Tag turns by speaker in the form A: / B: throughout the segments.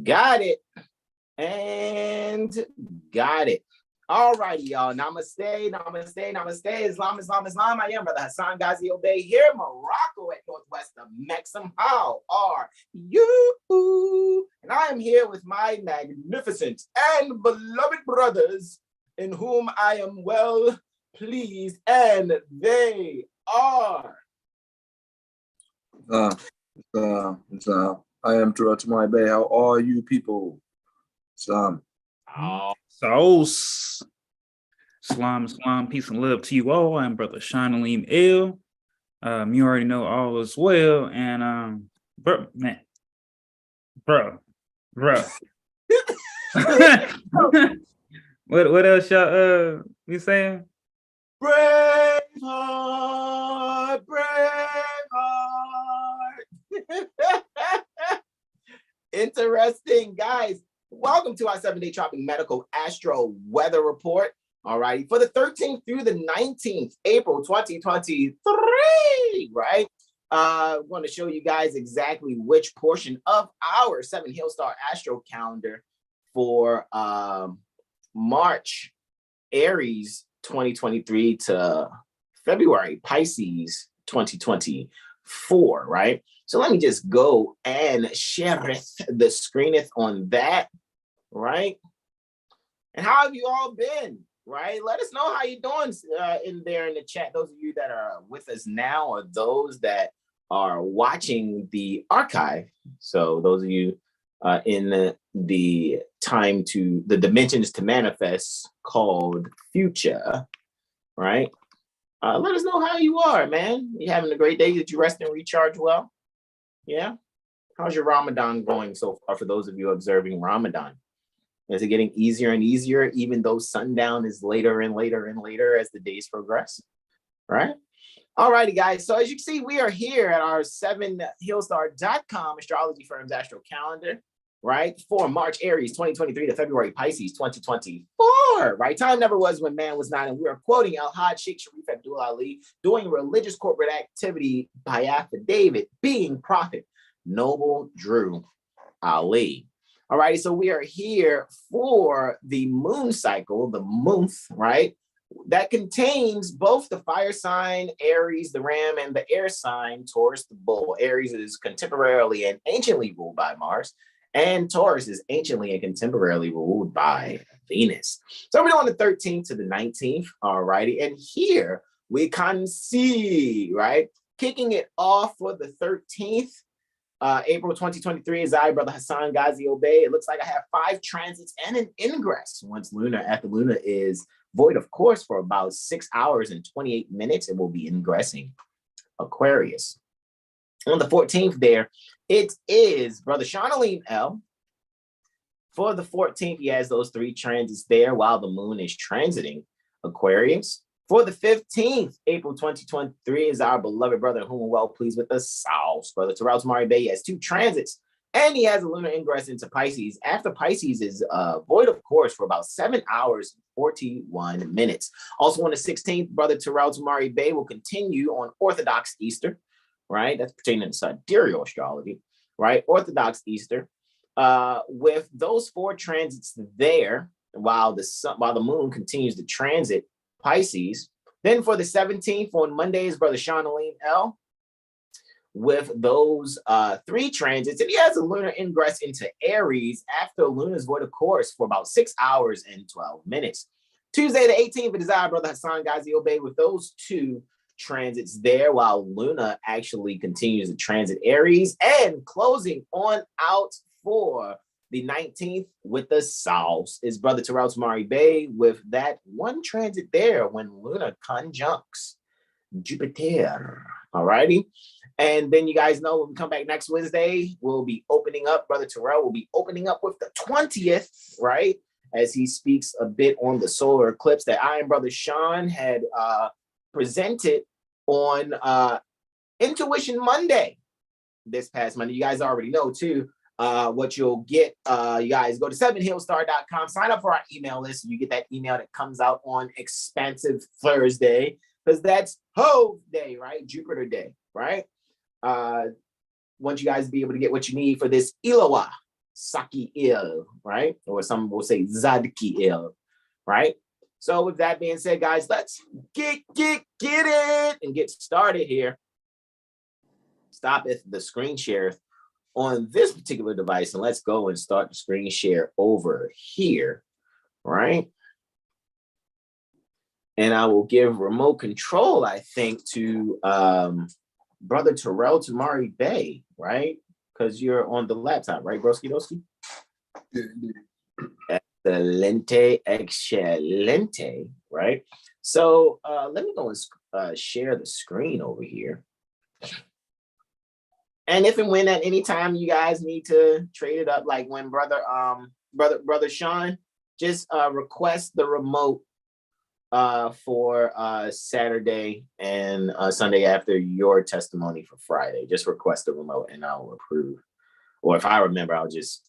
A: Got it. And got it. All righty, y'all. Namaste, namaste, namaste. Islam, Islam, Islam. I am Brother Hassan Ghazi Obey here in Morocco at Northwest of Mexham. How are you? And I am here with my magnificent and beloved brothers in whom I am well pleased, and they are.
B: I am throughout my bay. How are you people?
C: Sauce. Islam, peace and love to you all. I'm Brother Shanalim L. You already know all is well. And bro. What else y'all we saying?
A: Braveheart, Interesting, guys. Welcome to our 7-day tropic medical astro weather report. All right, for the 13th through the 19th, April 2023, right? I'm going to show you guys exactly which portion of our 7 Hill Star Astro calendar for March, Aries 2023 to February, Pisces 2024, right? So let me just go and share the screeneth on that, right? And how have you all been, right? Let us know how you're doing in there in the chat. Those of you that are with us now or those that are watching the archive. So those of you in the time to, the dimensions to manifest called future, right? Let us know how you are, man. You having a great day? Did you rest and recharge well? Yeah. How's your Ramadan going so far for those of you observing Ramadan? Is it getting easier and easier, even though sundown is later and later and later as the days progress? Right? All righty, guys. So as you can see, we are here at our 7hillstar.com astrology firm's astro calendar, right? For March, Aries 2023 to February, Pisces 2024, right? Time never was when man was not. And we are quoting Al-Hajj Sheikh Sharif Abdul Ali, doing religious corporate activity by affidavit, being prophet, noble Drew Ali. All right, so we are here for the moon cycle, the month, right? That contains both the fire sign, Aries, the ram, and the air sign, Taurus, the bull. Aries is contemporarily and anciently ruled by Mars, and Taurus is anciently and contemporarily ruled by Venus. So we're on the 13th to the 19th, all righty. And here we can see, right, kicking it off for the 13th, April 2023 is I, Brother Hassan Ghazi Obey. It looks like I have 5 transits and an ingress. Once Luna, after Luna is void of course for about 6 hours and 28 minutes, it will be ingressing Aquarius. On the 14th there, it is Brother Shanalim L. For the 14th, he has those 3 transits there while the moon is transiting Aquarius. For the 15th, April 2023 is our beloved brother whom we're well pleased with the South. Brother Terrell Tamari Bay has 2 transits, and he has a lunar ingress into Pisces. After Pisces is void of course for about 7 hours and 41 minutes. Also on the 16th, Brother Terrell Tamari Bay will continue on Orthodox Easter, right? That's pertaining to sidereal astrology, right? Orthodox Easter, with those 4 transits there while the moon continues to transit Pisces. Then for the 17th on Monday is Brother Shanalim L. with those 3 transits, and he has a lunar ingress into Aries after Luna's void of course for about 6 hours and 12 minutes. Tuesday the 18th, it is our Brother Hassan Ghazi Obey with those 2 transits there while Luna actually continues to transit Aries, and closing on out for the 19th with the South is Brother Terrell Tamari Bay with that 1 transit there when Luna conjuncts Jupiter. All righty. And then you guys know when we come back next Wednesday, we'll be opening up, Brother Terrell will be opening up with the 20th, right? As he speaks a bit on the solar eclipse that I and Brother Sean had presented on Intuition Monday this past Monday. You guys already know too. What you'll get, you guys go to 7hillstar.com, sign up for our email list. You get that email that comes out on Expansive Thursday, because that's Hove Day, right? Jupiter Day, right? Want you guys to be able to get what you need for this Ilowa Sakiel, right? Or some will say Zadkiel, right? So with that being said, guys, let's get it and get started here. Stop the screen share on this particular device, and let's go and start the screen share over here, right? And I will give remote control, I think, to Brother Terrell Tamari Bay, right? Because you're on the laptop, right, Broski Doski?
B: Yeah, indeed.
A: Excelente, right? So let me go and share the screen over here. And if and when at any time you guys need to trade it up, like when brother Sean, just request the remote for Saturday and Sunday after your testimony for Friday. Just request the remote and I'll approve. Or if I remember, I'll just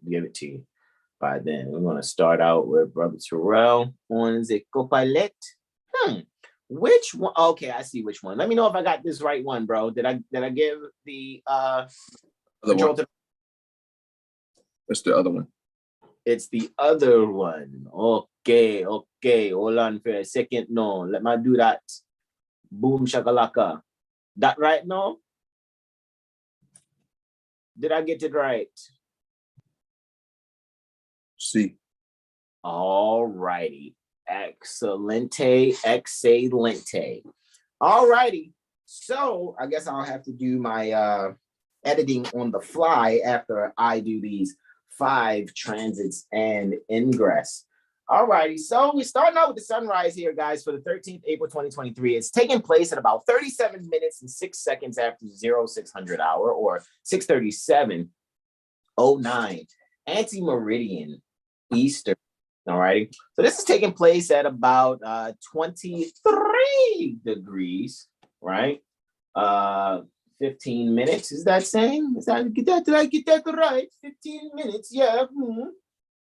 A: give it to you by then. We're going to start out with Brother Terrell on the Copilot. Which one? Okay, I see which one. Let me know if I got this right one, bro. Did I give the control to?
B: That's the other one.
A: It's the other one. Okay. Hold on for a second. No, let me do that. Boom shakalaka. That right now? Did I get it right?
B: See.
A: All righty. Excelente. All righty. So I guess I'll have to do my editing on the fly after I do these 5 transits and ingress. All righty. So we're starting out with the sunrise here, guys, for the 13th April 2023. It's taking place at about 37 minutes and 6 seconds after 0600 hour, or 6:37:09 anti-meridian Eastern. All righty. So this is taking place at about 23 degrees, right? 15 minutes. Is that same? Did I get that right? 15 minutes. Yeah.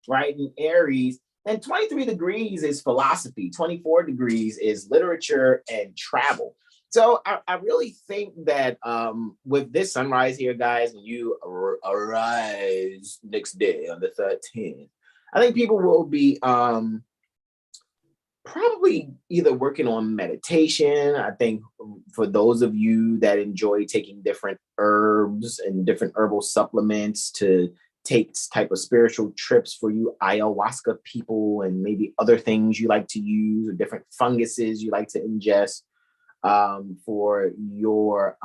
A: Right. In Aries. And 23 degrees is philosophy. 24 degrees is literature and travel. So I really think that with this sunrise here, guys, when you arise next day on the 13th, I think people will be probably either working on meditation. I think for those of you that enjoy taking different herbs and different herbal supplements to take type of spiritual trips, for you ayahuasca people and maybe other things you like to use or different funguses you like to ingest, for your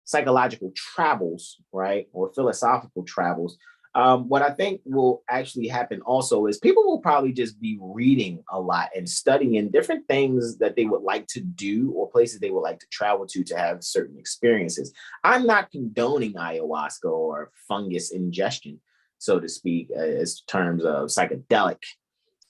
A: psychological travels, right? Or philosophical travels. What I think will actually happen also is people will probably just be reading a lot and studying different things that they would like to do or places they would like to travel to have certain experiences. I'm not condoning ayahuasca or fungus ingestion, so to speak, as terms of psychedelic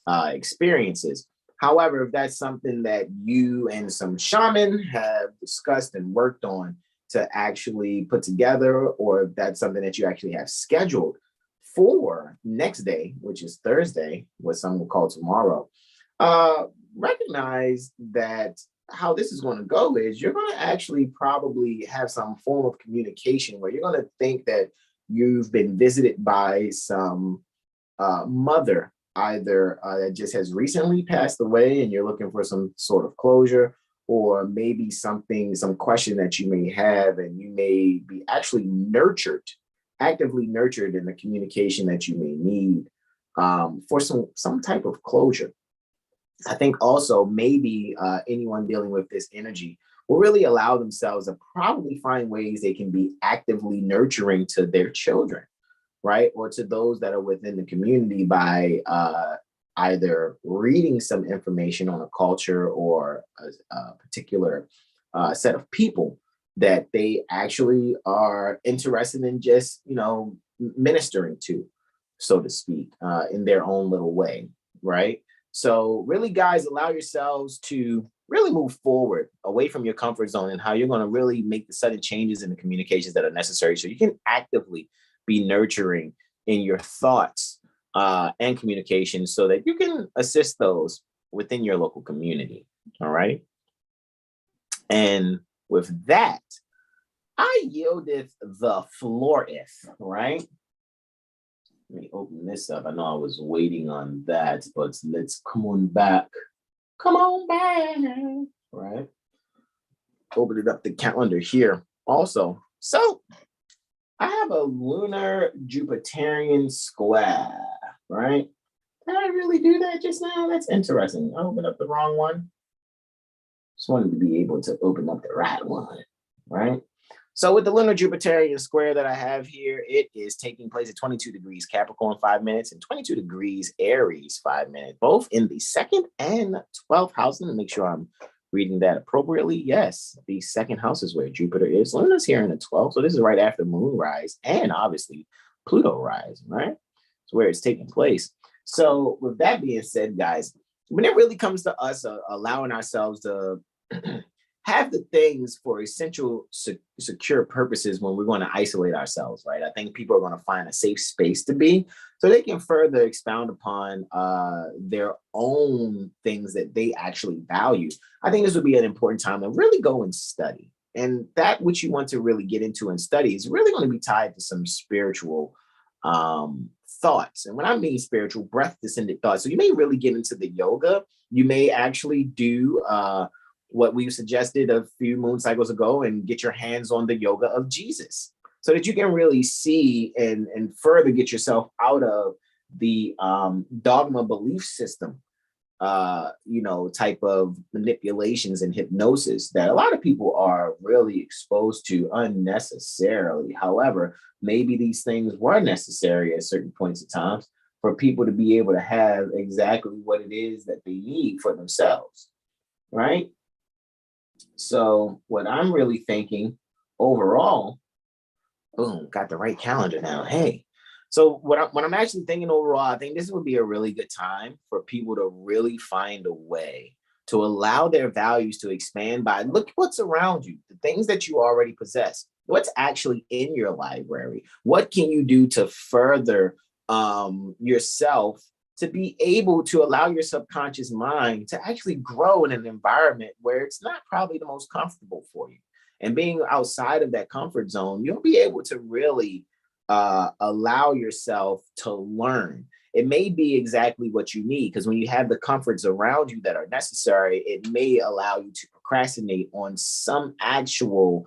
A: experiences. However, if that's something that you and some shaman have discussed and worked on to actually put together, or if that's something that you actually have scheduled for next day, which is Thursday, what some will call tomorrow, recognize that how this is going to go is you're going to actually probably have some form of communication where you're going to think that you've been visited by some mother, either that just has recently passed away and you're looking for some sort of closure, or maybe some question that you may have, and you may be actually actively nurtured in the communication that you may need for some type of closure. I think also maybe anyone dealing with this energy will really allow themselves to probably find ways they can be actively nurturing to their children, right? Or to those that are within the community by either reading some information on a culture or a particular set of people that they actually are interested in just, ministering to, so to speak, in their own little way, right? So really, guys, allow yourselves to really move forward away from your comfort zone and how you're going to really make the sudden changes in the communications that are necessary so you can actively be nurturing in your thoughts and communication so that you can assist those within your local community, all right? And with that, I yieldeth the flooreth, right? Let me open this up. I know I was waiting on that, but let's come on back. Come on back. Right. Open it up the calendar here also. So I have a lunar Jupiterian square, right? Did I really do that just now? That's interesting. I opened up the wrong one. Just wanted to be able to open up the right one, right? So with the lunar Jupiterian square that I have here, it is taking place at 22 degrees Capricorn 5 minutes and 22 degrees Aries 5 minutes, both in the 2nd and 12th house. Let me make sure I'm reading that appropriately. Yes, the 2nd house is where Jupiter is. Luna's here in the 12th, so this is right after moon rise and obviously Pluto rise, right? It's where it's taking place. So with that being said, guys, when it really comes to us allowing ourselves to have the things for essential secure purposes when we're going to isolate ourselves, right? I think people are going to find a safe space to be so they can further expound upon their own things that they actually value. I think this would be an important time to really go and study. And that which you want to really get into and study is really going to be tied to some spiritual thoughts. And when I mean spiritual, breath descended thoughts. So you may really get into the yoga. You may actually do what we suggested a few moon cycles ago and get your hands on the yoga of Jesus so that you can really see and further get yourself out of the dogma belief system, type of manipulations and hypnosis that a lot of people are really exposed to unnecessarily. However, maybe these things were necessary at certain points in time for people to be able to have exactly what it is that they need for themselves, right? So what I'm really thinking overall, boom, got the right calendar now. Hey, so what I'm actually thinking overall, I think this would be a really good time for people to really find a way to allow their values to expand by look what's around you, the things that you already possess, what's actually in your library. What can you do to further yourself to be able to allow your subconscious mind to actually grow in an environment where it's not probably the most comfortable for you. And being outside of that comfort zone, you'll be able to really allow yourself to learn. It may be exactly what you need, because when you have the comforts around you that are necessary, it may allow you to procrastinate on some actual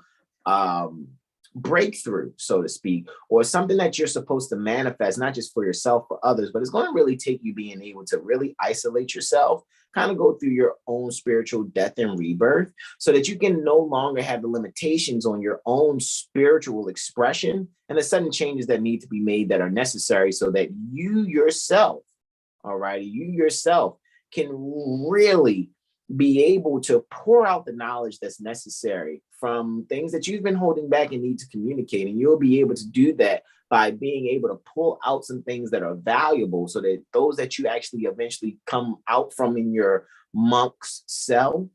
A: breakthrough, so to speak, or something that you're supposed to manifest, not just for yourself, for others, but it's going to really take you being able to really isolate yourself, kind of go through your own spiritual death and rebirth so that you can no longer have the limitations on your own spiritual expression and the sudden changes that need to be made that are necessary so that you yourself, all right, you yourself can really be able to pour out the knowledge that's necessary from things that you've been holding back and need to communicate. And you'll be able to do that by being able to pull out some things that are valuable so that those that you actually eventually come out from in your monk's cell,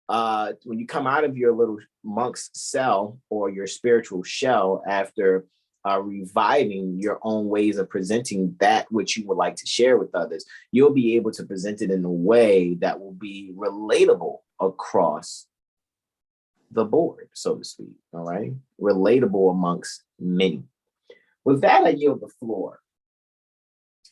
A: when you come out of your little monk's cell or your spiritual shell after reviving your own ways of presenting that which you would like to share with others, you'll be able to present it in a way that will be relatable across the board, so to speak. All right. Relatable amongst many. With that, I yield the floor.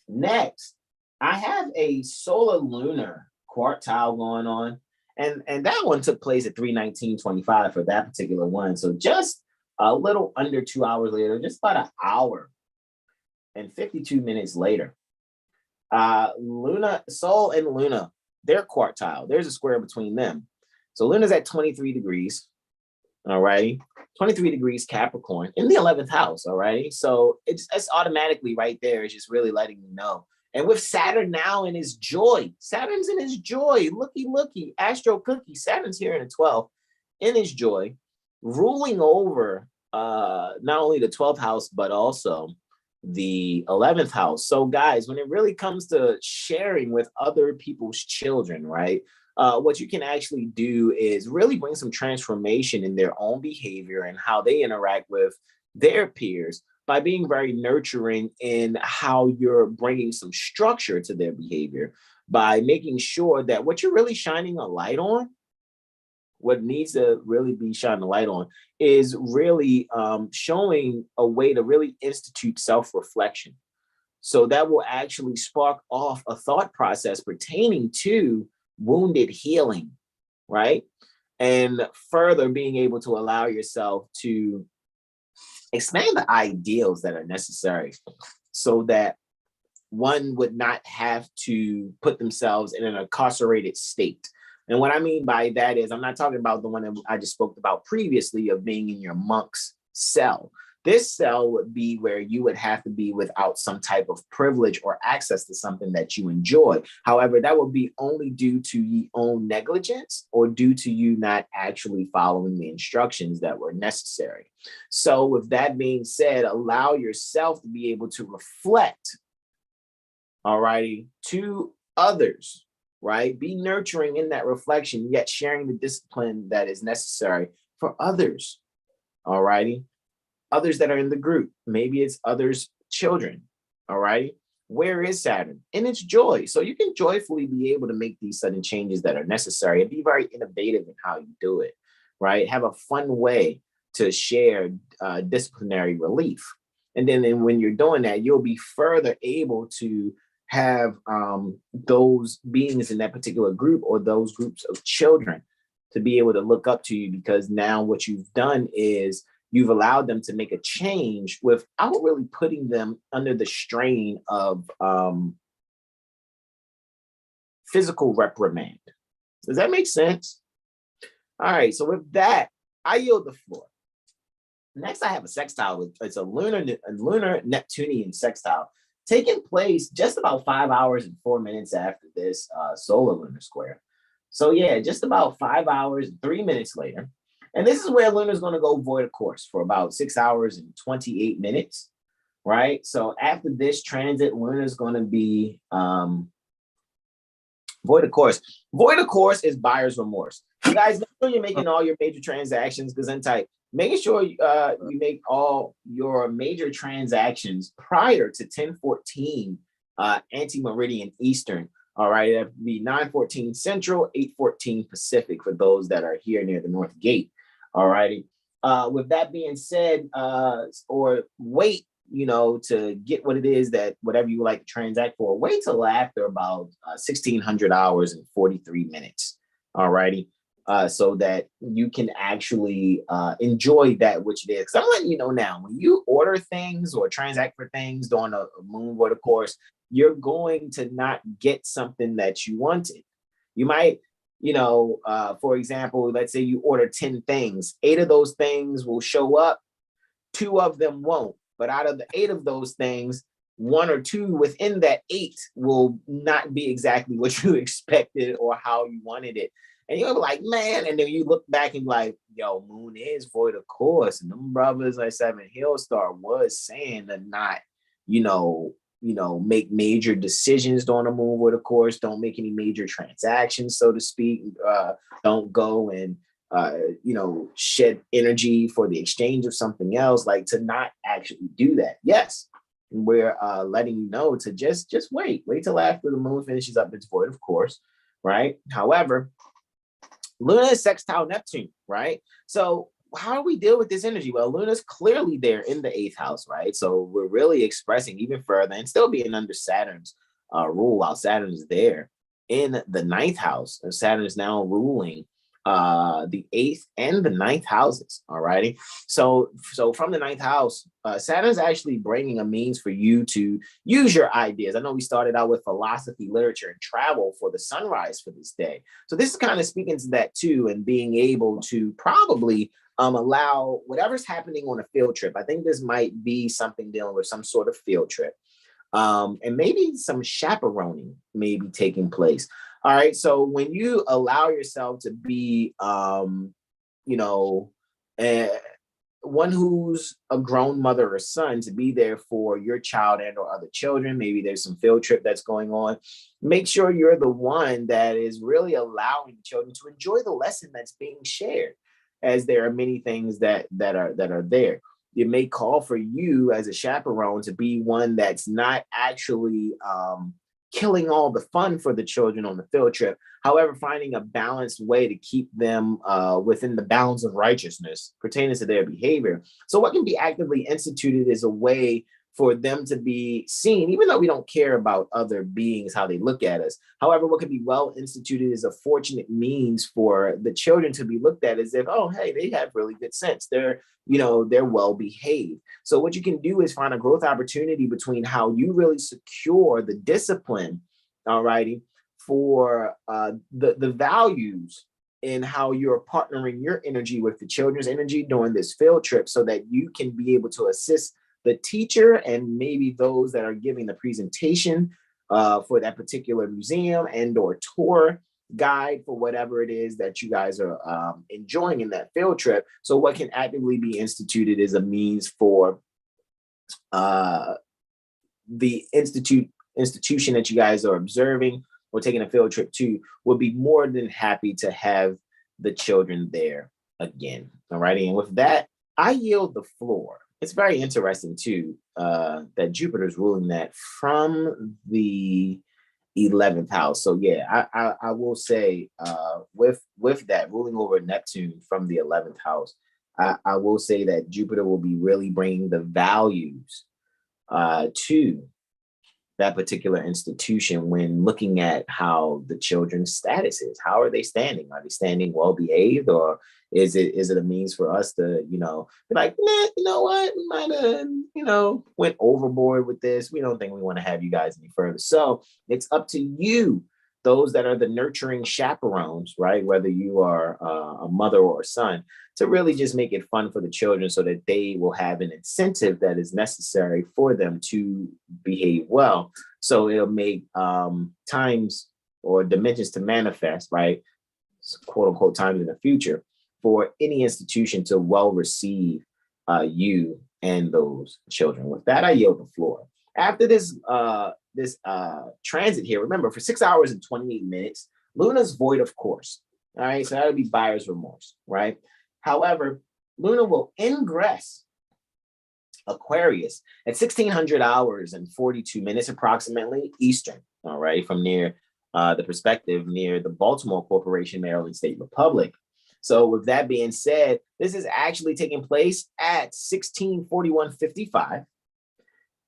A: Next, I have a solar lunar quartile going on. And that one took place at 3/19/25 for that particular one. So just a little under 2 hours later, just about an hour and 52 minutes later, Luna, Sol and Luna, they're quartile. There's a square between them. So Luna's at 23 degrees, all right, 23 degrees Capricorn in the 11th house, all right. So it's automatically right there. It's just really letting you know. And with Saturn now in his joy, Saturn's in his joy. Looky, Astro Cookie. Saturn's here in the 12th in his joy, ruling over not only the 12th house, but also the 11th house. So guys, when it really comes to sharing with other people's children, right, what you can actually do is really bring some transformation in their own behavior and how they interact with their peers by being very nurturing in how you're bringing some structure to their behavior, by making sure that what you're really shining a light on, what needs to really be shining a light on, is really showing a way to really institute self-reflection. So that will actually spark off a thought process pertaining to wounded healing, right? And further being able to allow yourself to expand the ideals that are necessary so that one would not have to put themselves in an incarcerated state. And what I mean by that is, I'm not talking about the one that I just spoke about previously of being in your monk's cell. This cell would be where you would have to be without some type of privilege or access to something that you enjoy. However, that would be only due to your own negligence or due to you not actually following the instructions that were necessary. So with that being said, allow yourself to be able to reflect, all righty, to others, right? Be nurturing in that reflection, yet sharing the discipline that is necessary for others, all righty? Others that are in the group. Maybe it's others' children, all right? Where is Saturn? In its joy. So you can joyfully be able to make these sudden changes that are necessary and be very innovative in how you do it, right? Have a fun way to share disciplinary relief. And then when you're doing that, you'll be further able to have those beings in that particular group or those groups of children to be able to look up to you, because now what you've done is you've allowed them to make a change without really putting them under the strain of physical reprimand. Does that make sense? All right, so with that, I yield the floor. Next, I have a sextile. It's a lunar Neptunian sextile taking place just about 5 hours and 4 minutes after this solar lunar square. So yeah, just about 5 hours and 3 minutes later. And this is where Luna is going to go void of course for about 6 hours and 28 minutes, right? So after this transit, Luna is going to be void of course. Void of course is buyer's remorse. You guys, make sure you're making all your major transactions, because in type, making sure you make all your major transactions prior to 10:14 anti-meridian Eastern. All right, that would be 9:14 Central, 8:14 Pacific for those that are here near the North Gate. All righty. With that being said, or wait, to get what it is that whatever you like to transact for, wait till after about 1600 hours and 43 minutes. All righty. So that you can actually enjoy that which it is. Because I'm letting you know now, when you order things or transact for things during a moon void of course, you're going to not get something that you wanted. You might, for example, let's say you order 10 things, 8 of those things will show up, 2 of them won't. But out of the 8 of those things, 1 or 2 within that 8 will not be exactly what you expected or how you wanted it. And you're like, man, and then you look back and like, yo, moon is void of course. And them brothers like Seven Hill Star was saying to not, make major decisions during a moon void of course. Don't make any major transactions, so to speak. Don't go and shed energy for the exchange of something else, like to not actually do that. Yes, we're letting you know to just wait till after the moon finishes up its void of course, right? However, Luna is sextile Neptune, right? So how do we deal with this energy? Well, Luna's clearly there in the 8th house, right? So we're really expressing even further and still being under Saturn's rule while Saturn is there in the 9th house. And Saturn is now ruling the 8th and the 9th houses. All righty. So from the 9th house, Saturn is actually bringing a means for you to use your ideas. I know we started out with philosophy, literature, and travel for the sunrise for this day. So this is kind of speaking to that too, and being able to probably allow whatever's happening on a field trip. I think this might be something dealing with some sort of field trip. And maybe some chaperoning may be taking place. All right. So when you allow yourself to be, one who's a grown mother or son, to be there for your child and or other children, maybe there's some field trip that's going on, make sure you're the one that is really allowing children to enjoy the lesson that's being shared, as there are many things that are there. It may call for you as a chaperone to be one that's not actually killing all the fun for the children on the field trip. However, finding a balanced way to keep them within the bounds of righteousness pertaining to their behavior. So what can be actively instituted is a way for them to be seen, even though we don't care about other beings, how they look at us. However, what could be well instituted is a fortunate means for the children to be looked at as if, oh, hey, they have really good sense. They're well behaved. So what you can do is find a growth opportunity between how you really secure the discipline, all righty, for the values in how you're partnering your energy with the children's energy during this field trip, so that you can be able to assist the teacher and maybe those that are giving the presentation for that particular museum and or tour guide for whatever it is that you guys are enjoying in that field trip. So what can actively be instituted is a means for the institution that you guys are observing or taking a field trip to will be more than happy to have the children there again. All righty. And with that, I yield the floor. It's very interesting too that Jupiter's ruling that from the 11th house. So yeah, I will say with that ruling over Neptune from the 11th house, I will say that Jupiter will be really bringing the values to that particular institution when looking at how the children's status is. How are they standing? Are they standing well behaved, or is it a means for us to, be like, nah, you know what, we might have, went overboard with this. We don't think we want to have you guys any further. So it's up to you, those that are the nurturing chaperones, right? Whether you are a mother or a son, to really just make it fun for the children so that they will have an incentive that is necessary for them to behave well. So it'll make times or dimensions to manifest, right? Quote unquote times in the future for any institution to well receive you and those children. With that, I yield the floor. After this transit here, remember, for 6 hours and 28 minutes, Luna's void of course. All right, so that would be buyer's remorse, right? However, Luna will ingress Aquarius at 1600 hours and 42 minutes approximately Eastern, all right, from near the perspective near the Baltimore Corporation, Maryland State Republic. So with that being said, this is actually taking place at 1641.55.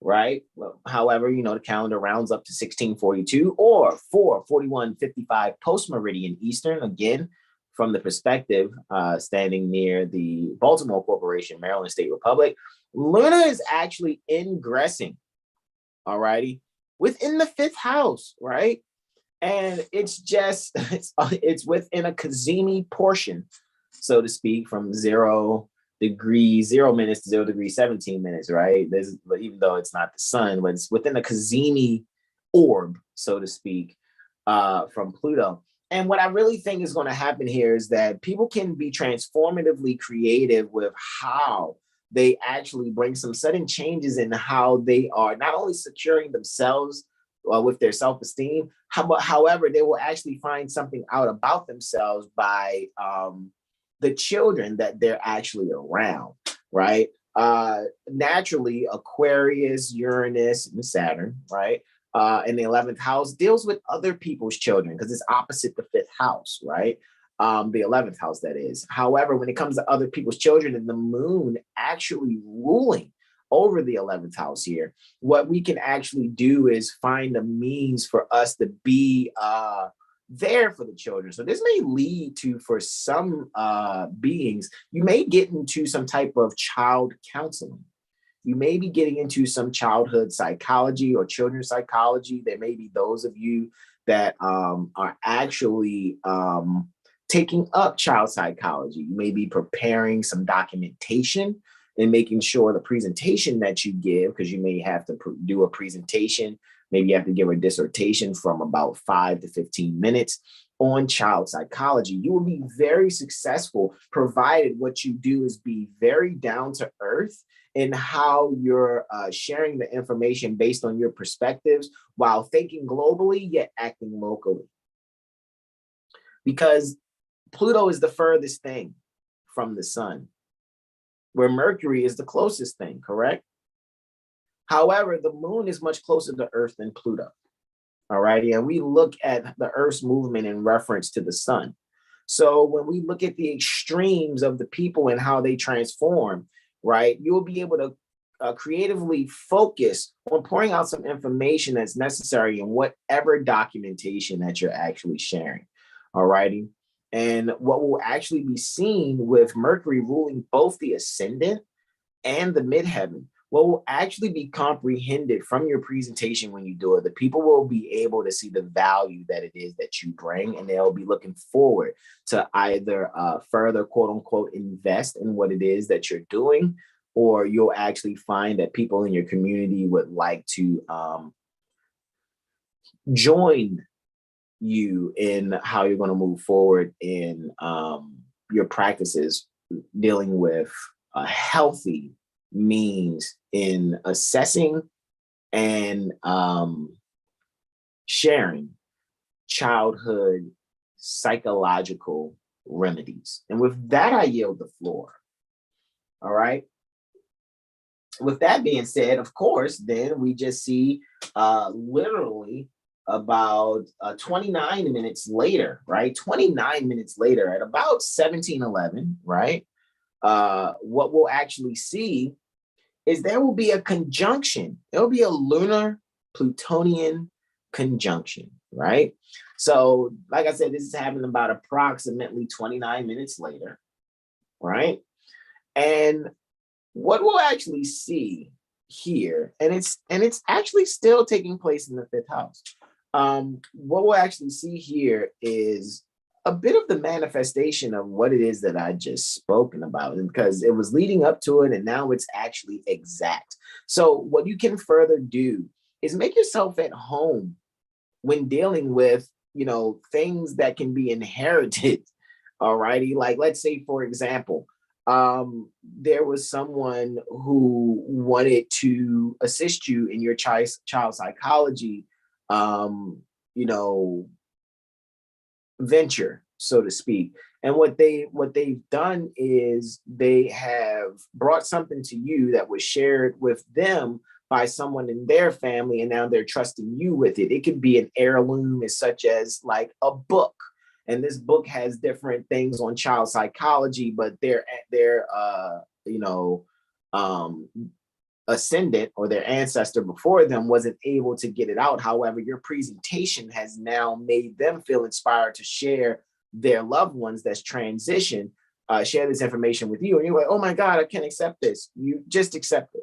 A: Right. Well, however, the calendar rounds up to 1642 or 4:41:55 post meridian Eastern, again, from the perspective standing near the Baltimore Corporation, Maryland State Republic. Luna is actually ingressing, all righty, within the 5th house, right? And it's within a Cazimi portion, so to speak, from 0 minutes to 0 degrees 17 minutes, right? Even though it's not the sun, but it's within a Cazimi orb, so to speak, from Pluto. And what I really think is going to happen here is that people can be transformatively creative with how they actually bring some sudden changes in how they are not only securing themselves with their self-esteem, however, they will actually find something out about themselves by the children that they're actually around, right? Naturally, Aquarius, Uranus, and Saturn, right? In the 11th house deals with other people's children because it's opposite the 5th house, right? The 11th house, that is. However, when it comes to other people's children and the moon actually ruling over the 11th house here, what we can actually do is find a means for us to be there for the children. So this may lead to, for some beings, you may get into some type of child counseling. You may be getting into some childhood psychology or children's psychology. There may be those of you that are actually taking up child psychology. You may be preparing some documentation and making sure the presentation that you give, because you may have to do a presentation, maybe you have to give a dissertation from about 5 to 15 minutes on child psychology. You will be very successful, provided what you do is be very down to earth in how you're sharing the information based on your perspectives while thinking globally yet acting locally. Because Pluto is the furthest thing from the sun, where Mercury is the closest thing, correct? However, the moon is much closer to Earth than Pluto, all righty? And we look at the Earth's movement in reference to the sun. So when we look at the extremes of the people and how they transform, right, you'll be able to creatively focus on pouring out some information that's necessary in whatever documentation that you're actually sharing. All righty. And what will actually be seen with Mercury ruling both the ascendant and the midheaven, what will actually be comprehended from your presentation when you do it, the people will be able to see the value that it is that you bring, and they'll be looking forward to either further, quote unquote, invest in what it is that you're doing, or you'll actually find that people in your community would like to join you in how you're going to move forward in your practices dealing with a healthy means in assessing and sharing childhood psychological remedies. And with that, I yield the floor. All right. With that being said, of course, then we just see literally about 29 minutes later, right? 29 minutes later at about 1711, right? What we'll actually see is there will be a conjunction. There will be a lunar Plutonian conjunction, right? So, like I said, this is happening about approximately 29 minutes later, right? And what we'll actually see here, and it's actually still taking place in the fifth house. What we'll actually see here is a bit of the manifestation of what it is that I just spoken about, and because it was leading up to it, and now it's actually exact. So what you can further do is make yourself at home when dealing with, things that can be inherited. Alrighty, like let's say, for example, there was someone who wanted to assist you in your child psychology, venture, so to speak. And what they've done is they have brought something to you that was shared with them by someone in their family, and now they're trusting you with it. It could be an heirloom, as such as like a book. And this book has different things on child psychology, but their ascendant or their ancestor before them wasn't able to get it out. However, your presentation has now made them feel inspired to share their loved ones that's transitioned, share this information with you. And you're like, oh my God, I can't accept this. You just accept it.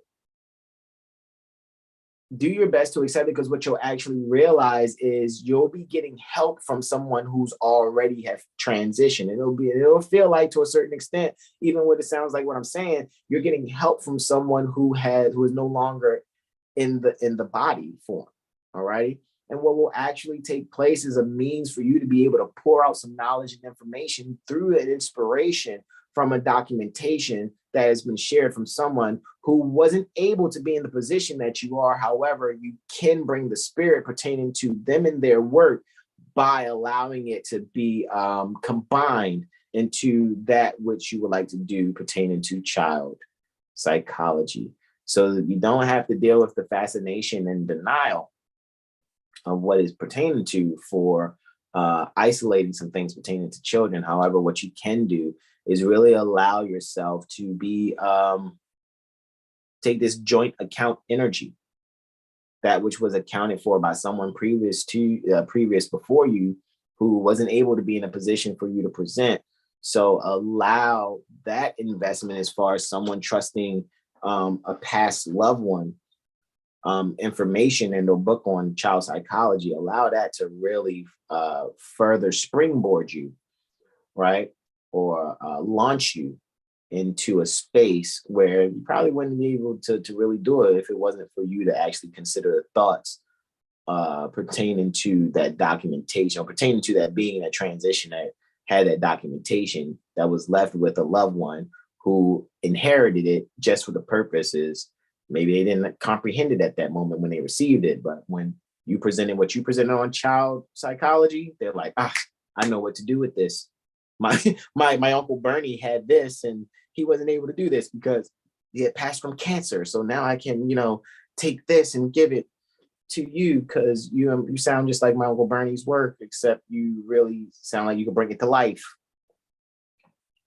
A: Do your best to accept it, because what you'll actually realize is you'll be getting help from someone who's already have transitioned. And it'll feel like, to a certain extent, even when it sounds like what I'm saying, you're getting help from someone who is no longer in the body form. All right. And what will actually take place is a means for you to be able to pour out some knowledge and information through an inspiration from a documentation that has been shared from someone who wasn't able to be in the position that you are. However, you can bring the spirit pertaining to them and their work by allowing it to be combined into that which you would like to do pertaining to child psychology, so that you don't have to deal with the fascination and denial of what is pertaining to for isolating some things pertaining to children. However, what you can do is really allow yourself to be take this joint account energy, that which was accounted for by someone previous before you, who wasn't able to be in a position for you to present. So allow that investment, as far as someone trusting a past loved one information in their book on child psychology, allow that to really further springboard you, right? Or launch you into a space where you probably wouldn't be able to really do it if it wasn't for you to actually consider the thoughts pertaining to that documentation, or pertaining to that being that transition that had that documentation that was left with a loved one who inherited it just for the purposes. Maybe they didn't comprehend it at that moment when they received it, but when you presented what you presented on child psychology, they're like, I know what to do with this. My Uncle Bernie had this, and he wasn't able to do this because he had passed from cancer. So now I can, take this and give it to you, because you sound just like my Uncle Bernie's work, except you really sound like you can bring it to life.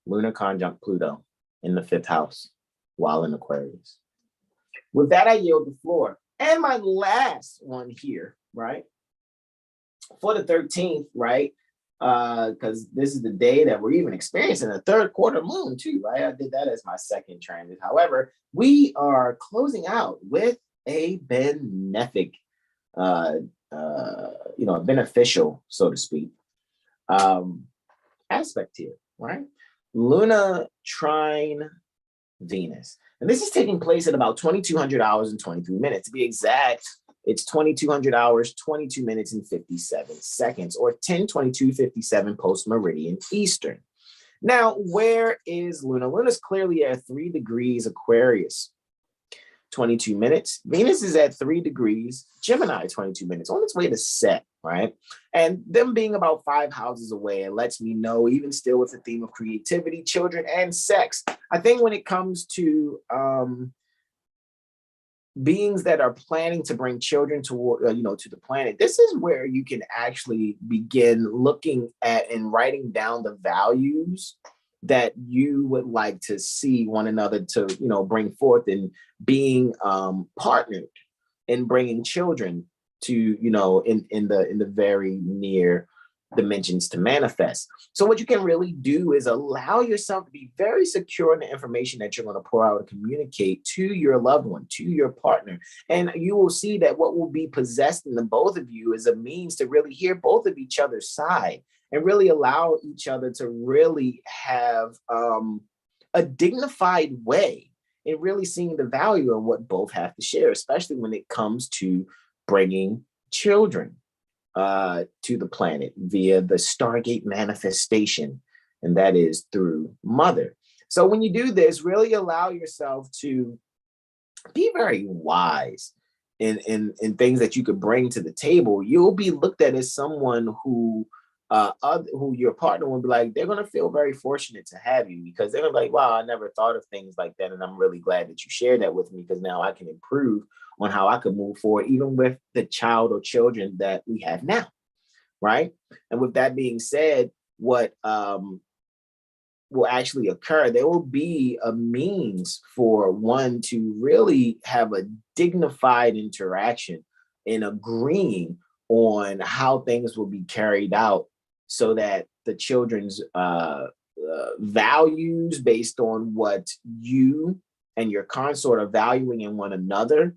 A: Lunar conjunct Pluto in the fifth house while in Aquarius. With that, I yield the floor. And my last one here, right? For the 13th, right? Because this is the day that we're even experiencing a third quarter moon too, right? I did that as my second transit. However, we are closing out with a benefic, beneficial, so to speak, aspect here, right? Luna trine Venus. And this is taking place at about 2200 hours and 23 minutes. To be exact, it's 2200 hours, 22 minutes, and 57 seconds, or 10:22:57 post meridian Eastern. Now, where is Luna? Luna's clearly at 3 degrees Aquarius, 22 minutes. Venus is at 3 degrees Gemini, 22 minutes, on its way to set, right? And them being about 5 houses away, it lets me know, even still with the theme of creativity, children, and sex, I think when it comes to beings that are planning to bring children to the planet, this is where you can actually begin looking at and writing down the values that you would like to see one another to, bring forth in being partnered in bringing children to, in the very near dimensions to manifest. So what you can really do is allow yourself to be very secure in the information that you're going to pour out and communicate to your loved one, to your partner. And you will see that what will be possessed in the both of you is a means to really hear both of each other's side and really allow each other to really have a dignified way in really seeing the value of what both have to share, especially when it comes to bringing children to the planet via the Stargate manifestation, and that is through mother. So when you do this, really allow yourself to be very wise in things that you could bring to the table. You'll be looked at as someone who your partner will be like, they're going to feel very fortunate to have you, because they're like, wow, I never thought of things like that, and I'm really glad that you shared that with me, because now I can improve on how I could move forward, even with the child or children that we have now, right? And with that being said, what will actually occur, there will be a means for one to really have a dignified interaction in agreeing on how things will be carried out, so that the children's values based on what you and your consort are valuing in one another,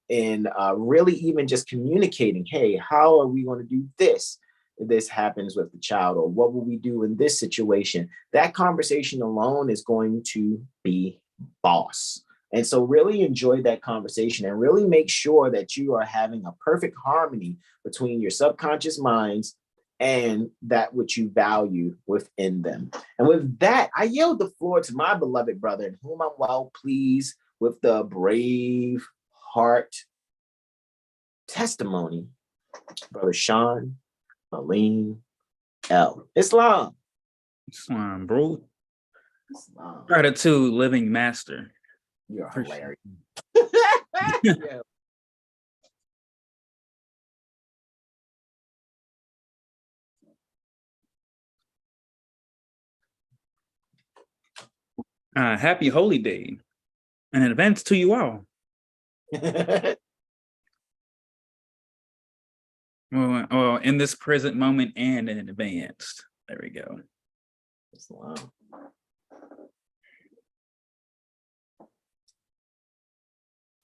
A: and really even just communicating, hey, how are we going to do this if this happens with the child, or what will we do in this situation? That conversation alone is going to be boss. And so really enjoy that conversation and really make sure that you are having a perfect harmony between your subconscious minds and that which you value within them. And with that, I yield the floor to my beloved brother, in whom I'm well pleased, with the brave heart testimony, Brother Sean Alim L. Islam.
C: Islam, bro.
A: Islam.
C: Gratitude, living master.
A: You're hilarious.
C: Happy holy day and in advance to you all. Well, in this present moment and in advance. There we go.
A: Islam.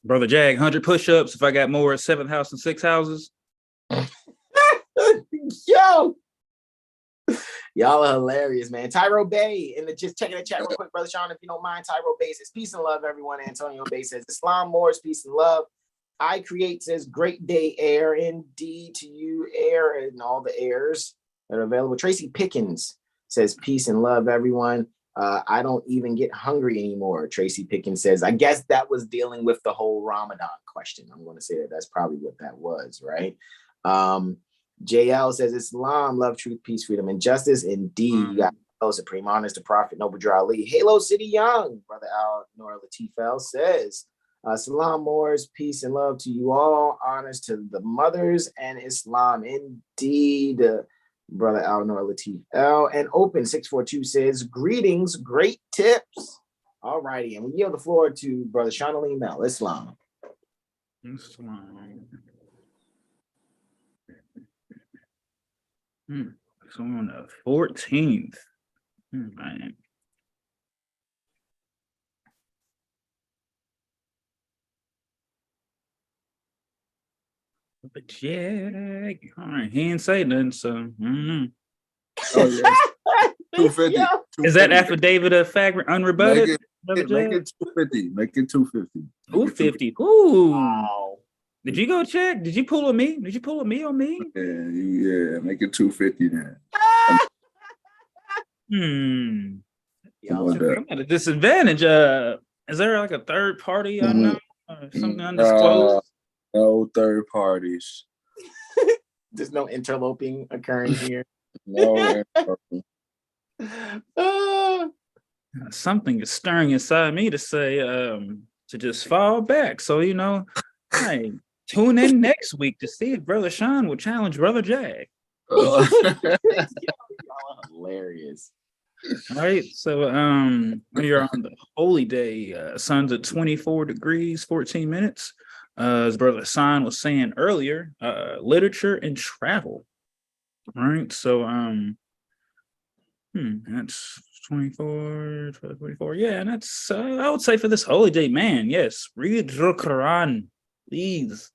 C: Brother Jag, 100 push-ups if I got more 7th house and 6 houses.
A: Yo, y'all are hilarious, man. Tyro Bay, and just checking the chat real quick, Brother Sean, if you don't mind. Tyro Bay says peace and love, everyone. Antonio Bay says Islam Moors, peace and love. I Create says great day, air. Indeed to you, air, and all the airs that are available. Tracy Pickens says peace and love, everyone. I don't even get hungry anymore. Tracy Pickens says, I guess that was dealing with the whole Ramadan question. I'm going to say that that's probably what that was, right? JL says, Islam, love, truth, peace, freedom, and justice. Indeed, you got supreme honors to Prophet Noble Drew Ali. Halo City Young, Brother Al Nor Latifel says, Salam Moors, peace and love to you all. Honors to the mothers and Islam. Indeed, Brother Al Nor Latif L. And Open 642 says, greetings, great tips. All righty, and we yield the floor to Brother Sean Ali Mel, Islam.
C: So on the 14th. Man. But yeah, all right, he ain't say nothing, so
B: Oh, yeah. 250.
A: Yo.
C: Is that affidavit of fact unrebutted?
B: Make it 250. Make it 250.
C: 250. Ooh.
A: Wow.
C: Did you go check? Did you pull a me? Did you pull a me on me?
B: Yeah, make it 250 then.
A: Yo.
C: I'm at a disadvantage. Is there like a third party I know or something undisclosed?
B: No third parties.
A: There's no interloping occurring here.
B: No.
C: Something is stirring inside me to say to just fall back. So hey, tune in next week to see if Brother Sean will challenge Brother Jag.
A: Y'all are hilarious.
C: All right, so you're on the holy day. Sun's at 24 degrees, 14 minutes. As Brother Sean was saying earlier, literature and travel. All right, so that's 24, 24. Yeah, and that's I would say for this holy day, man. Yes, read the Quran, please.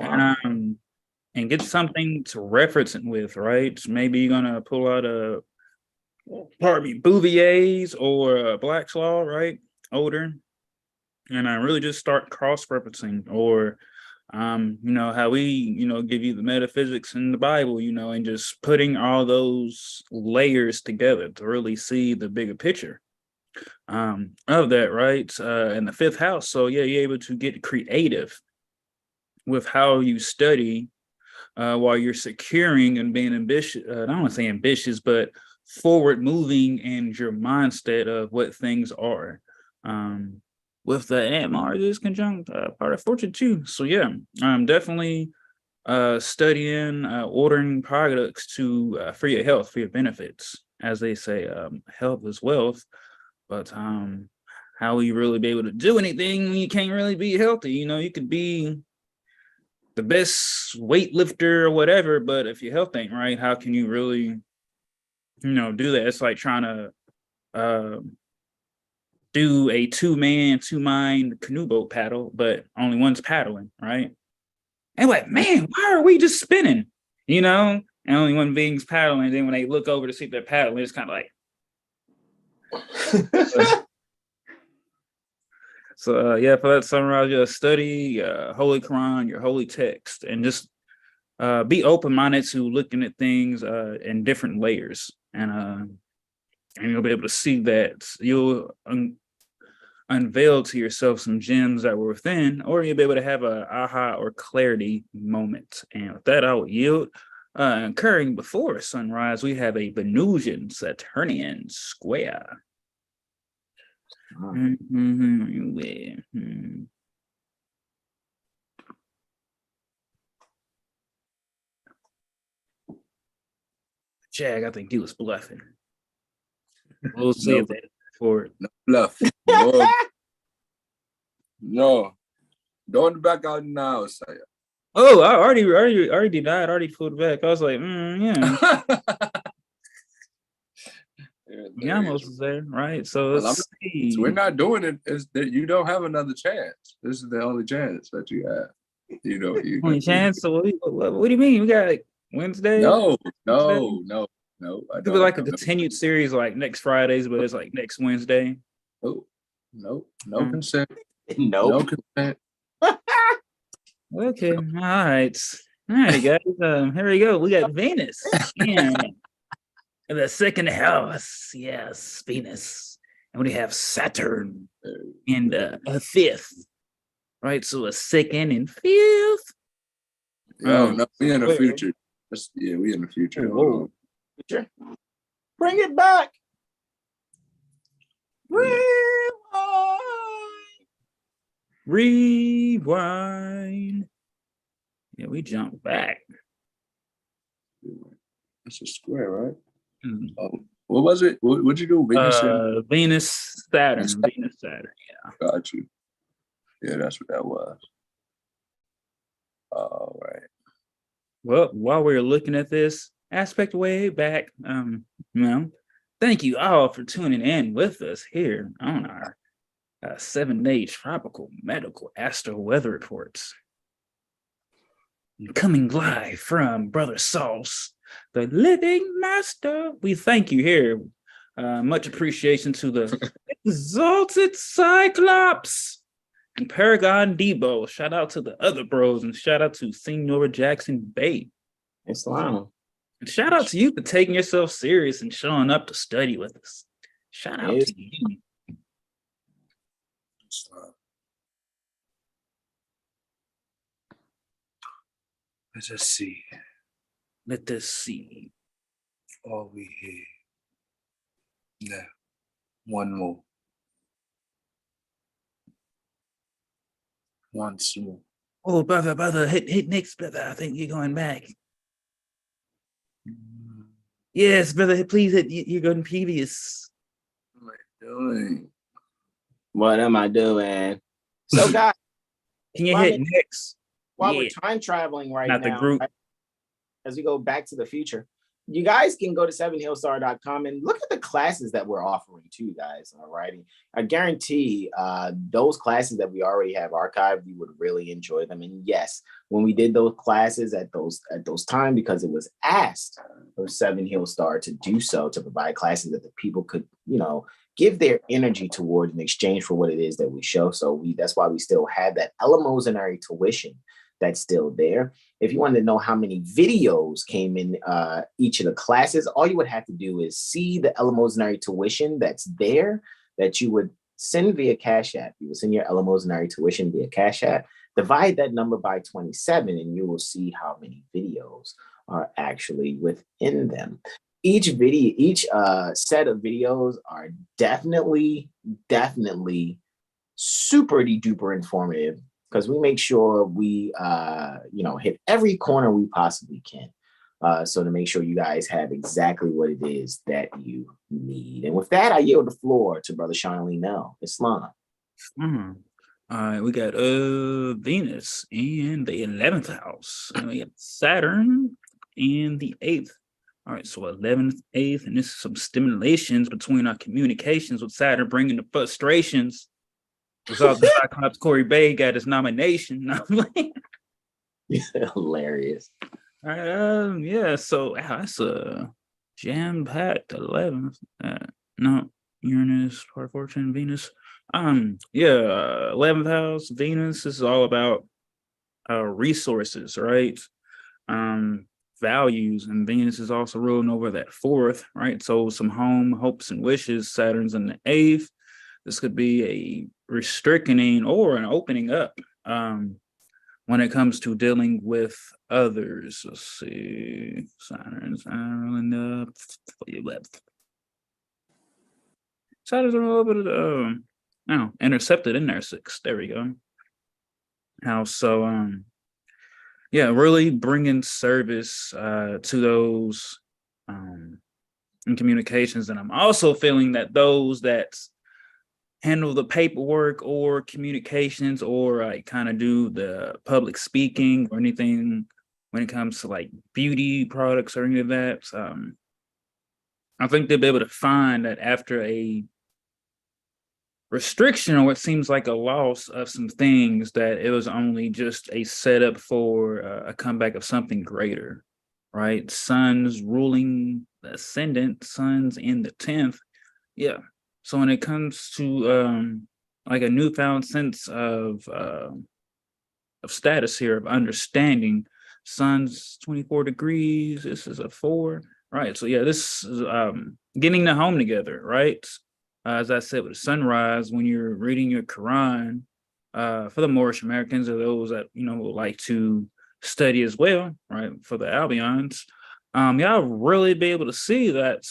C: And get something to reference it with, right? Maybe you're gonna pull out Bouvier's or Black's Law, right? Older, and I really just start cross-referencing, or how we give you the metaphysics in the Bible, and just putting all those layers together to really see the bigger picture of that, right? In the fifth house. So yeah, you're able to get creative with how you study while you're securing and being ambitious. I don't want to say ambitious, but forward moving in your mindset of what things are. With the Mars is conjunct part of fortune too. So yeah, I'm definitely studying, ordering products for your health, for your benefits. As they say, health is wealth. But how will you really be able to do anything when you can't really be healthy? You could be the best weightlifter or whatever, but if your health ain't right, how can you really, do that? It's like trying to do a two-mind canoe boat paddle, but only one's paddling, right? And like, man, why are we just spinning? And only one being's paddling. And then when they look over to see if they're paddling, it's kind of like. So yeah, for that sunrise, just study Holy Quran, your holy text, and just be open-minded to looking at things in different layers, and you'll be able to see that you'll unveil to yourself some gems that were within, or you'll be able to have a aha or clarity moment. And with that, I will yield. Occurring before sunrise, we have a Venusian Saturnian square. Jag, I think he was bluffing. We'll see if that for it.
B: No bluff. No. Don't back out now, Saya.
C: Oh, I already denied, already pulled back. I was like, yeah. Yeah, almost was there, right? So let's see.
B: We're not doing it. It's that you don't have another chance. This is the only chance that you have.
C: Only chance. So what do you mean? We got like Wednesday?
B: No. I
C: It was like a continued series, like next Fridays, but it's like next Wednesday.
B: No consent.
A: No
B: consent.
C: Okay, all right, guys. Here we go. We got Venus in the second house. Yes, Venus, and we have Saturn in the fifth. Right, so a second and fifth.
B: No, we in the future. We in the future.
A: Whoa. Bring it back.
C: Rewind. Yeah, we jump back.
B: That's a square, right? What was it? What'd you do?
C: Venus, Saturn. Venus, Saturn. Yeah.
B: Got you. Yeah, that's what that was.
C: Well, while we're looking at this aspect way back, thank you all for tuning in with us here on our 7-day tropical medical astro weather reports. Coming live from Brother Sauce, the living master. We thank you here. Much appreciation to the exalted Cyclops and Paragon Debo. Shout out to the other bros and shout out to Senora Jackson Bay.
A: Islam.
C: And shout out to you for taking yourself serious and showing up to study with us. Shout out to you.
B: Let us see.
C: Let us see.
B: All we hear. Yeah. One more. Once more.
C: Oh, brother, hit next, brother. I think you're going back. Yes, brother, please hit. You're going previous.
B: What am I doing?
A: What am I doing? So, guys,
C: can you hit next?
A: While we're time traveling right
C: Not
A: now,
C: the group.
A: right, as we go back to the future, you guys can go to 7hillstar.com and look at the classes that we're offering to you guys. All righty. I guarantee those classes that we already have archived, you would really enjoy them. And yes, when we did those classes at those times, because it was asked of 7 Hill Star to do so, to provide classes that the people could, give their energy toward in exchange for what it is that we show. So that's why we still have that eleemosynary tuition that's still there. If you wanted to know how many videos came in each of the classes, all you would have to do is see the eleemosynary tuition that's there that you would send via Cash App. You would send your eleemosynary tuition via Cash App, divide that number by 27, and you will see how many videos are actually within them. Each set of videos are definitely super duper informative, because we make sure we hit every corner we possibly can, so to make sure you guys have exactly what it is that you need. And with that, I yield the floor to Brother Sean Lee Nell, Islam.
C: All right, we got Venus in the 11th house, and we got Saturn in the 8th. All right, so 11th, 8th, and this is some stimulations between our communications with Saturn, bringing the frustrations. Result, the Cyclops Corey Bay got his nomination.
A: Hilarious.
C: All right, yeah, so that's a jam-packed 11th. No, Uranus, part 14, Venus. 11th house, Venus is all about resources, right? Values, and Venus is also ruling over that 4th, right? So some home hopes and wishes. Saturn's in the 8th. This could be a restricting or an opening up when it comes to dealing with others. Let's see. Saturn's ruling up. Saturn's a little bit of intercepted in there 6. There we go. So really bringing service to those in communications. And I'm also feeling that those that handle the paperwork or communications or kind of do the public speaking or anything when it comes to like beauty products or any of that, I think they'll be able to find that after a restriction or what seems like a loss of some things, that it was only just a setup for a comeback of something greater, right? Sun's ruling the ascendant, Sun's in the 10th. Yeah. So when it comes to like a newfound sense of status here, of understanding, Sun's 24 degrees, this is a 4, right? So yeah, this is getting the home together, right? As I said, with sunrise, when you're reading your Quran, for the Moorish Americans or those that, would like to study as well, right? For the Albions, y'all really be able to see that,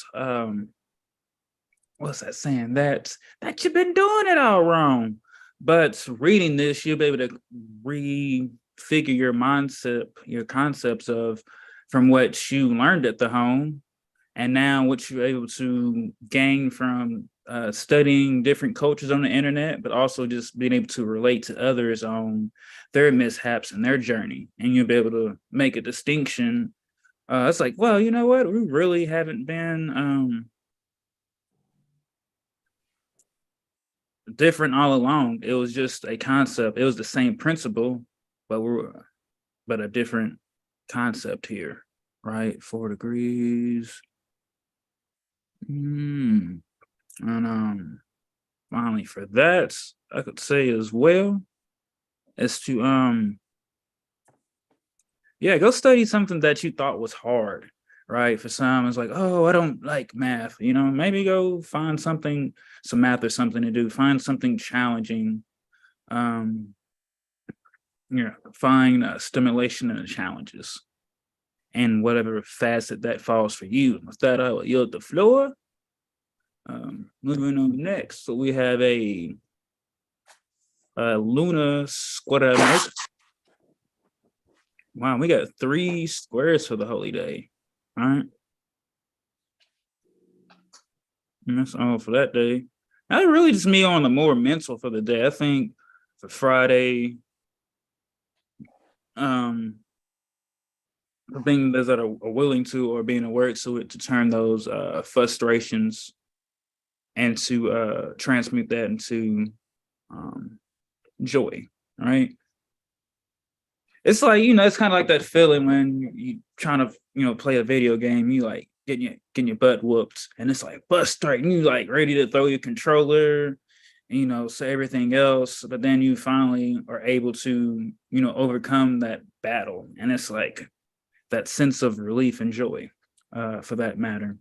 C: what's that saying? That you've been doing it all wrong. But reading this, you'll be able to refigure your mindset, your concepts of from what you learned at the home, and now what you're able to gain from studying different cultures on the internet, but also just being able to relate to others on their mishaps and their journey. And you'll be able to make a distinction. It's like, well, you know what? We really haven't been different all along. It was just a concept. It was the same principle, but a different concept here, right? 4 degrees. And finally for that, I could say as well is to go study something that you thought was hard, right? For some, it's like, oh, I don't like math. Maybe go find some math or something to do. Find something challenging. Find stimulation in the challenges and whatever facet that falls for you. With that, I will yield the floor. Moving on next, so we have a Luna square. Wow, we got 3 squares for the holy day. All right. And that's all for that day. That really just me on the more mental for the day. I think for Friday, the things that are willing to or being aware to it to turn those frustrations and to transmute that into joy, right? It's like, it's kind of like that feeling when you trying to, play a video game, you like getting your butt whooped, and it's like frustrating, you like ready to throw your controller, and, say everything else, but then you finally are able to, overcome that battle, and it's like that sense of relief and joy, for that matter.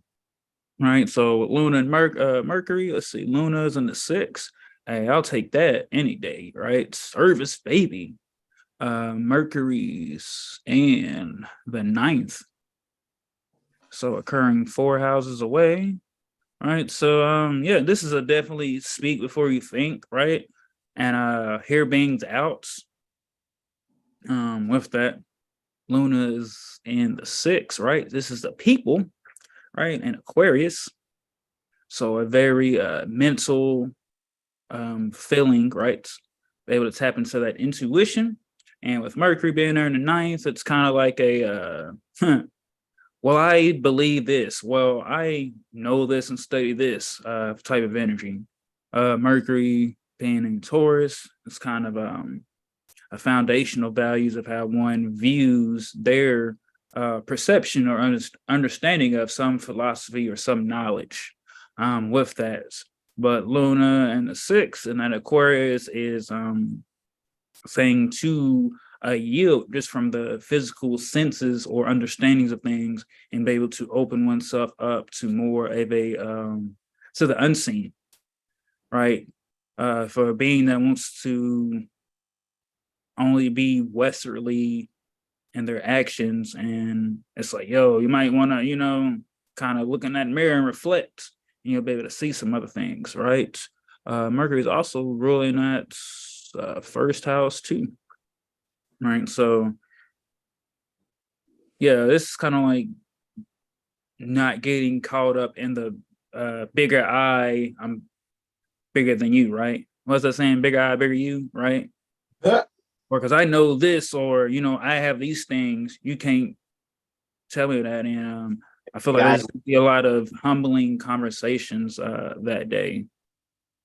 C: Right. So Luna and Mercury, let's see, Luna's in the 6th. Hey, I'll take that any day, right? Service, baby. Mercury's in the 9th. So occurring 4 houses away. Right. So this is a definitely speak before you think, right? And hear beings out. With that, Luna is in the 6th, right? This is the people, right? And Aquarius. So a very mental feeling, right? Be able to tap into that intuition. And with Mercury being there in the 9th, it's kind of like a, well, I believe this. Well, I know this and study this type of energy. Mercury being in Taurus, it's kind of a foundational values of how one views their perception or understanding of some philosophy or some knowledge with that. But Luna and the 6th and that Aquarius is saying to yield just from the physical senses or understandings of things and be able to open oneself up to more of a to the unseen, right? For a being that wants to only be westerly in their actions, and it's like, yo, you might want to, kind of look in that mirror and reflect, and you'll be able to see some other things, right? Mercury is also ruling that 1st house too, right? So yeah, this is kind of like not getting caught up in the bigger I, I'm bigger than you, right? What's that saying? Bigger I, bigger you, right? Or because I know this, or I have these things, you can't tell me that. And I feel like there's gonna be a lot of humbling conversations that day.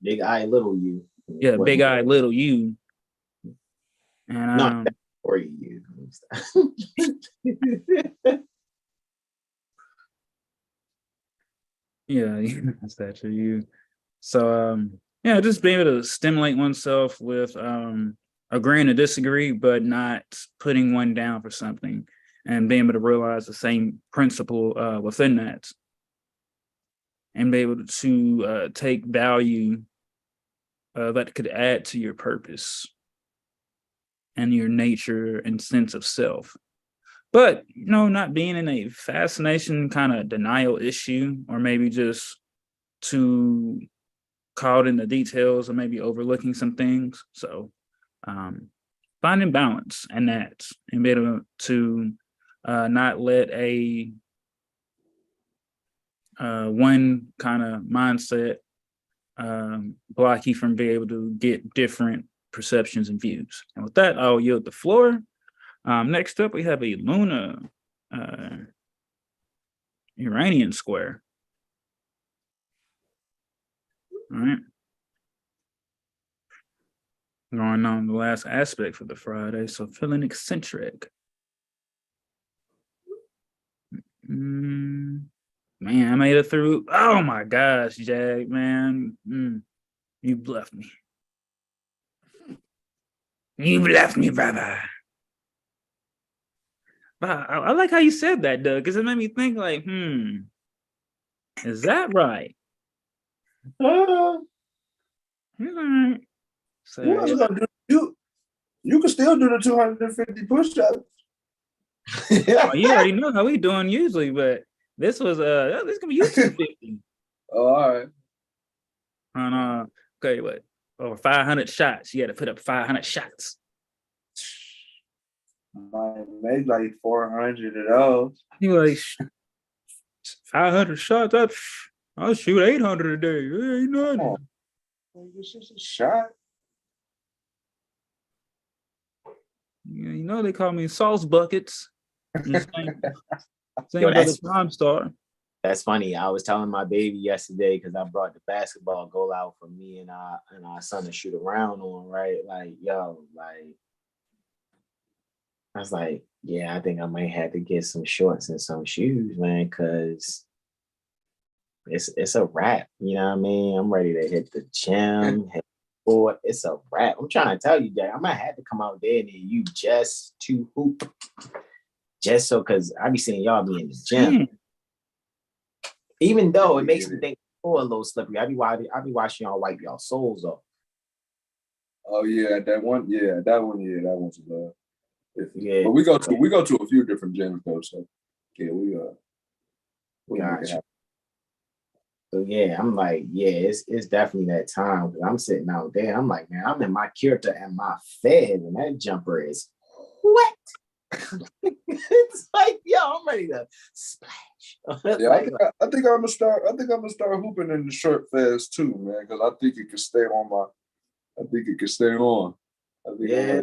A: Big I, little you.
C: Yeah, big I, little you. And
A: not for you.
C: Yeah, that's that for you. So just being able to stimulate oneself with agreeing to disagree, but not putting one down for something, and being able to realize the same principle within that, and be able to take value that could add to your purpose and your nature and sense of self. But, not being in a fascination kind of denial issue, or maybe just too caught in the details or maybe overlooking some things. So finding balance in that, and be able to not let a one kind of mindset block you from being able to get different perceptions and views. And with that, I'll yield the floor. Next up, we have a Luna Uranian square. All right. Going on the last aspect for the Friday, so feeling eccentric. Man, I made it through. Oh my gosh, Jag, man. You bluffed me. You bluffed me, brother. But I like how you said that, Doug, because it made me think like, is that right? So,
B: you can still do the 250 push-ups.
C: You already know how we doing usually, but this was this gonna be 250.
B: Oh, all right.
C: And okay, what? Over 500 shots. You had to put up 500 shots.
B: I made like 400 of those.
C: You like 500 shots? I'll shoot 800 a day. It ain't nothing.
B: It's just a shot.
C: Yeah, you know they call me sauce buckets. Same
A: Yo,
C: brother Prime Star.
A: That's funny. I was telling my baby yesterday because I brought the basketball goal out for me and our son to shoot around on, right? Like, yo, like I was like, yeah, I think I might have to get some shorts and some shoes, man, because it's a wrap. You know what I mean? I'm ready to hit the gym. It's a wrap. I'm trying to tell you that I might have to come out there and you just to hoop. Just so, because I be seeing y'all be in the gym. Even though it makes me think a little slippery. I be watching y'all wipe y'all souls off.
B: Oh yeah, that one that one's love.
A: Yeah,
B: but we go to a few different gyms though, so yeah, we
A: gotcha. So yeah, I'm like, yeah, it's definitely that time. I'm sitting out there. I'm like, man, I'm in my character and my fed, and that jumper is wet. It's like, yo, I'm ready to splash.
B: Yeah, I think I'm gonna start hooping in the short fast too, man, because I think it can stay on.
A: Yeah.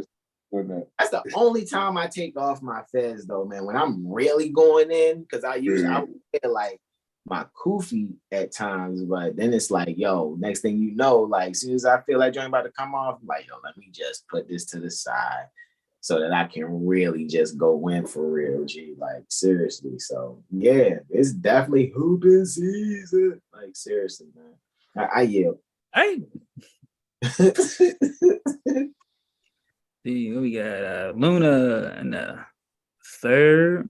A: That's the only time I take off my fez though, man. When I'm really going in, because I wear like my kufi at times, but then it's like, yo, next thing you know, like as soon as I feel that joint about to come off, I'm like, yo, let me just put this to the side so that I can really just go in for real, G. Like seriously. So yeah, it's definitely hooping season. Like seriously, man. I yield.
C: Hey. We got Luna in the third,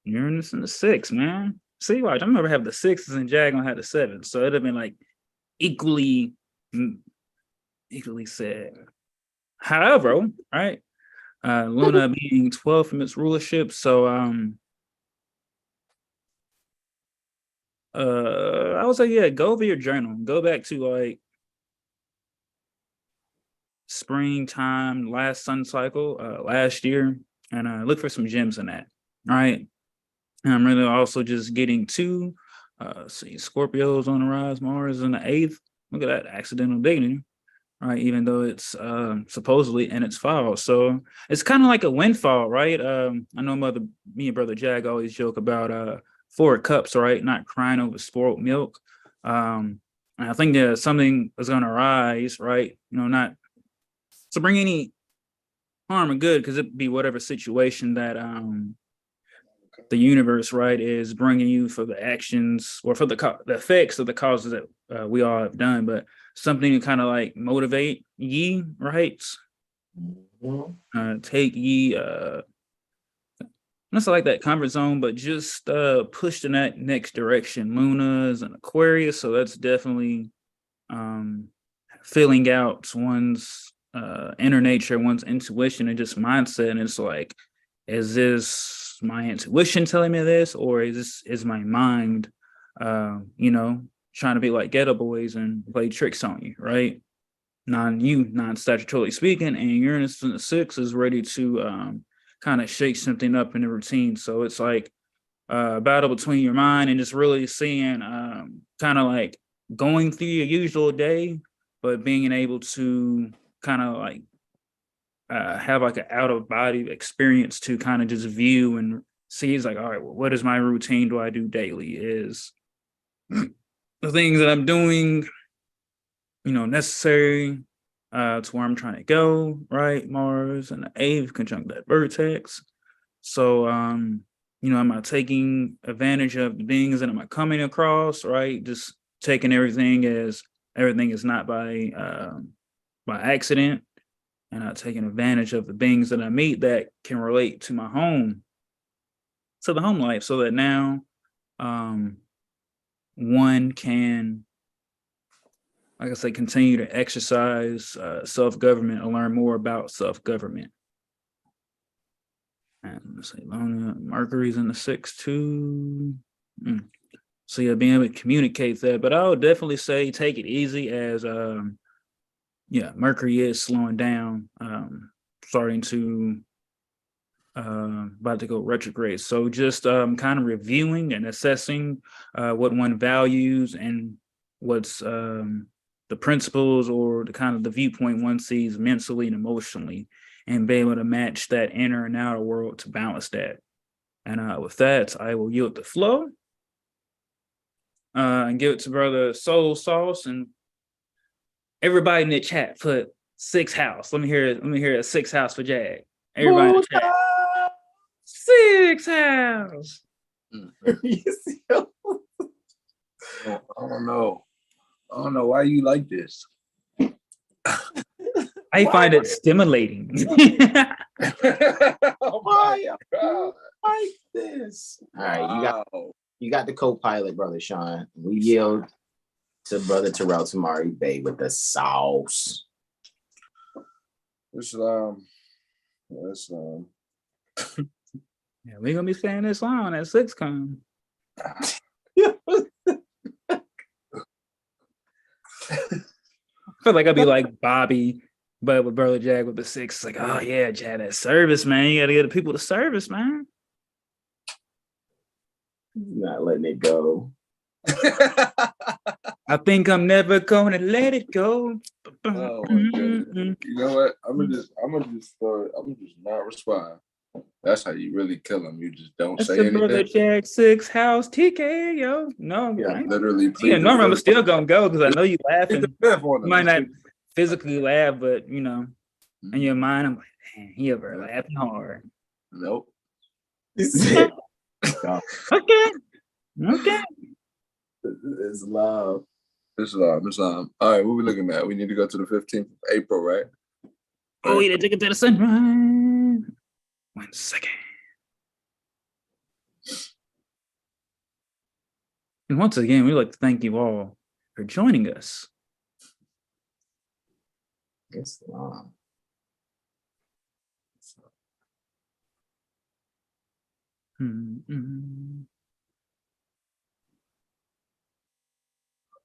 C: Uranus in the sixth, man. See, watch, I remember having the sixes and Jag gonna have the sevens, so it'd have been like equally sad. However, right, Luna being 12 from its rulership, so I would say, yeah, go over your journal, go back to like springtime, last sun cycle, last year, and look for some gems in that. All right. And I'm really also just getting to see Scorpios on the rise, Mars in the 8th. Look at that accidental dignity. All right, even though it's supposedly in its fall. So it's kind of like a windfall, right? I know me and Brother Jag always joke about 4 cups, right? Not crying over spoiled milk. And I think that something is going to rise, right? You know, not to bring any harm or good, because it'd be whatever situation that the universe, right, is bringing you for the actions or for the effects of the causes that we all have done, but something to kind of like motivate ye, right? Take ye, not so like that comfort zone, but just push in that next direction. Luna's and Aquarius, so that's definitely filling out one's inner nature, one's intuition, and just mindset. And it's like, is this my intuition telling me this, or is my mind, trying to be like ghetto boys and play tricks on you, right? Non-statutorily speaking, and Uranus in the 6 is ready to kind of shake something up in the routine. So it's like a battle between your mind and just really seeing kind of like going through your usual day, but being able to kind of like have like an out of body experience to kind of just view and see. It's like, all right, well, what is my routine? Do I do daily? Is the things that I'm doing, necessary to where I'm trying to go, right? Mars and the 8th conjunct that vertex. So, am I taking advantage of the things that am I coming across, right? Just taking everything as everything is not by accident, and not taking advantage of the things that I meet that can relate to my home, to the home life, so that now one can, like I say, continue to exercise self-government and learn more about self-government. And let's say Mercury's in the 6th too. So yeah, being able to communicate that. But I would definitely say take it easy, as Mercury is slowing down, starting to about to go retrograde. So just kind of reviewing and assessing what one values and what's the principles or the kind of the viewpoint one sees mentally and emotionally, and be able to match that inner and outer world to balance that. And with that, I will yield the flow and give it to Brother Soul Sauce, and everybody in the chat put 6th house. Let me hear a 6th house for Jag. Everybody in the chat. 6th house.
B: I don't know why you like this.
C: I find it stimulating.
B: Why you like this?
A: All right, you got the co-pilot, Brother Sean. We yield to Brother Terrell Tamari Bay with the sauce.
C: Yeah, we're gonna be saying this on at 6con. I feel like I'd be like Bobby, but with Brother Jag with the 6. It's like, oh yeah, Jag, that service, man. You gotta get the people to service, man.
A: Not letting it go.
C: I think I'm never gonna let it go.
B: Oh my goodness. You know what? I'm gonna just not respond. That's how you really kill them. You just don't say anything.
C: Brother Jag 6th house TK, yo. No,
B: yeah, literally.
C: Yeah, normally I'm still gonna go because I know you laughing. You might not
B: physically
C: physically laugh, but in your mind, I'm like, man, he ever laughing hard.
B: Nope.
C: Okay.
A: It's love.
B: It's love. All right, what we looking at? We need to go to the 15th of April, right?
C: Oh, yeah, take it to the sunrise. 1 second. And once again, we'd like to thank you all for joining us.
A: It's long.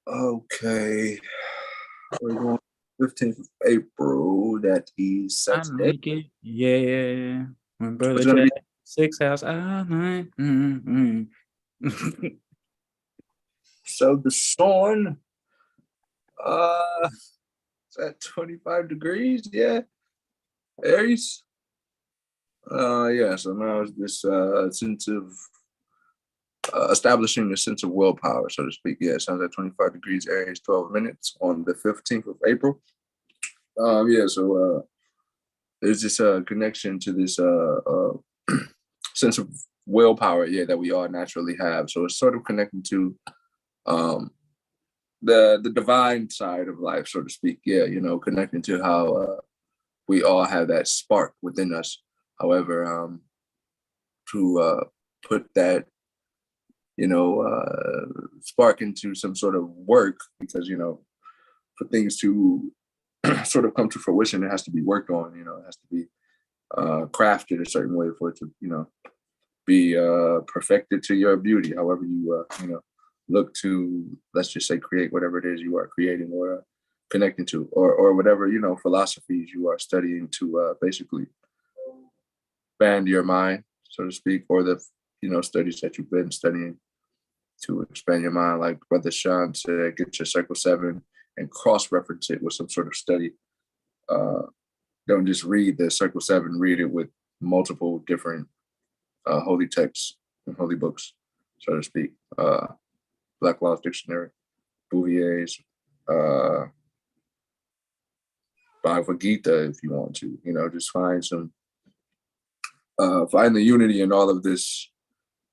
B: Okay. We're going 15th of April. That is Saturday.
C: Yeah. When Brother Jack 6th house.
B: So the sun it's at 25 degrees, yeah. Aries. So now it's this sense of establishing a sense of willpower, so to speak. Yeah, it sounds like 25 degrees Aries, 12 minutes on the 15th of April. So there's this connection to this sense of willpower, that we all naturally have. So it's sort of connecting to the divine side of life, so to speak. Connecting to how we all have that spark within us. However, to put that spark into some sort of work, because for things to sort of come to fruition, it has to be worked on. It has to be crafted a certain way for it to be perfected to your beauty. However you look to, let's just say, create whatever it is you are creating or connecting to, or whatever philosophies you are studying to basically expand your mind, so to speak, or the studies that you've been studying to expand your mind. Like Brother Sean said, get your Circle 7 and cross-reference it with some sort of study. Don't just read the Circle 7, read it with multiple different holy texts and holy books, so to speak. Black Law's Dictionary, Bouvier's, Bhagavad Gita, if you want to, just find the unity in all of this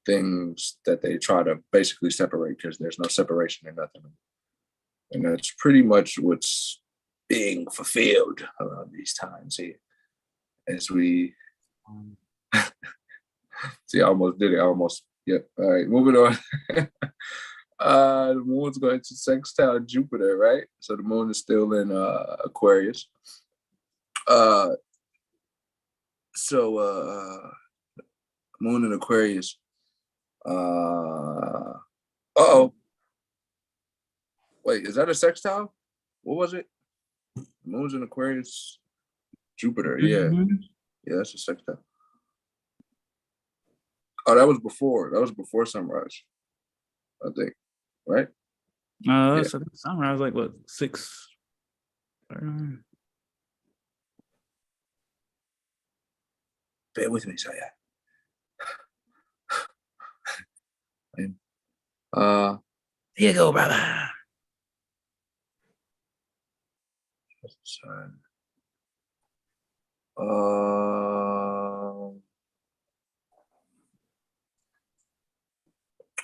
B: things that they try to basically separate, because there's no separation in nothing. And that's pretty much what's being fulfilled around these times here. As we see, I almost did it. Yep. All right, moving on. The moon's going to sextile Jupiter, right? So the moon is still in Aquarius. Moon in Aquarius. Wait, is that a sextile? What was it? Moon's in Aquarius, Jupiter. Yeah, that's a sextile. Oh, that was before sunrise, I think, right?
C: So sunrise like what, 6?
B: Bear with me, Saya.
C: Here you go, brother.
B: Sun.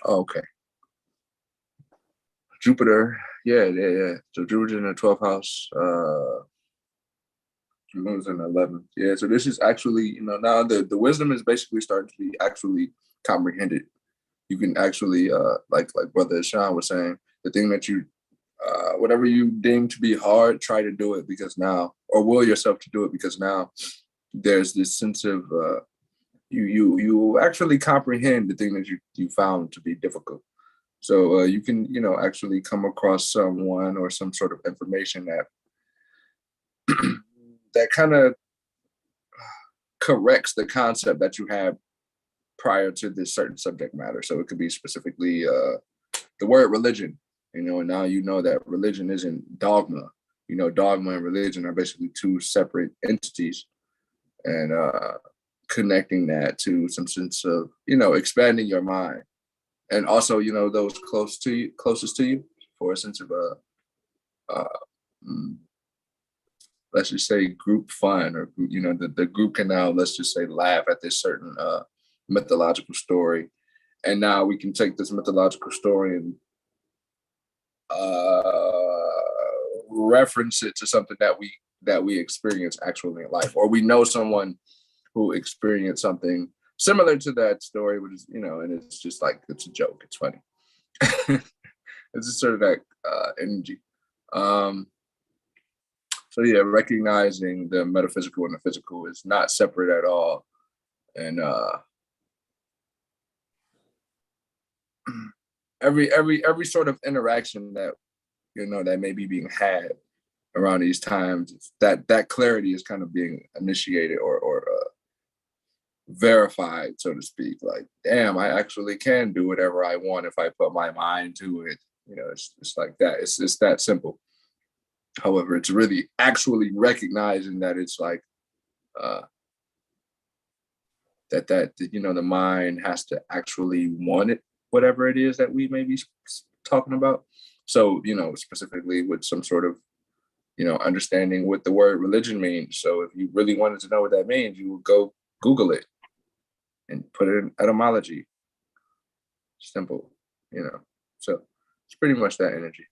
B: Okay. Jupiter, yeah. So Jupiter's in the 12th house. Moon's in the 11th. Yeah. So this is actually, now the wisdom is basically starting to be actually comprehended. You can actually, like Brother Sean was saying, the thing that you, whatever you deem to be hard, try to do it, because now, or will yourself to do it, because now there's this sense of you actually comprehend the thing that you found to be difficult. So you can, actually come across someone or some sort of information that that kind of corrects the concept that you had prior to this certain subject matter. So it could be specifically the word religion, and now that religion isn't dogma. Dogma and religion are basically two separate entities, and connecting that to some sense of, expanding your mind. And also, those closest to you, for a sense of let's just say group fun, or the group can now, let's just say, laugh at this certain mythological story, and now we can take this mythological story and reference it to something that we experience actually in life, or we know someone who experienced something similar to that story, which is, and it's just like, it's a joke, it's funny. It's just sort of that energy. So yeah, recognizing the metaphysical and the physical is not separate at all. And every sort of interaction that, that may be being had around these times, that clarity is kind of being initiated or verified, so to speak. Like, damn, I actually can do whatever I want if I put my mind to it. It's like that. It's that simple. However, it's really actually recognizing that it's like that the mind has to actually want it, whatever it is that we may be talking about. So, specifically with some sort of, understanding what the word religion means. So if you really wanted to know what that means, you would go Google it and put it in etymology. Simple, So it's pretty much that energy.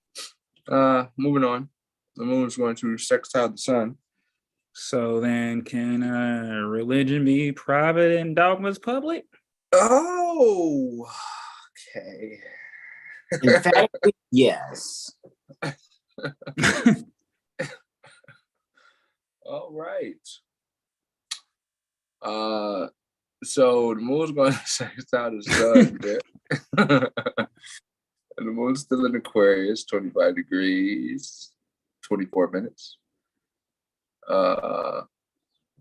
B: Moving on. The moon's going to sextile the sun.
C: So then, can religion be private and dogmas public?
B: Oh, okay.
A: Emphatically, yes.
B: All right. So the moon's going to sextile the sun. And the moon's still in Aquarius, 25 degrees, 24 minutes.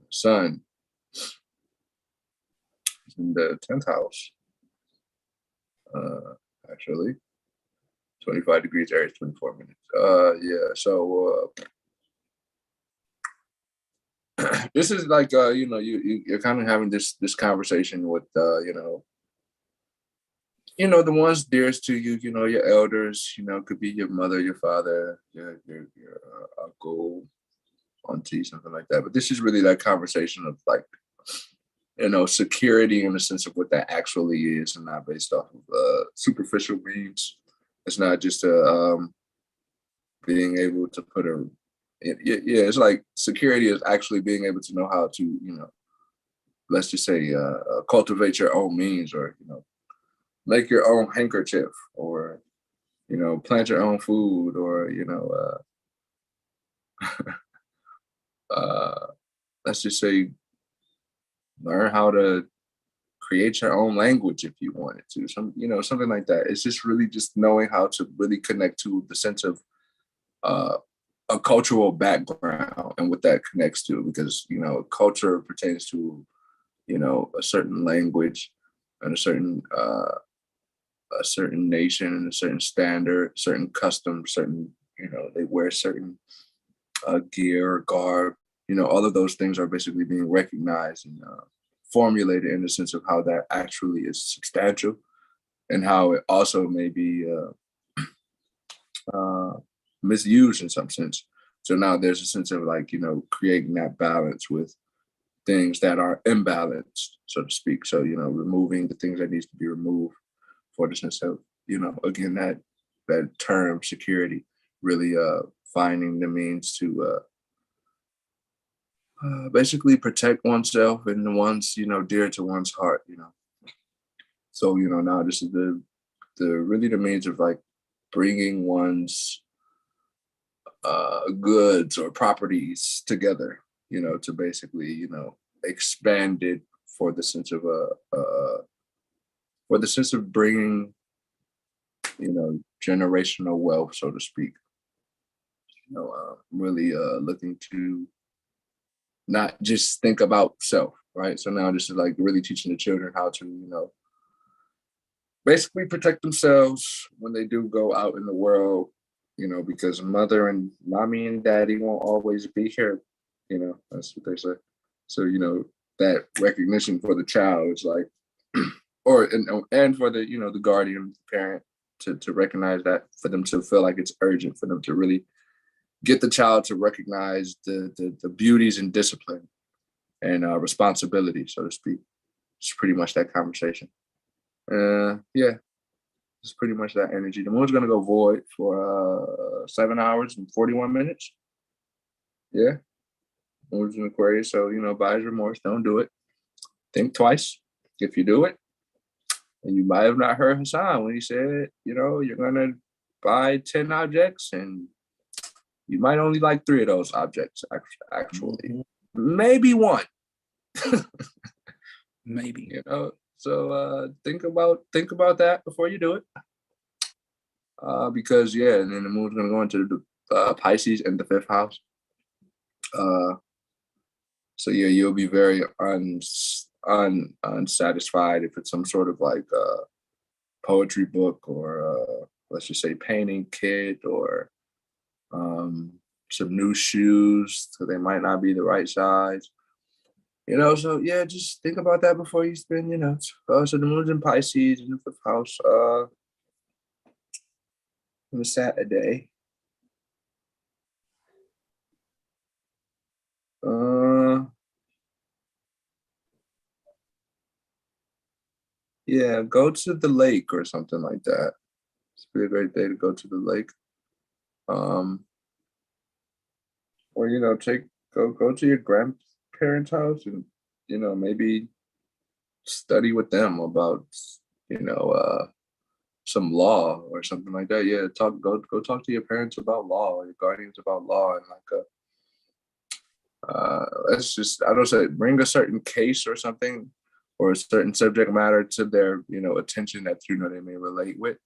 B: Sun is in the 10th house. actually. 25 degrees Aries, 24 minutes. Yeah, so this is like you're kind of having this conversation with the ones dearest to you, your elders, could be your mother, your father, your uncle, auntie, something like that. But this is really that conversation of like, security in the sense of what that actually is, and not based off of superficial means. It's not just being able to put it's like security is actually being able to know how to, let's just say, cultivate your own means, or, make your own handkerchief, or, plant your own food, or, let's just say, learn how to create your own language if you wanted to, something like that. It's just really just knowing how to really connect to the sense of a cultural background and what that connects to, because culture pertains to a certain language and a certain nation and a certain standard, certain customs, certain they wear certain gear, garb. All of those things are basically being recognized and formulated in the sense of how that actually is substantial, and how it also may be misused in some sense. So now there's a sense of like, creating that balance with things that are imbalanced, so to speak. So, removing the things that needs to be removed for the sense of, again, that term security, really finding the means to basically protect oneself and the ones, dear to one's heart, So, now this is the really the means of like bringing one's goods or properties together, to basically, expand it for the sense of bringing, generational wealth, so to speak. Really looking to not just think about self, right? So now this is like really teaching the children how to, basically protect themselves when they do go out in the world, because mother and mommy and daddy won't always be here, that's what they say. So, that recognition for the child is like, and for the, the guardian parent to recognize that, for them to feel like it's urgent, for them to really get the child to recognize the beauties and discipline and responsibility, so to speak. It's pretty much that conversation. Yeah, it's pretty much that energy. The moon's gonna go void for 7 hours and 41 minutes. Yeah, moon's in Aquarius, so buyer's remorse. Don't do it. Think twice if you do it. And you might have not heard Hassan when he said, you're gonna buy 10 objects, and you might only like 3 of those objects. Actually, maybe 1.
C: Maybe.
B: So think about that before you do it. Because and then the moon's gonna go into the Pisces in the 5th house. So you'll be very unsatisfied if it's some sort of like poetry book, or let's just say painting kit, or some new shoes, so they might not be the right size. So yeah, just think about that before you spend, so the moon's in Pisces in the 5th house, on a Saturday. Yeah, go to the lake or something like that. It's be a great day to go to the lake. Or go to your grandparents' house and maybe study with them about some law or something like that. Yeah, go talk to your parents about law, or your guardians about law, and like I don't say bring a certain case or something, or a certain subject matter to their attention that they may relate with,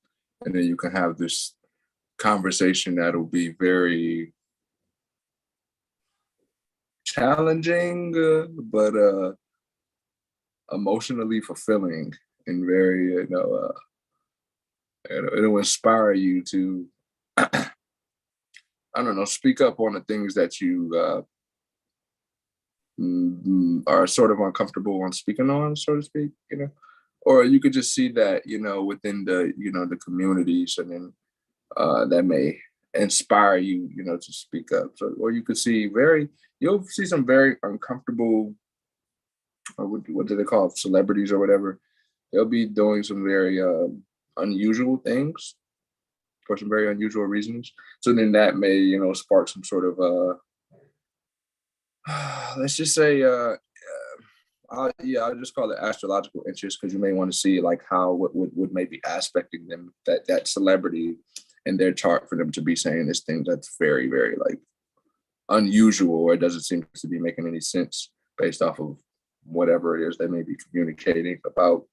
B: and then you can have this conversation that'll be very challenging, but emotionally fulfilling, and very It'll inspire you to, I don't know, speak up on the things that you are sort of uncomfortable on speaking on, so to speak, or you could just see that, within the communities, and then that may inspire you, to speak up. So, or you could you'll see some very uncomfortable, or what do they call it, celebrities or whatever. They'll be doing some very unusual things for some very unusual reasons. So then that may, spark some sort of, let's just say, I'll just call it astrological interest, because you may want to see like how what may be aspecting them, that celebrity in their chart, for them to be saying this thing that's very, very like unusual, or it doesn't seem to be making any sense based off of whatever it is they may be communicating about.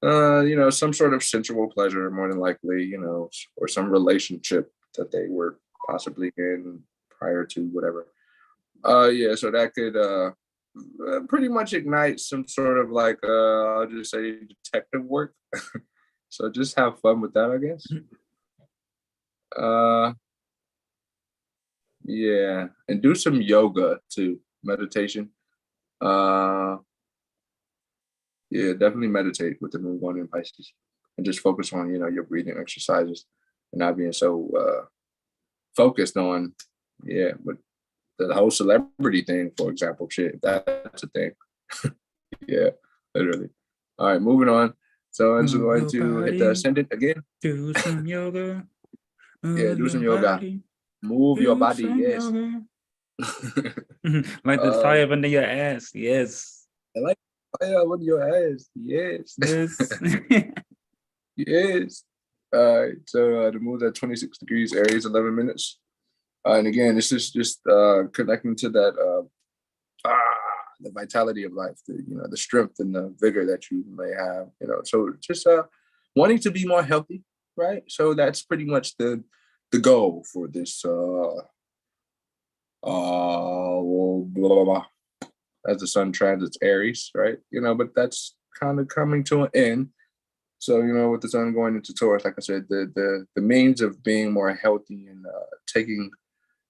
B: Some sort of sensual pleasure, more than likely, or some relationship that they were possibly in prior to whatever. So that could pretty much ignite some sort of like, I'll just say, detective work. So just have fun with that, I guess. And do some yoga too, meditation. Definitely meditate with the moon going in Pisces, and just focus on, your breathing exercises, and not being so focused on, but the whole celebrity thing, for example, shit, that's a thing. Literally. All right, moving on. So I'm just going to hit the ascendant again.
C: Do some yoga.
B: Do some yoga. Move your body, yes.
C: Like the fire under your ass, yes.
B: I like fire under your ass, yes. Yes. All right, so the moon's at 26 degrees Aries, 11 minutes. And again, this is just connecting to that, the vitality of life, the strength and the vigor that you may have, so just wanting to be more healthy, right? So that's pretty much the goal for this, as the sun transits Aries, right? But that's kind of coming to an end. So, with the sun going into Taurus, like I said, the means of being more healthy and taking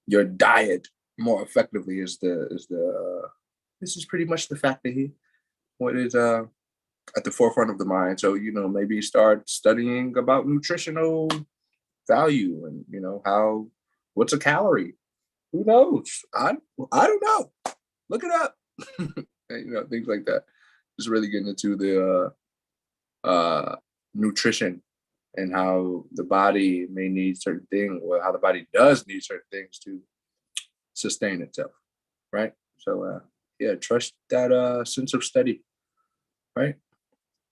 B: your diet more effectively is this is pretty much the factor here. What is at the forefront of the mind? So, maybe start studying about nutritional value, and what's a calorie? Who knows? I don't know. Look it up. Things like that. Just really getting into the nutrition, and how the body may need certain things, or how the body does need certain things to sustain itself, right? So trust that sense of study, right?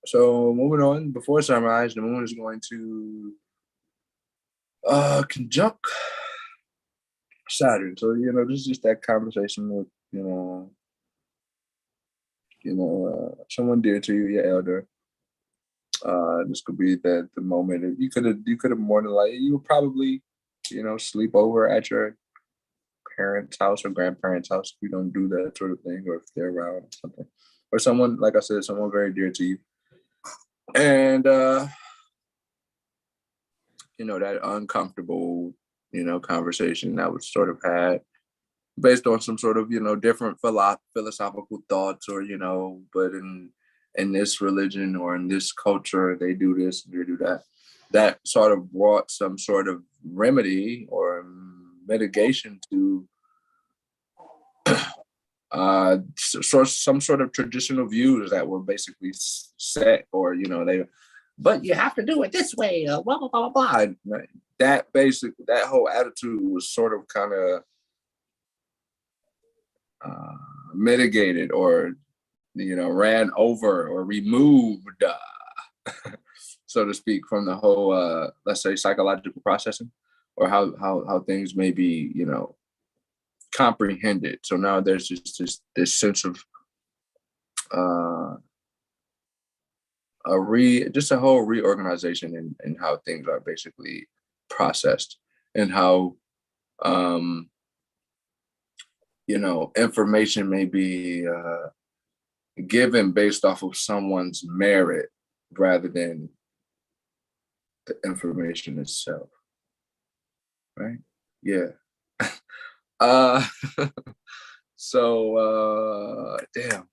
B: So moving on, before sunrise, the moon is going to conjunct Saturn. So this is just that conversation with someone dear to you, your elder. This could be the moment. You could have more than likely, you would probably sleep over at your parents' house or grandparents' house if you don't do that sort of thing, or if they're around or something, or someone, like I said, someone very dear to you. And that uncomfortable conversation that was sort of had based on some sort of different philosophical thoughts, or but in this religion or in this culture they do this and they do that sort of brought some sort of remedy or mitigation to some sort of traditional views that were basically set, or but you have to do it this way, blah blah blah blah. That whole attitude was sort of kind of mitigated, or ran over or removed, so to speak, from the whole let's say psychological processing, or how things may be comprehended. So now there's just this sense of a whole reorganization in how things are basically processed, and how information may be given based off of someone's merit rather than the information itself, right? Yeah. So damn,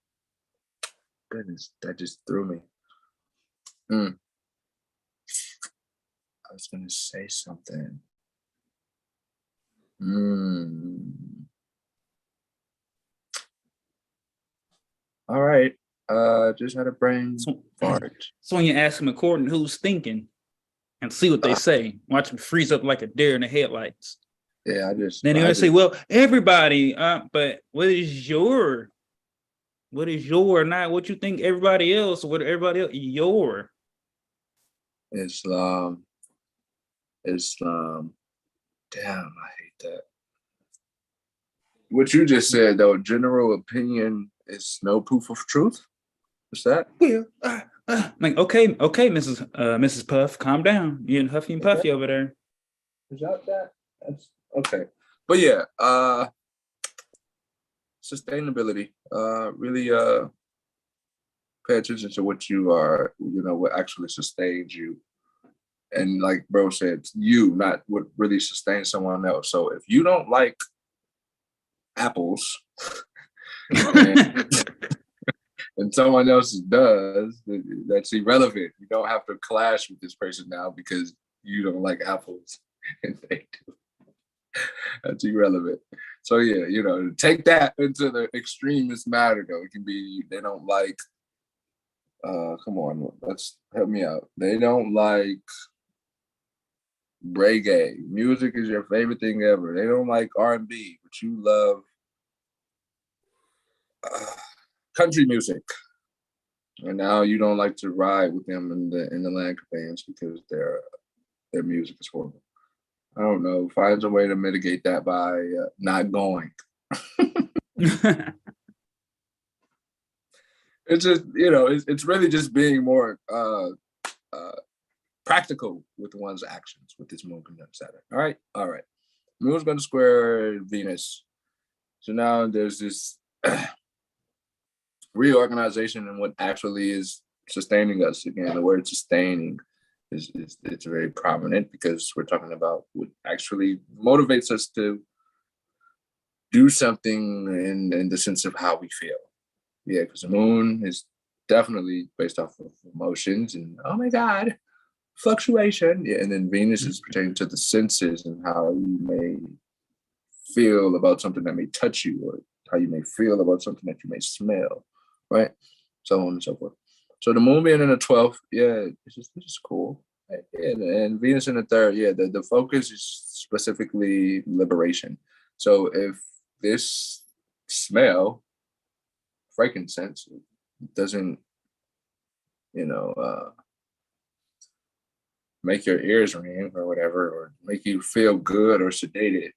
B: goodness, that just threw me. I was gonna say something. All right. Just had a brain fart.
C: So when you ask them according to who's thinking and see what they say, watch them freeze up like a deer in the headlights.
B: Yeah,
C: Then they're gonna say, well, everybody, but what is your not what you think everybody else, what everybody else, your
B: Islam. Damn, I hate that. What you just said though, general opinion is no proof of truth. What's that?
C: Yeah. Like, okay, Mrs. Puff, calm down. You're in Huffy and Puffy over there.
B: Is that? That's okay. But yeah, sustainability. Really pay attention to what you are, what actually sustains you. And like bro said, you, not what really sustains someone else. So if you don't like apples and someone else does, that's irrelevant. You don't have to clash with this person now because you don't like apples and they do. That's irrelevant. So yeah, take that into the extremest matter though. It can be they don't like come on, let's help me out. They don't like reggae. Music is your favorite thing ever. They don't like R&B, but you love country music. And now you don't like to ride with them in the land bands because their music is horrible. I don't know. Find a way to mitigate that by not going. It's just, it's really just being more practical with one's actions with this moon conjunct Saturn. All right. Moon's going to square Venus. So now there's this reorganization in what actually is sustaining us. Again, the word sustaining it's very prominent because we're talking about what actually motivates us to do something in the sense of how we feel. Yeah, because the moon is definitely based off of emotions and, oh my God, fluctuation. Yeah, and then Venus is pertaining to the senses and how you may feel about something that may touch you, or how you may feel about something that you may smell, right? So on and so forth. So the moon being in the 12th, yeah, this is cool. And Venus in the 3rd, yeah, the focus is specifically liberation. So if this smell, frankincense, doesn't, make your ears ring or whatever, or make you feel good or sedated,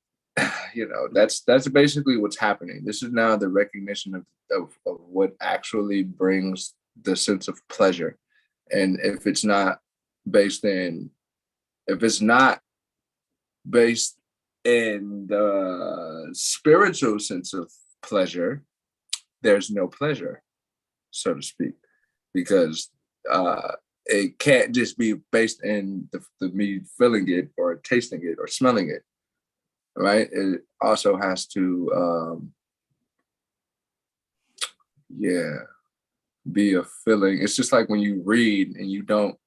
B: that's basically what's happening. This is now the recognition of what actually brings the sense of pleasure. And if it's not based in the spiritual sense of pleasure, there's no pleasure, so to speak, because it can't just be based in the me feeling it or tasting it or smelling it, right? It also has to, be a feeling. It's just like when you read and you don't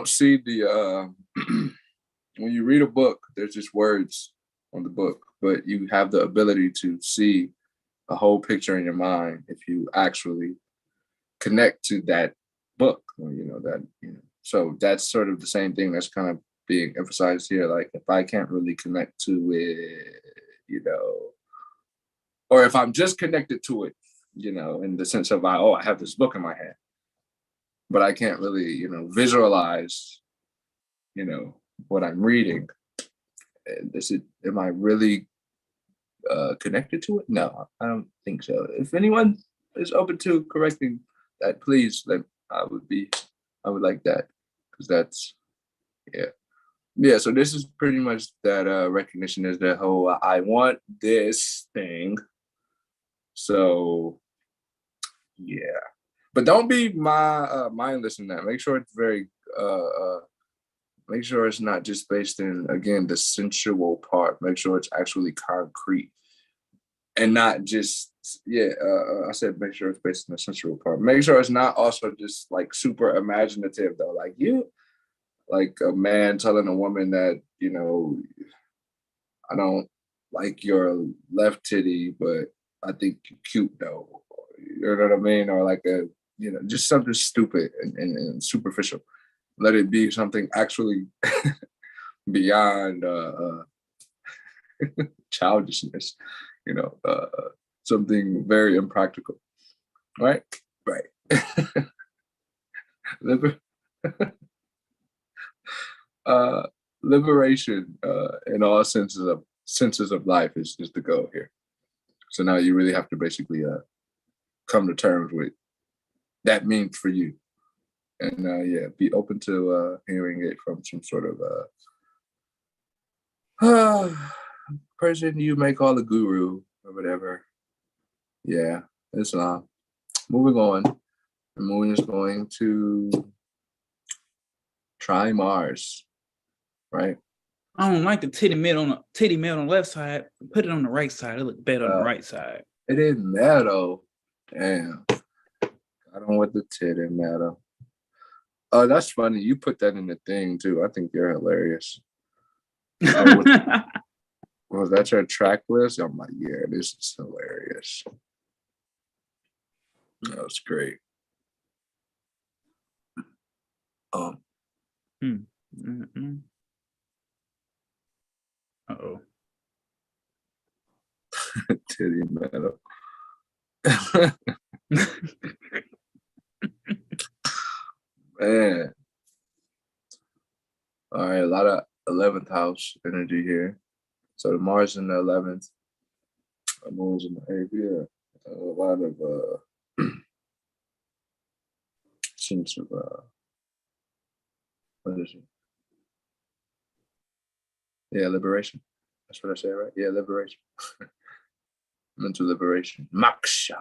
B: see the, when you read a book, there's just words on the book, but you have the ability to see a whole picture in your mind if you actually connect to that book, so that's sort of the same thing that's kind of being emphasized here. Like if I can't really connect to it, or if I'm just connected to it, in the sense of I have this book in my hand, but I can't really, visualize, what I'm reading. Am I really connected to it? No, I don't think so. If anyone is open to correcting that, please, I would like that, because that's, yeah. So this is pretty much that recognition is the whole I want this thing. So yeah, But don't be mindless in that. Make sure it's very make sure it's not just based in, again, the sensual part. Make sure it's actually concrete and not just, I said make sure it's based in the sensual part. Make sure it's not also just like super imaginative though. Like a man telling a woman that, I don't like your left titty, but I think you're cute though. You know what I mean? Or like just something stupid and superficial. Let it be something actually beyond childishness, something very impractical, right? Right. Liberation in all senses of life is the goal here. So now you really have to basically come to terms with that means for you. And be open to hearing it from some sort of person you may call a guru or whatever. Yeah, it's moving on. The moon is going to try Mars, right?
C: I don't like the titty male on the left side. Put it on the right side. It look better on the right side.
B: It didn't matter. Damn. I don't want the titty matter. Oh, that's funny. You put that in the thing too. I think you're hilarious. Was that your track list? I'm like, yeah, this is hilarious. That was great.
C: Uh-oh.
B: Titty metal. Man. All right, a lot of 11th house energy here. So the Mars in the 11th, the Moon's in the 8th, yeah. A lot of sense of what is it? Yeah, liberation. That's what I said, right? Yeah, liberation. Mental liberation. Moksha.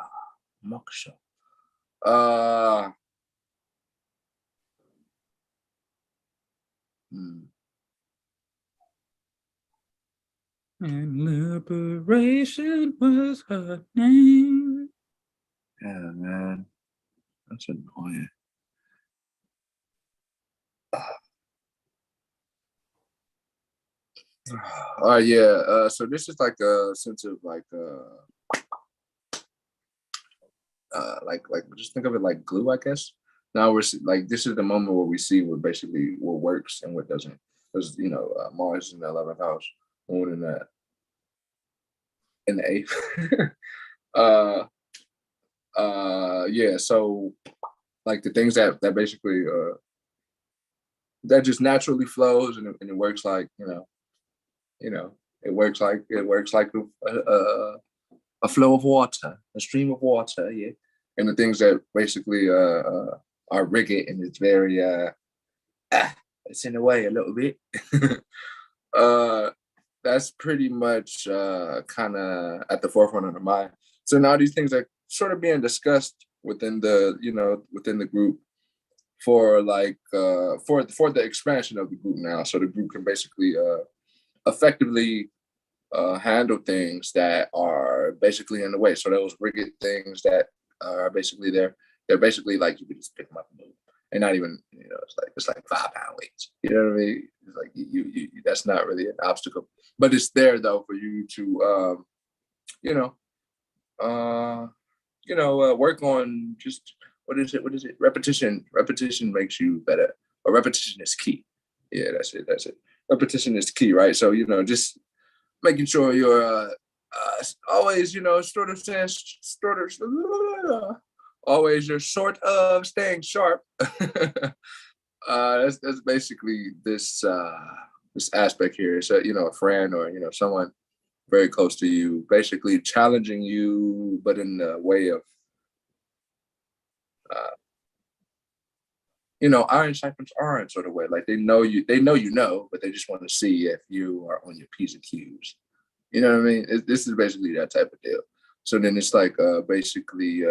C: And liberation was her name.
B: Yeah, man. That's annoying. Yeah. So this is like a sense of like just think of it like glue, I guess. Now we're like, this is the moment where we see what works and what doesn't. Because Mars in the 11th house, Moon in the 8th. Yeah. So like the things that basically that just naturally flows and it works like it works like a flow of water, a stream of water, yeah. And the things that basically are rigid and it's very it's in the way a little bit. That's pretty much kind of at the forefront of the mind. So now these things are sort of being discussed within the group for like for the expansion of the group now. So the group can basically effectively handle things that are basically in the way. So those rigid things that are basically they're basically like you can just pick them up and move. And not even, it's like 5-pound weights. You know what I mean? It's like you that's not really an obstacle. But it's there though for you to work on just what is it? Repetition. Repetition makes you better. Or repetition is key. Yeah, that's it. Repetition is key, right? So, just making sure you're always, always you're sort of staying sharp. That's basically this aspect here. So, a friend or, someone very close to you, basically challenging you, but in the way of, iron sharpens iron sort of way. Like they know, but they just want to see if you are on your P's and Q's. You know what I mean? This is basically that type of deal. So then it's like basically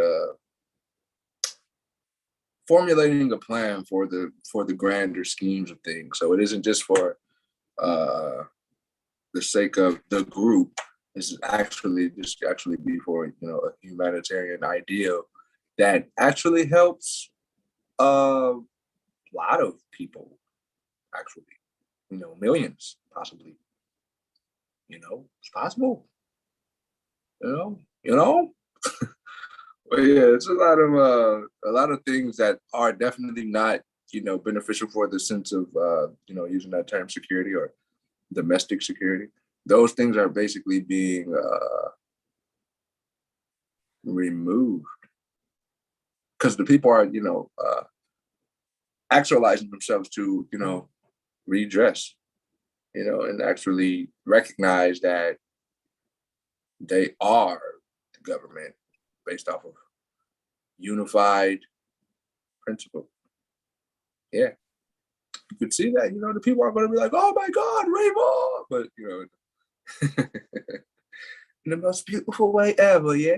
B: formulating a plan for the grander schemes of things. So it isn't just for the sake of the group. This is actually be for, you know, a humanitarian ideal that actually helps a lot of people, actually, you know, millions possibly. You know, it's possible. You know. But yeah, it's a lot of things that are definitely not, you know, beneficial for the sense of you know, using that term security or domestic security. Those things are basically being removed because the people are, you know, actualizing themselves to, you know, redress, you know, and actually recognize that they are the government based off of unified principle. Yeah. You could see that, you know, the people are going to be like, oh my God, rainbow, but, you know, in the most beautiful way ever, yeah.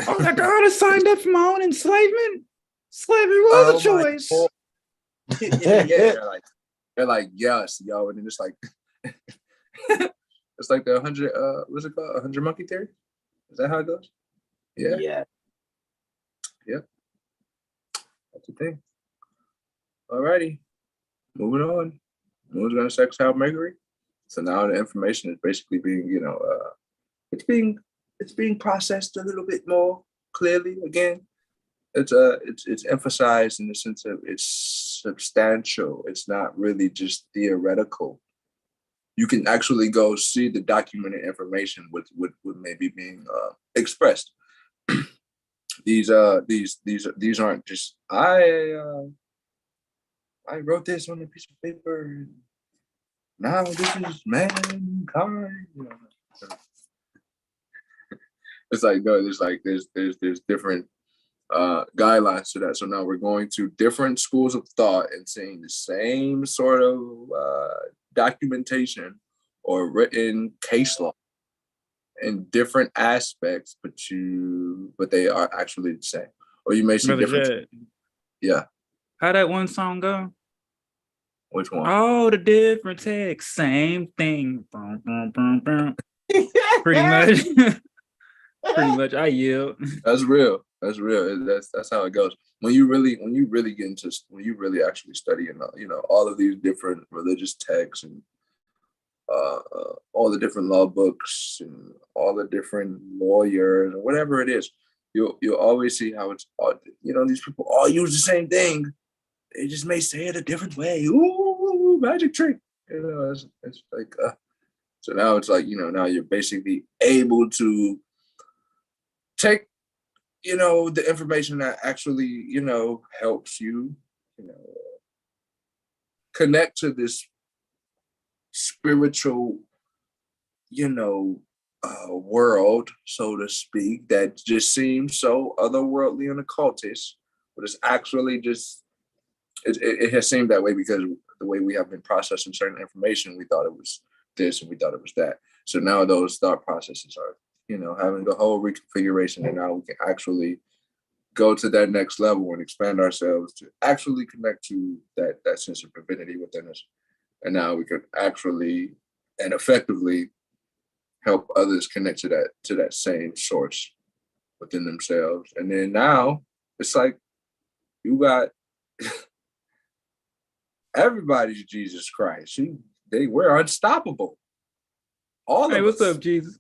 C: Oh my God, I signed up for my own enslavement. Slavery was a choice.
B: Yeah, they're like, yes, yo, and then it's like, it's like the 100, what's it called? 100 monkey theory? Is that how it goes? Yeah.
A: Yeah.
B: Yep. That's the thing. Alrighty. Moving on. Moon's gonna sextile Mercury. So now the information is basically being, you know, it's being processed a little bit more clearly again. It's emphasized in the sense of it's substantial. It's not really just theoretical. You can actually go see the documented information with maybe being expressed. These aren't just I wrote this on a piece of paper. Now this is mankind. You know. It's like no, there's different guidelines to that. So now we're going to different schools of thought and seeing the same sort of documentation or written case law in different aspects, but they are actually the same. Or you may see
C: Brother
B: different.
C: Jed,
B: Yeah.
C: how that one song go?
B: Which one?
C: All the different texts, same thing. Pretty much. Pretty much. I yield.
B: That's real. That's how it goes. When you really actually study, you know, all of these different religious texts and all the different law books and all the different lawyers or whatever it is, you'll always see how it's all, you know, these people all use the same thing. They just may say it a different way. Ooh, magic trick. You know, it's like so now it's like, you know, now you're basically able to take, you know, the information that actually, you know, helps you, you know, connect to this spiritual, you know, world, so to speak, that just seems so otherworldly and occultist, but it's actually just, it has seemed that way because the way we have been processing certain information, we thought it was this and we thought it was that. So now those thought processes are, you know, having the whole reconfiguration, and now we can actually go to that next level and expand ourselves to actually connect to that sense of divinity within us. And now we can actually and effectively help others connect to that same source within themselves. And then now it's like you got everybody's Jesus Christ. We're unstoppable. All
C: Hey,
B: of
C: what's
B: us.
C: up, Jesus?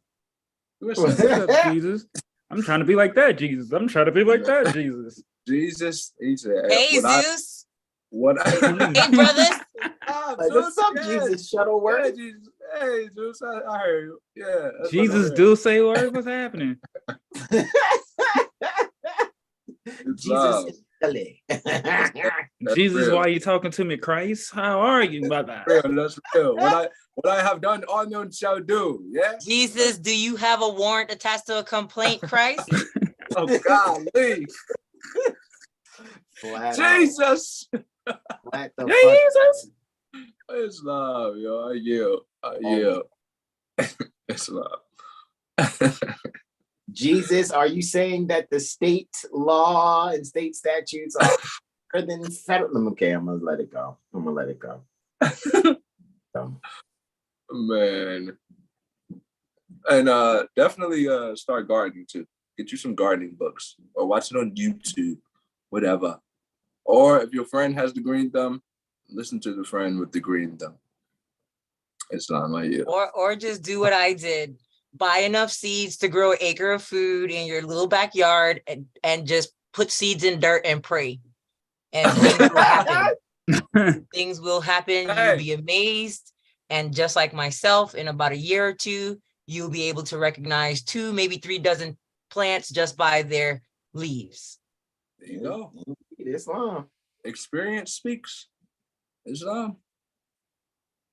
C: What's up, Jesus? I'm trying to be like that, Jesus. I'm trying to be like that, Jesus.
B: Jesus, he said,
D: Hey, Zeus.
C: Hey,
D: brothers.
A: What's up, Jesus Shuttleworth?
B: Yeah, Jesus. Hey, Zeus, I heard you. Yeah.
C: Jesus do say word. What's happening?
A: Jesus.
C: Jesus,
B: real.
C: why are you talking to me, Christ? How are you, brother?
B: That's real. What I have done, all none shall do. Yeah.
D: Jesus, do you have a warrant attached to a complaint, Christ?
B: Oh God, leave. Jesus.
C: Jesus.
B: It's love, yo. I yield. It's love.
A: Jesus, are you saying that the state law and state statutes are better than federal? Okay, I'm gonna let it go. So,
B: Man. And definitely start gardening too. Get you some gardening books or watch it on YouTube, whatever. Or if your friend has the green thumb, listen to the friend with the green thumb. It's not my year.
D: Or just do what I did. Buy enough seeds to grow an acre of food in your little backyard and just put seeds in dirt and pray. And things will happen. Things will happen.
B: Hey.
D: You'll be amazed. And just like myself, in about a year or two, you'll be able to recognize 2, maybe 3 dozen plants just by their leaves.
B: There you go.
A: Islam.
B: Experience speaks. Islam.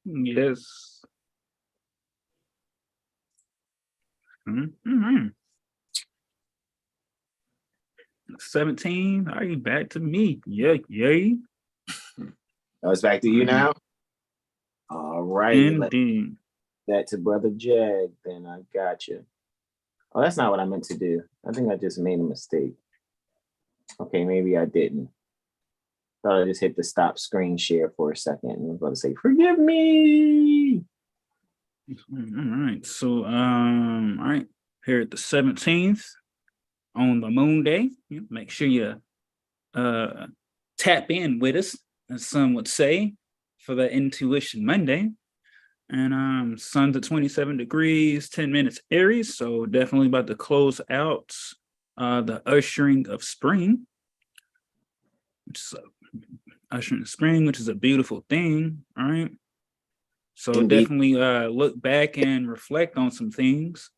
C: Yes. Mm-hmm. 17. Are you back to me? Yeah, yay.
A: Oh, it's back to you now. All right.
C: Indeed.
A: That to Brother Jag, then I got you. Oh, that's not what I meant to do. I think I just made a mistake. Okay, maybe I didn't. Thought I just hit the stop screen share for a second and I was about to say, forgive me.
C: All right. So, all right. Here at the 17th on the moon day, make sure you tap in with us, as some would say, for the Intuition Monday. And sun's at 27 degrees, 10 minutes Aries. So definitely about to close out the ushering of spring, which is ushering spring, which is a beautiful thing. All right. So
A: Indeed.
C: definitely look back and reflect on some things.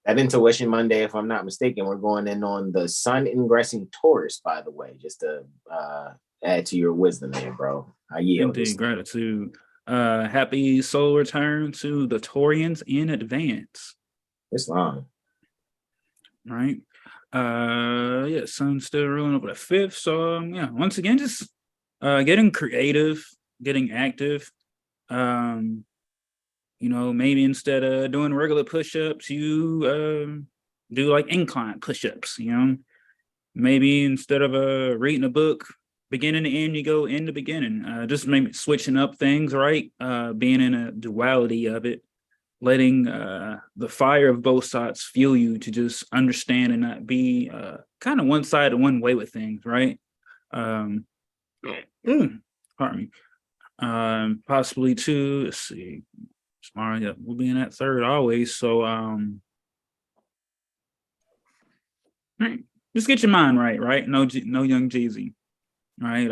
A: That Intuition Monday, if I'm not mistaken, we're going in on the sun ingressing Taurus, by the way, just to add to your wisdom there, bro. I yield.
C: Indeed, gratitude. Happy solar return to the Taurians in advance.
A: Islam.
C: Right. Yeah, sun's still ruling over the 5th. So yeah, once again, just getting creative, getting active. Maybe instead of doing regular push-ups, you do like incline push-ups, maybe instead of reading a book beginning to end, you go in the beginning. Just maybe switching up things, right? Being in a duality of it, letting the fire of both sides fuel you to just understand and not be kind of one side and one way with things, right? Pardon me. Possibly too, let's see. Tomorrow, yeah, we'll be in that 3rd always. So just get your mind right? No young Jeezy. Right,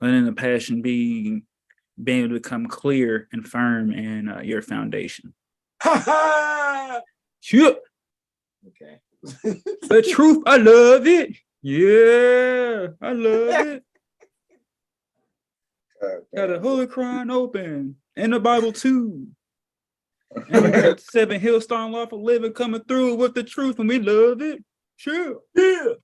C: letting the passion being able to become clear and firm in your foundation. Sure.
A: Okay.
C: The truth, I love it. Yeah, I love it. Got a Holy Quran open and the Bible too. And we got 7 Hillstar and Lawful living coming through with the truth, and we love it. Sure. Yeah.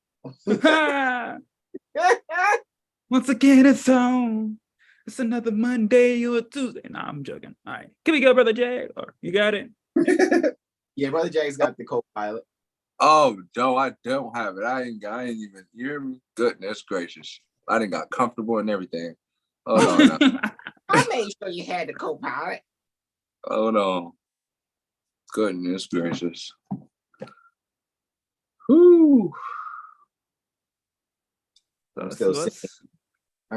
C: Once again, it's on. It's another Monday or Tuesday. Nah, I'm joking. All right. Can we go, Brother Jag? You got it?
A: Yeah, Brother Jag's got the co-pilot.
B: Oh, Joe, I don't have it. I ain't even hear me. Goodness gracious. I done got comfortable and everything. Hold on now.
A: I made sure you had the co-pilot.
B: Hold on. Goodness gracious. Whew.
A: I'm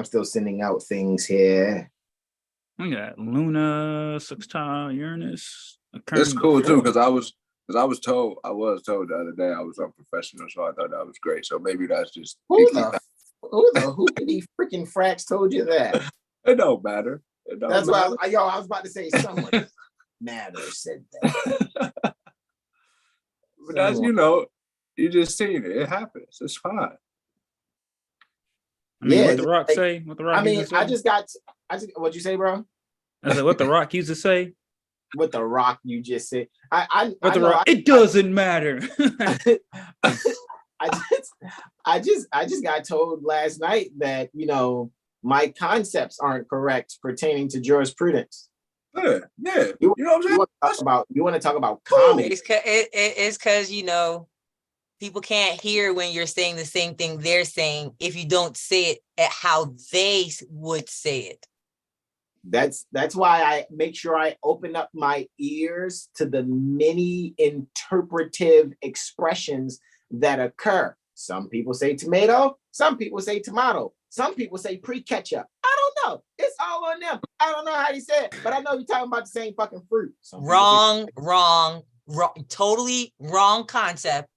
A: still sending out things here.
C: We got Luna, sextile, Uranus.
B: It's cool too, because I was told the other day I was unprofessional, so I thought that was great. So maybe that's just
A: who many freaking fracks told you that?
B: It don't matter.
A: That's why I was about to say someone matter said that.
B: But that's you just seen it. It happens. It's fine.
C: I mean,
A: yeah,
C: what the Rock say? What the Rock?
A: What'd you say, bro?
C: I said, what the Rock used to say?
A: What the Rock you just said?
C: It doesn't matter.
A: I just got told last night that my concepts aren't correct pertaining to jurisprudence.
B: Yeah. You know what I'm saying?
A: You want to talk about comics?
D: It's because people can't hear when you're saying the same thing they're saying if you don't say it at how they would say it.
A: That's why I make sure I open up my ears to the many interpretive expressions that occur. Some people say tomato, some people say tomato, some people say pre-ketchup. I don't know. It's all on them. I don't know how they say it, but I know you're talking about the same fucking fruit.
D: Wrong, totally wrong concept.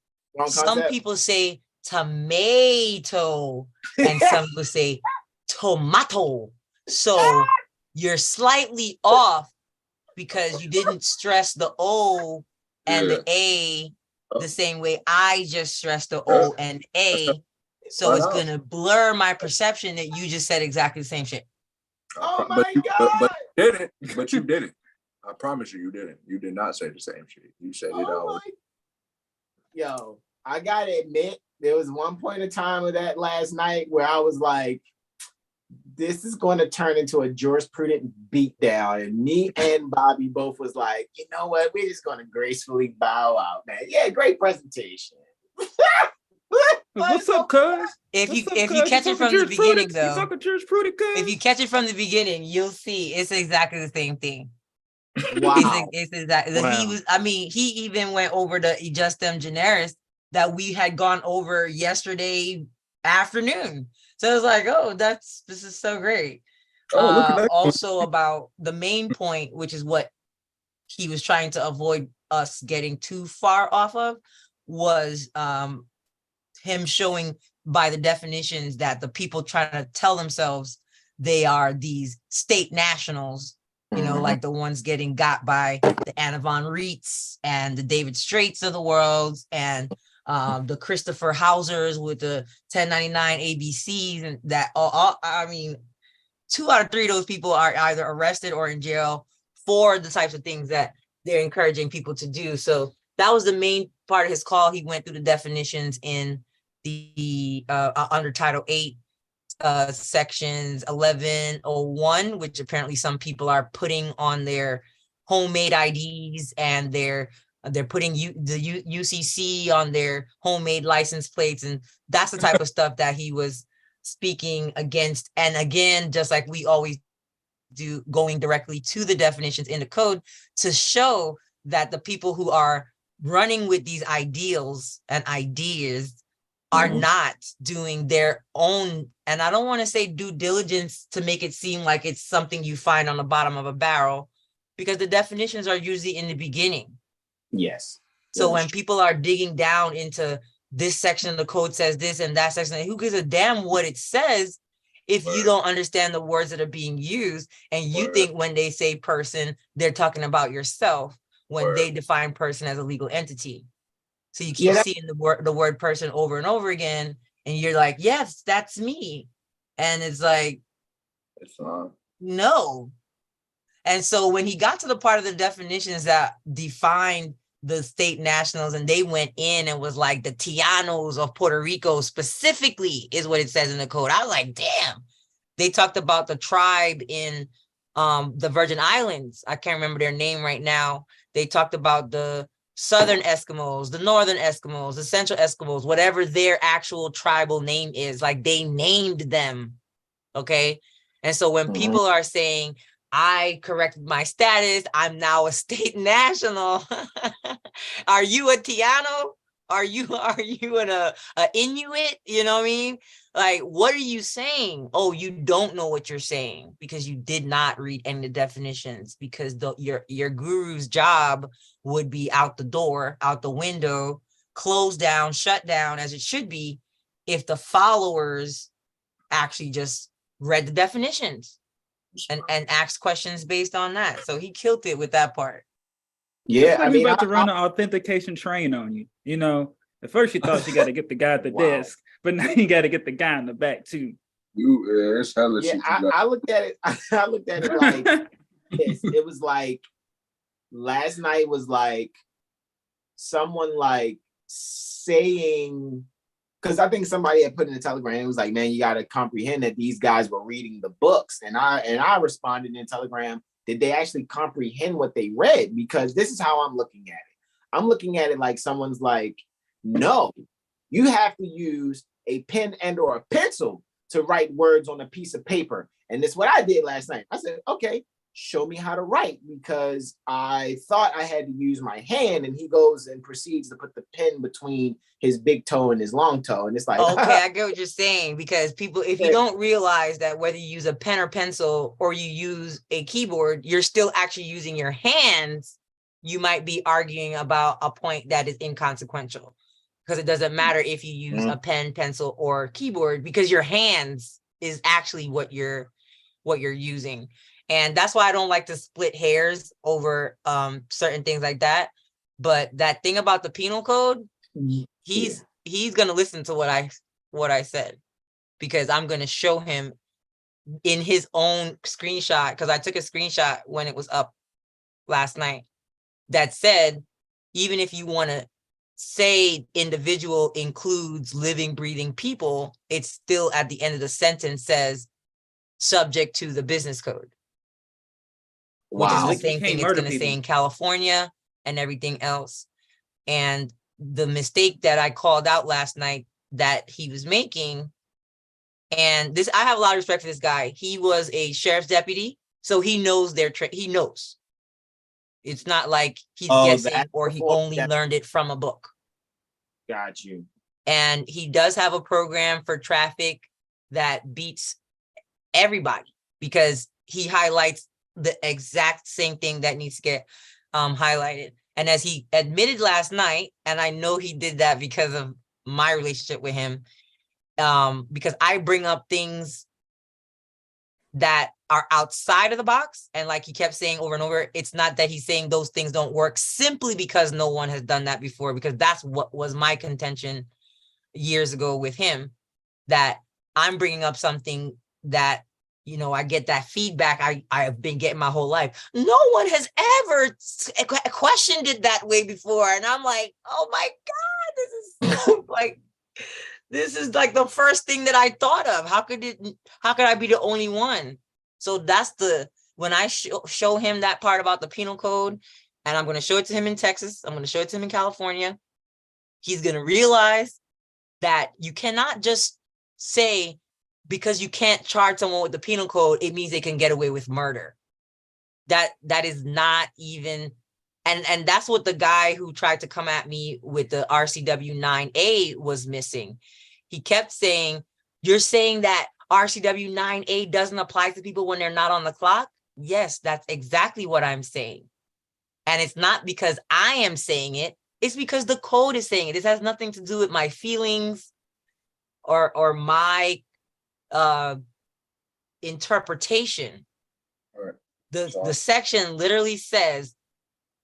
D: Some people say tomato and some people say tomato. So you're slightly off because you didn't stress the O and the A the same way I just stressed the O and A. So it's going to blur my perception that you just said exactly the same shit.
A: Oh my God.
B: But you didn't. I promise you didn't. You did not say the same shit. You said it all.
A: Yo, I gotta admit, there was one point in time of that last night where I was like, this is going to turn into a jurisprudent beatdown. And me and Bobby both was like, you know what? We're just going to gracefully bow out, man. Yeah, great presentation.
C: What's up, cuz?
D: If you catch it from the beginning, though,
C: if
D: you catch it from the beginning, you'll see it's exactly the same thing.
A: Wow.
D: It's exactly. Wow. He even went over the Justem Generis that we had gone over yesterday afternoon. So I was like, oh, this is so great. Also about the main point, which is what he was trying to avoid us getting too far off of, was him showing by the definitions that the people trying to tell themselves they are these state nationals, like the ones getting got by the Anna von Reitz and the David Straits of the world and the Christopher Hausers with the 1099 ABCs, and that all 2 out of 3 of those people are either arrested or in jail for the types of things that they're encouraging people to do. So that was the main part of his call. He went through the definitions in the under Title 8, sections 1101, which apparently some people are putting on their homemade IDs, and they're putting the UCC on their homemade license plates, and that's the type of stuff that he was speaking against. And again, just like we always do, going directly to the definitions in the code to show that the people who are running with these ideals and ideas are not doing their own, and I don't want to say due diligence to make it seem like it's something you find on the bottom of a barrel, because the definitions are usually in the beginning.
A: Yes.
D: So when people are digging down into this section of the code says this and that section, who gives a damn what it says if you don't understand the words that are being used, and you think when they say person, they're talking about yourself when they define person as a legal entity. So you keep seeing the word person over and over again, and you're like, yes, that's me. And it's like, no. And so when he got to the part of the definitions that defined the state nationals, and they went in and was like, the Tianos of Puerto Rico specifically is what it says in the code. I was like, damn. They talked about the tribe in the Virgin Islands. I can't remember their name right now. They talked about the Southern Eskimos, the Northern Eskimos, the Central Eskimos, whatever their actual tribal name is, like they named them. Okay. And so when people are saying, I corrected my status, I'm now a state national. Are you a Tiano? Are you an Inuit? You know what I mean? Like, what are you saying? Oh, you don't know what you're saying because you did not read any of the definitions, because your guru's job would be out the door, out the window, closed down, shut down, as it should be, if the followers actually just read the definitions and asked questions based on that. So he killed it with that part.
C: Yeah, I mean, about to run an authentication train on you. You know, at first you thought you got to get the guy at the desk, but now you got to get the guy in the back too.
B: It's hella shit.
A: I looked at it. I looked at it like this. It was like last night was like someone like saying, because I think somebody had put in the Telegram, it was like, man, you got to comprehend that these guys were reading the books, and I responded in Telegram, Did they actually comprehend what they read? Because this is how I'm looking at it. I'm looking at it like someone's like, no, you have to use a pen and or a pencil to write words on a piece of paper. And this is what I did last night. I said, okay, show me how to write, because I thought I had to use my hand, and he goes and proceeds to put the pen between his big toe and his long toe. And it's like,
D: okay, I get what you're saying, because people, if you don't realize that whether you use a pen or pencil or you use a keyboard, you're still actually using your hands. You might be arguing about a point that is inconsequential, because it doesn't matter if you use a pen, pencil, or keyboard, because your hands is actually what you're using. And that's why I don't like to split hairs over certain things like that. But that thing about the penal code, he's gonna listen to what I said, because I'm gonna show him in his own screenshot, because I took a screenshot when it was up last night that said, even if you want to say individual includes living, breathing people, it's still at the end of the sentence says subject to the business code. Which is the same thing it's going to say in California and everything else. And the mistake that I called out last night that he was making, and this, I have a lot of respect for this guy. He was a sheriff's deputy, so he knows he knows. It's not like he's guessing or he only learned it from a book.
A: Got you.
D: And he does have a program for traffic that beats everybody, because he highlights the exact same thing that needs to get highlighted. And as he admitted last night, and I know he did that because of my relationship with him, because I bring up things that are outside of the box. And like he kept saying over and over, it's not that he's saying those things don't work simply because no one has done that before, because that's what was my contention years ago with him, that I'm bringing up something that, you know, I get that feedback I've been getting my whole life. No one has ever questioned it that way before. And I'm like, oh my God, this is like, this is like the first thing that I thought of. How could I be the only one? So that's when I show him that part about the penal code, and I'm going to show it to him in Texas, I'm going to show it to him in California, he's going to realize that you cannot just say, because you can't charge someone with the penal code, it means they can get away with murder. That is not even, and that's what the guy who tried to come at me with the RCW 9A was missing. He kept saying, you're saying that RCW 9A doesn't apply to people when they're not on the clock? Yes, that's exactly what I'm saying. And it's not because I am saying it, it's because the code is saying it. This has nothing to do with my feelings or my interpretation.
B: Right.
D: The section literally says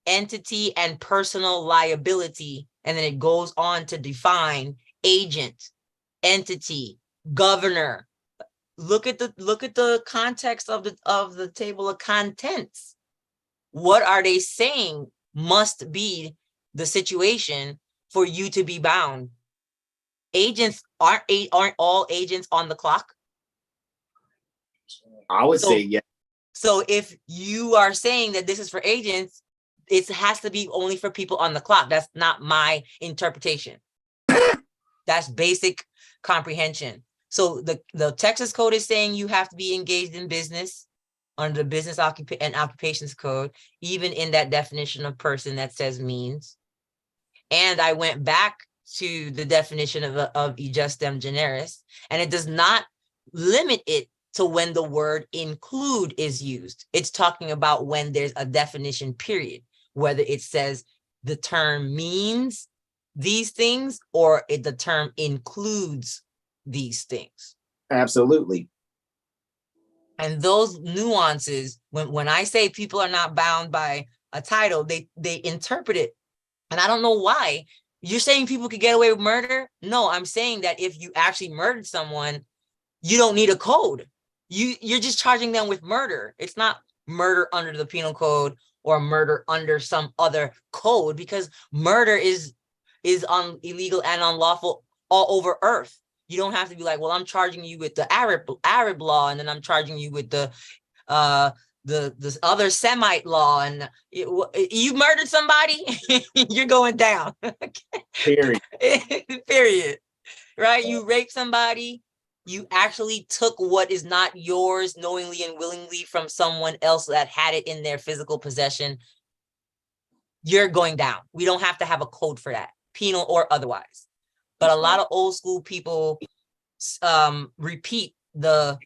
D: entity and personal liability, and then it goes on to define agent, entity, governor. Look at the context of the table of contents. What are they saying must be the situation for you to be bound? Agents aren't all agents on the clock?
A: I would say yes.
D: So if you are saying that this is for agents, it has to be only for people on the clock. That's not my interpretation. That's basic comprehension. So the Texas code is saying you have to be engaged in business under the business and occupations code, even in that definition of person that says means. And I went back to the definition of e justem generis, and it does not limit it to when the word include is used. It's talking about when there's a definition period, whether it says the term means these things or the term includes these things.
A: Absolutely.
D: And those nuances, when I say people are not bound by a title, they interpret it. And I don't know why. You're saying people could get away with murder? No, I'm saying that if you actually murdered someone, you don't need a code. You're just charging them with murder. It's not murder under the penal code or murder under some other code, because murder is illegal and unlawful all over earth. You don't have to be like, well, I'm charging you with the Arab law, and then I'm charging you with the the other Semite law, and you murdered somebody, you're going down.
A: Period.
D: Period. Right? You raped somebody, you actually took what is not yours knowingly and willingly from someone else that had it in their physical possession. You're going down. We don't have to have a code for that, penal or otherwise. But a lot of old school people repeat the,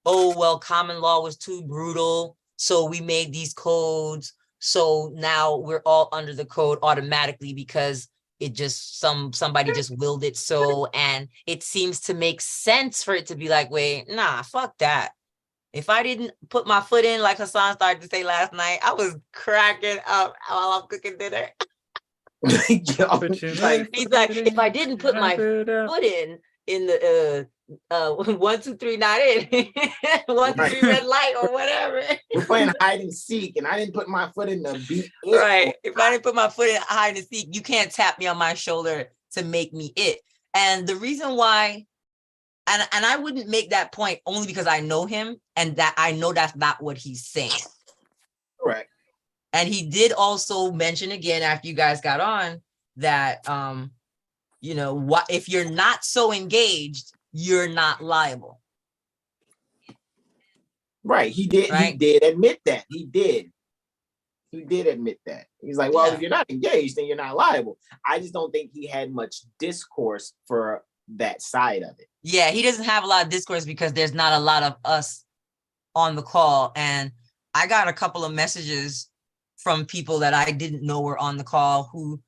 D: oh, well, common law was too brutal, so we made these codes. So now we're all under the code automatically because it just somebody just willed it so, and it seems to make sense for it to be like, wait, nah, fuck that. If I didn't put my foot in, like Hassan started to say last night, I was cracking up while I'm cooking dinner. He's like, if I didn't put my foot in the 1, 2, 3, not in 1, 2, 3 red light or whatever.
A: We're playing hide and seek, and I didn't put my foot in the beat.
D: Right. If I didn't put my foot in hide and seek, you can't tap me on my shoulder to make me it. And the reason why, and I wouldn't make that point only because I know him and that I know that's not what he's saying.
A: Correct.
D: And he did also mention again after you guys got on that you know, what if you're not so engaged, you're not liable.
A: Right. He did. Right? He did admit that. He did admit that. He's like, well, if you're not engaged, then you're not liable. I just don't think he had much discourse for that side of it.
D: Yeah, he doesn't have a lot of discourse because there's not a lot of us on the call. And I got a couple of messages from people that I didn't know were on the call who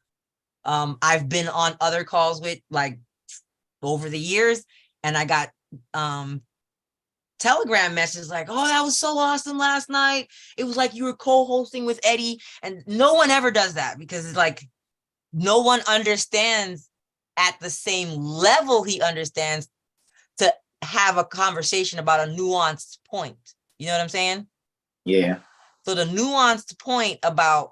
D: I've been on other calls with like over the years. And I got Telegram messages like, oh, that was so awesome last night. It was like you were co-hosting with Eddie. And no one ever does that because it's like no one understands at the same level he understands to have a conversation about a nuanced point. You know what I'm saying?
A: Yeah.
D: So the nuanced point about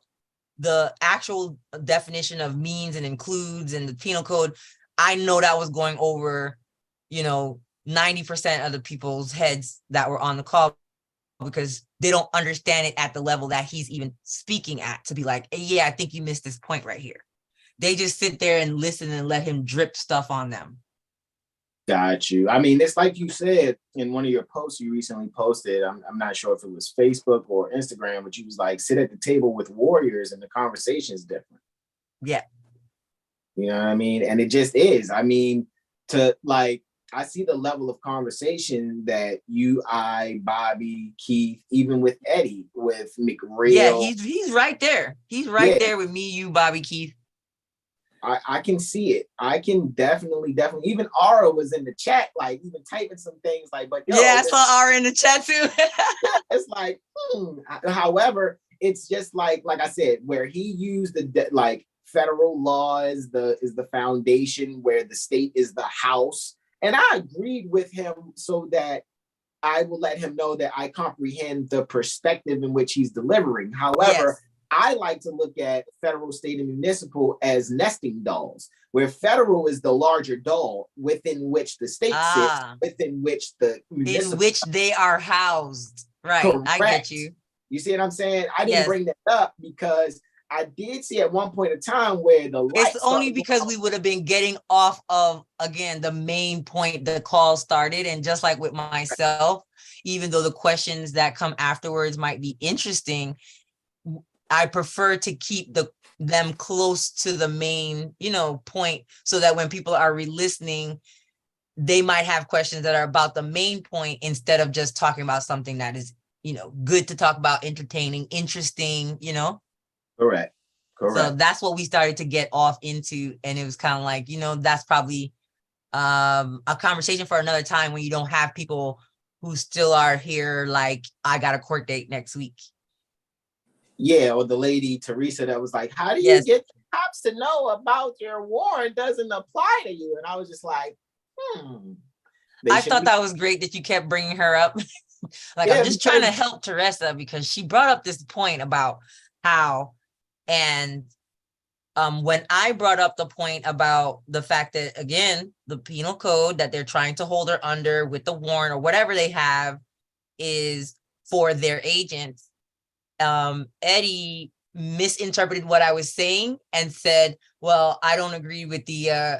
D: the actual definition of means and includes and the penal code, I know that was going over, you know, 90% of the people's heads that were on the call because they don't understand it at the level that he's even speaking at to be like, hey, yeah, I think you missed this point right here. They just sit there and listen and let him drip stuff on them.
A: Got you. I mean, it's like you said in one of your posts you recently posted. I'm not sure if it was Facebook or Instagram, but you was like, sit at the table with warriors and the conversation is different.
D: Yeah.
A: You know what I mean? And it just is. I mean, to like, I see the level of conversation that you, I, Bobby, Keith, even with Eddie, with McRae.
D: Yeah, he's right there. He's right there with me, you, Bobby, Keith.
A: I can see it. I can definitely. Even Ara was in the chat, like even typing some things like, but
D: I saw Ara in the chat too.
A: It's like, however, it's just like I said, where he used the like federal law is the foundation, where the state is the house. And I agreed with him so that I will let him know that I comprehend the perspective in which he's delivering. However, I like to look at federal, state, and municipal as nesting dolls, where federal is the larger doll within which the state sits, within which the municipal,
D: in which they are housed. Right. Correct. I get you.
A: You see what I'm saying? I didn't bring that up because I did see at one point in time where the lights.
D: It's only because we would have been getting off of, again, the main point the call started. And just like with myself, even though the questions that come afterwards might be interesting, I prefer to keep them close to the main, point, so that when people are re-listening, they might have questions that are about the main point instead of just talking about something that is, good to talk about, entertaining, interesting,
A: Correct.
D: So that's what we started to get off into. And it was kind of like, that's probably a conversation for another time when you don't have people who still are here. Like, I got a court date next week.
A: Yeah, or the lady Teresa that was like, how do you get the cops to know about your warrant doesn't apply to you? And I was just like,
D: I thought that was great that you kept bringing her up. I'm just trying to help Teresa because she brought up this point about how, and when I brought up the point about the fact that, again, the penal code that they're trying to hold her under with the warrant or whatever they have is for their agents. Eddie misinterpreted what I was saying and said, well, I don't agree with the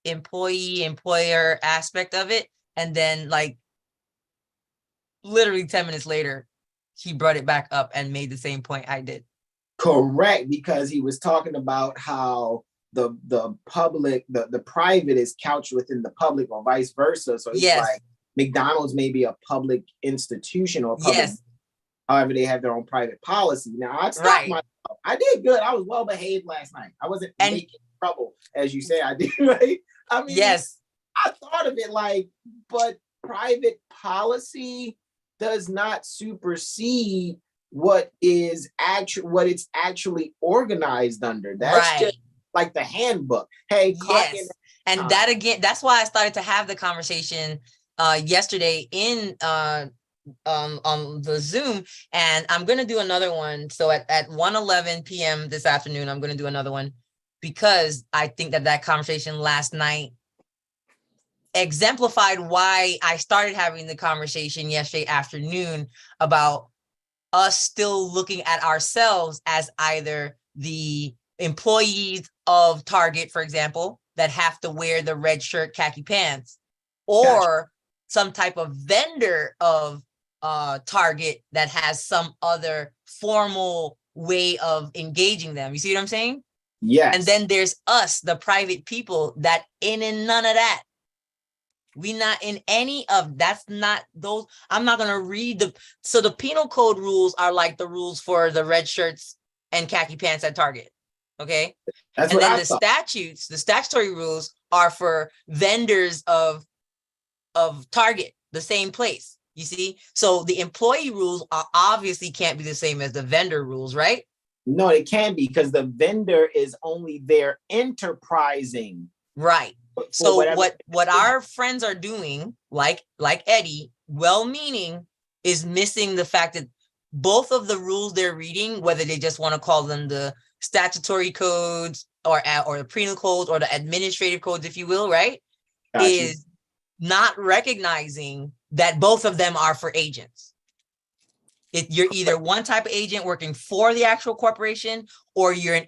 D: employer aspect of it. And then like literally 10 minutes later, he brought it back up and made the same point I did.
A: Correct, because he was talking about how the public, the private is couched within the public or vice versa. So he's like, McDonald's may be a public institution or public, however, they have their own private policy. Now, I stopped myself. I did good. I was well behaved last night. I wasn't making trouble, as you say I did, right? I mean, I thought of it like, but private policy does not supersede what it's actually organized under. That's just like the handbook. Hey,
D: and that again, that's why I started to have the conversation yesterday in on the Zoom, and I'm gonna do another one. So at 1:11 p.m. this afternoon, I'm gonna do another one because I think that conversation last night exemplified why I started having the conversation yesterday afternoon about us still looking at ourselves as either the employees of Target, for example, that have to wear the red shirt, khaki pants, or some type of vendor of Target that has some other formal way of engaging them. You see what I'm saying?
A: Yes.
D: And then there's us, the private people, that in none of that. We not in any of that's not those. I'm not gonna read so the penal code rules are like the rules for the red shirts and khaki pants at Target. Okay.
A: That's
D: and
A: what
D: then
A: I
D: the
A: thought.
D: statutes, the statutory rules are for vendors of Target, the same place. You see, so the employee rules are obviously can't be the same as the vendor rules, right?
A: No, it can't be, because the vendor is only there enterprising.
D: Right. So what our friends are doing, like Eddie, well-meaning, is missing the fact that both of the rules they're reading, whether they just want to call them the statutory codes or the penal codes or the administrative codes, if you will, right, is not recognizing that both of them are for agents. You're either one type of agent working for the actual corporation, or you're an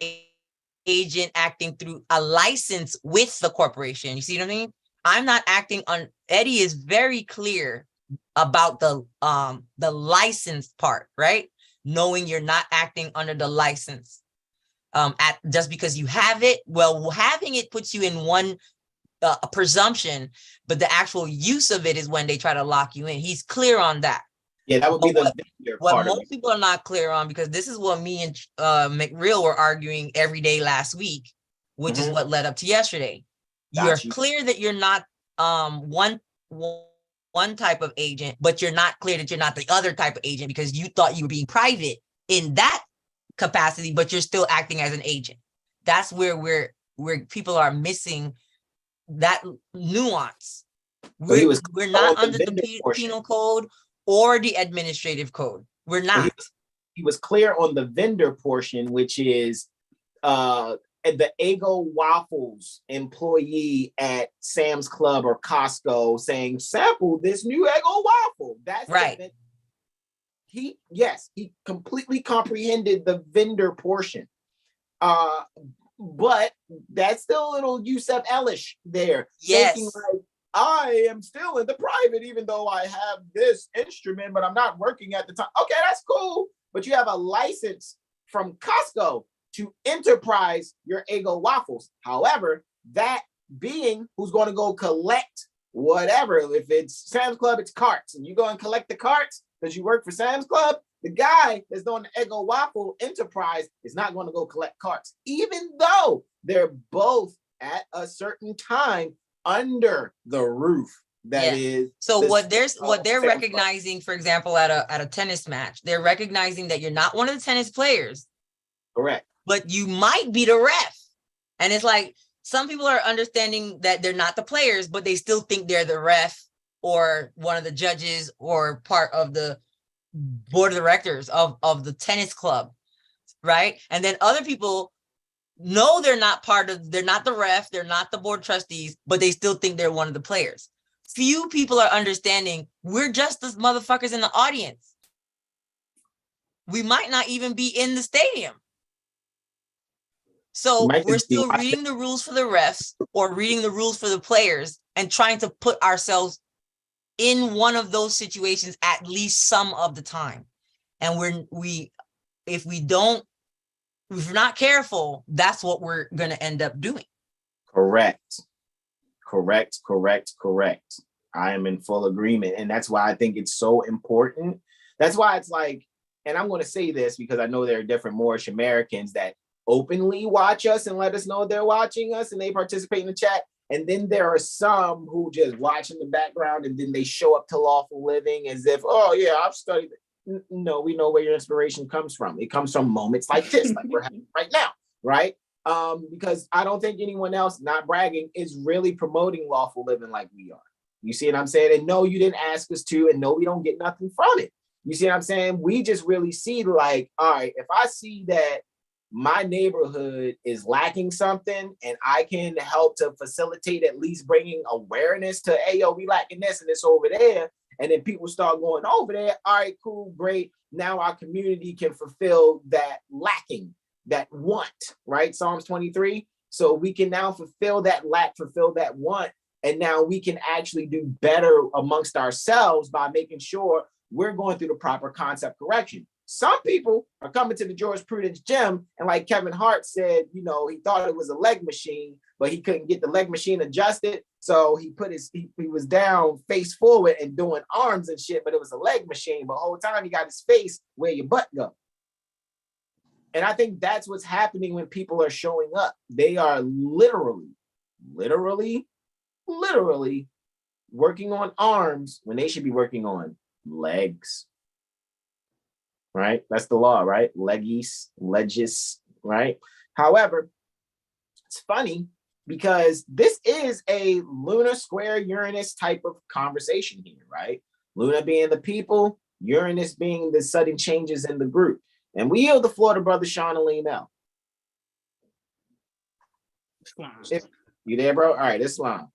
D: agent acting through a license with the corporation. You see what I mean? I'm not acting on. Eddie is very clear about the license part, right? Knowing you're not acting under the license just because you have it. Well, having it puts you in one presumption, but the actual use of it is when they try to lock you in. He's clear on that.
A: Yeah, that would be
D: what most people are not clear on, because this is what me and McReal were arguing every day last week, which is what led up to yesterday. You're clear that you're not one type of agent, but you're not clear that you're not the other type of agent, because you thought you were being private in that capacity, but you're still acting as an agent. That's where people are missing that nuance. We're not under the penal code or the administrative code. We're not.
A: He was clear on the vendor portion, which is the Eggo Waffles employee at Sam's Club or Costco saying, sample this new Eggo waffle. That's right. He completely comprehended the vendor portion. But that's still a little Yusuf Elish there.
D: Yes.
A: Thinking like, I am still in the private, even though I have this instrument, but I'm not working at the time. Okay, that's cool. But you have a license from Costco to enterprise your Eggo waffles. However, that being who's going to go collect whatever, if it's Sam's Club, it's carts, and you go and collect the carts because you work for Sam's Club, the guy that's doing the Eggo waffle enterprise is not going to go collect carts, even though they're both at a certain time under the roof. That is.
D: So what they're recognizing, for example, at a tennis match, they're recognizing that you're not one of the tennis players.
A: Correct.
D: But you might be the ref. And it's like, some people are understanding that they're not the players, but they still think they're the ref or one of the judges or part of the board of directors of the tennis club, right? And then other people know they're not the ref, they're not the board trustees, but they still think they're one of the players. few people are understanding we're just the motherfuckers in the audience. We might not even be in the stadium. So we're still reading the rules for the refs or reading the rules for the players and trying to put ourselves in one of those situations at least some of the time. And if we're not careful, that's what we're going to end up doing.
A: Correct. I am in full agreement. And that's why I think it's so important. That's why it's like, and I'm going to say this because I know there are different Moorish Americans that openly watch us and let us know they're watching us and they participate in the chat. And then there are some who just watch in the background and then they show up to Lawful Living as if, oh yeah, I've studied it. No, we know where your inspiration comes from. It comes from moments like this, like we're having right now, right? Because I don't think anyone else, not bragging, is really promoting Lawful Living like we are. You see what I'm saying? And no, you didn't ask us to, and no, we don't get nothing from it. You see what I'm saying? We just really see like, all right, if I see that my neighborhood is lacking something and I can help to facilitate at least bringing awareness to, hey, yo, we lacking this and it's over there. And then people start going over there. All right, cool, great. Now our community can fulfill that lacking, that want, right? Psalms 23. So we can now fulfill that lack, fulfill that want. And now we can actually do better amongst ourselves by making sure we're going through the proper concept correction. Some people are coming to the jurisprudence gym, and like Kevin Hart said, you know, he thought it was a leg machine, but he couldn't get the leg machine adjusted. So he was down face forward and doing arms and shit, but it was a leg machine. But the whole time he got his face where your butt go. And I think that's what's happening when people are showing up. They are literally working on arms when they should be working on legs. Right? That's the law, right? Legis, right? However, it's funny because this is a lunar square Uranus type of conversation here, right? Luna being the people, Uranus being the sudden changes in the group. And we yield the floor to Brother Sean Aline L. You there, bro? All right, Islam.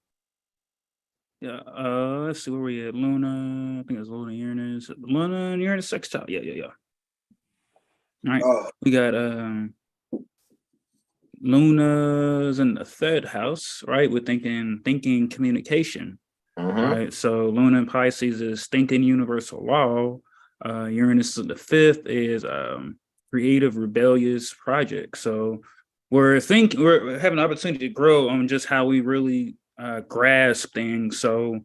C: Yeah, let's see where we at. Luna, I think it's Luna Uranus. Luna and Uranus sextile. Yeah. All right, we got Luna's in the third house, right? We're thinking communication, right? So Luna in Pisces is thinking universal law. Uranus in the fifth is creative, rebellious project. So we're having an opportunity to grow on just how we really grasp things. So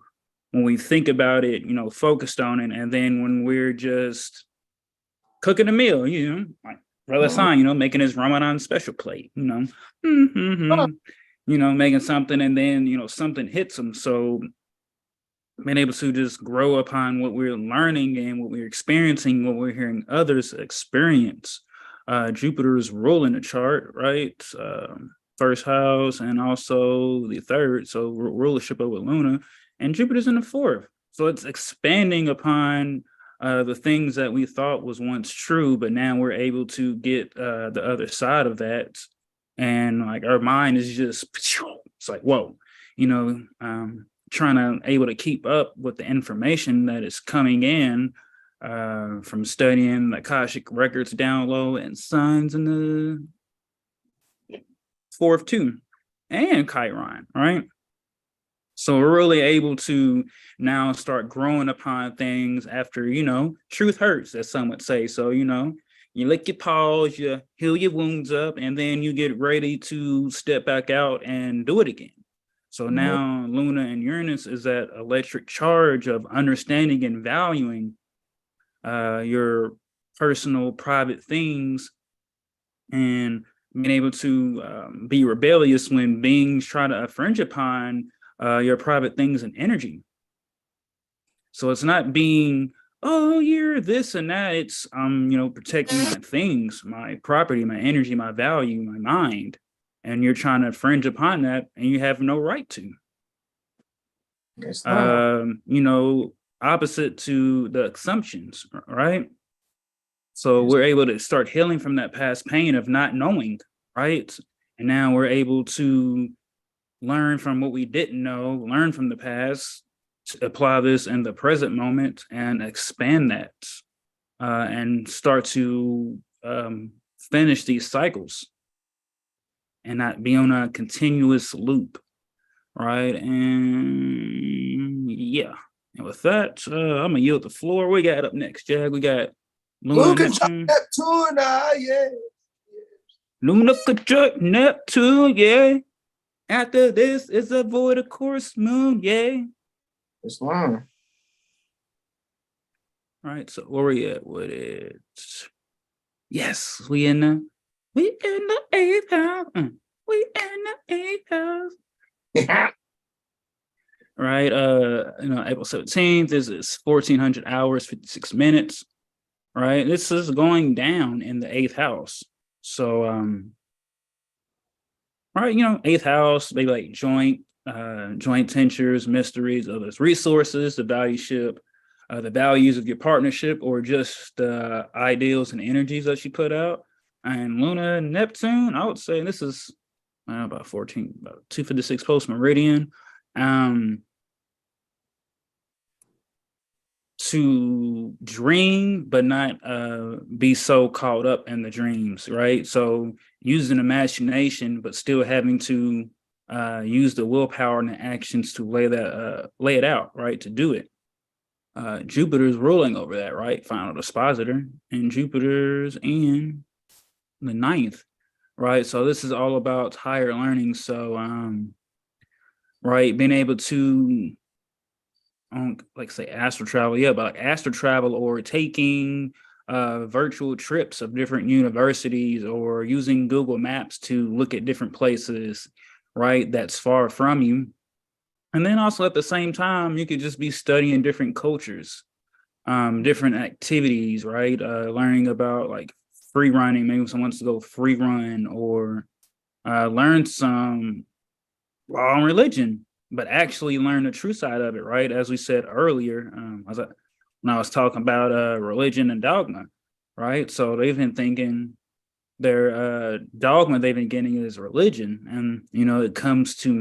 C: when we think about it, you know, focused on it, and then when we're just cooking a meal, you know, like Brother Sign, you know, making his Ramadan special plate, you know, you know, making something, and then, you know, something hits him. So being able to just grow upon what we're learning and what we're experiencing, what we're hearing others experience. Jupiter's ruling the chart, right? First house and also the third, so rulership over Luna, and Jupiter's in the fourth. So it's expanding upon the things that we thought was once true, but now we're able to get the other side of that. And like our mind is just, it's like, whoa, you know, trying to able to keep up with the information that is coming in from studying the Akashic records down low and signs in the fourth too, and Chiron, right? So we're really able to now start growing upon things after, you know, truth hurts, as some would say. So, you know, you lick your paws, you heal your wounds up, and then you get ready to step back out and do it again. So now Luna and Uranus is that electric charge of understanding and valuing your personal private things and being able to be rebellious when beings try to infringe upon your private things and energy. So it's not being, oh, you're this and that. It's you know, protecting my things, my property, my energy, my value, my mind. And you're trying to infringe upon that, and you have no right to. You know, opposite to the assumptions, right? So we're able to start healing from that past pain of not knowing, right? And now we're able to learn from what we didn't know, learn from the past, apply this in the present moment and expand that and start to finish these cycles and not be on a continuous loop, right? And yeah, and with that, I'm gonna yield the floor. We got up next, Jag. We got Luna Neptune.
B: Yeah.
C: Luna conjunct Neptune, yeah. After this is a void of course moon, yeah.
A: It's long.
C: All right, so where we at with it? Yes, we in the 8th house. We in the 8th house. Right, April 17th this is 1400 hours, 56 minutes. Right, this is going down in the 8th house. So, right, 8th house, maybe like joint ventures, mysteries, others, resources, the valueship, the values of your partnership, or just the ideals and energies that you put out. And Luna and Neptune, I would say this is about 256 post meridian. To dream, but not be so caught up in the dreams, right? So using imagination, but still having to use the willpower and the actions to lay it out, right? To do it. Jupiter's ruling over that, right? Final dispositor, and Jupiter's in the 9th, right? So this is all about higher learning. So, right, being able to, like say astral travel, yeah, but like astral travel or taking virtual trips of different universities or using Google Maps to look at different places, right? That's far from you. And then also at the same time, you could just be studying different cultures, different activities, right? Learning about like free running. Maybe someone wants to go free run or learn some law and religion, but actually learn the true side of it, right? As we said earlier, when I was talking about religion and dogma, right? So they've been thinking their dogma they've been getting is religion, and it comes to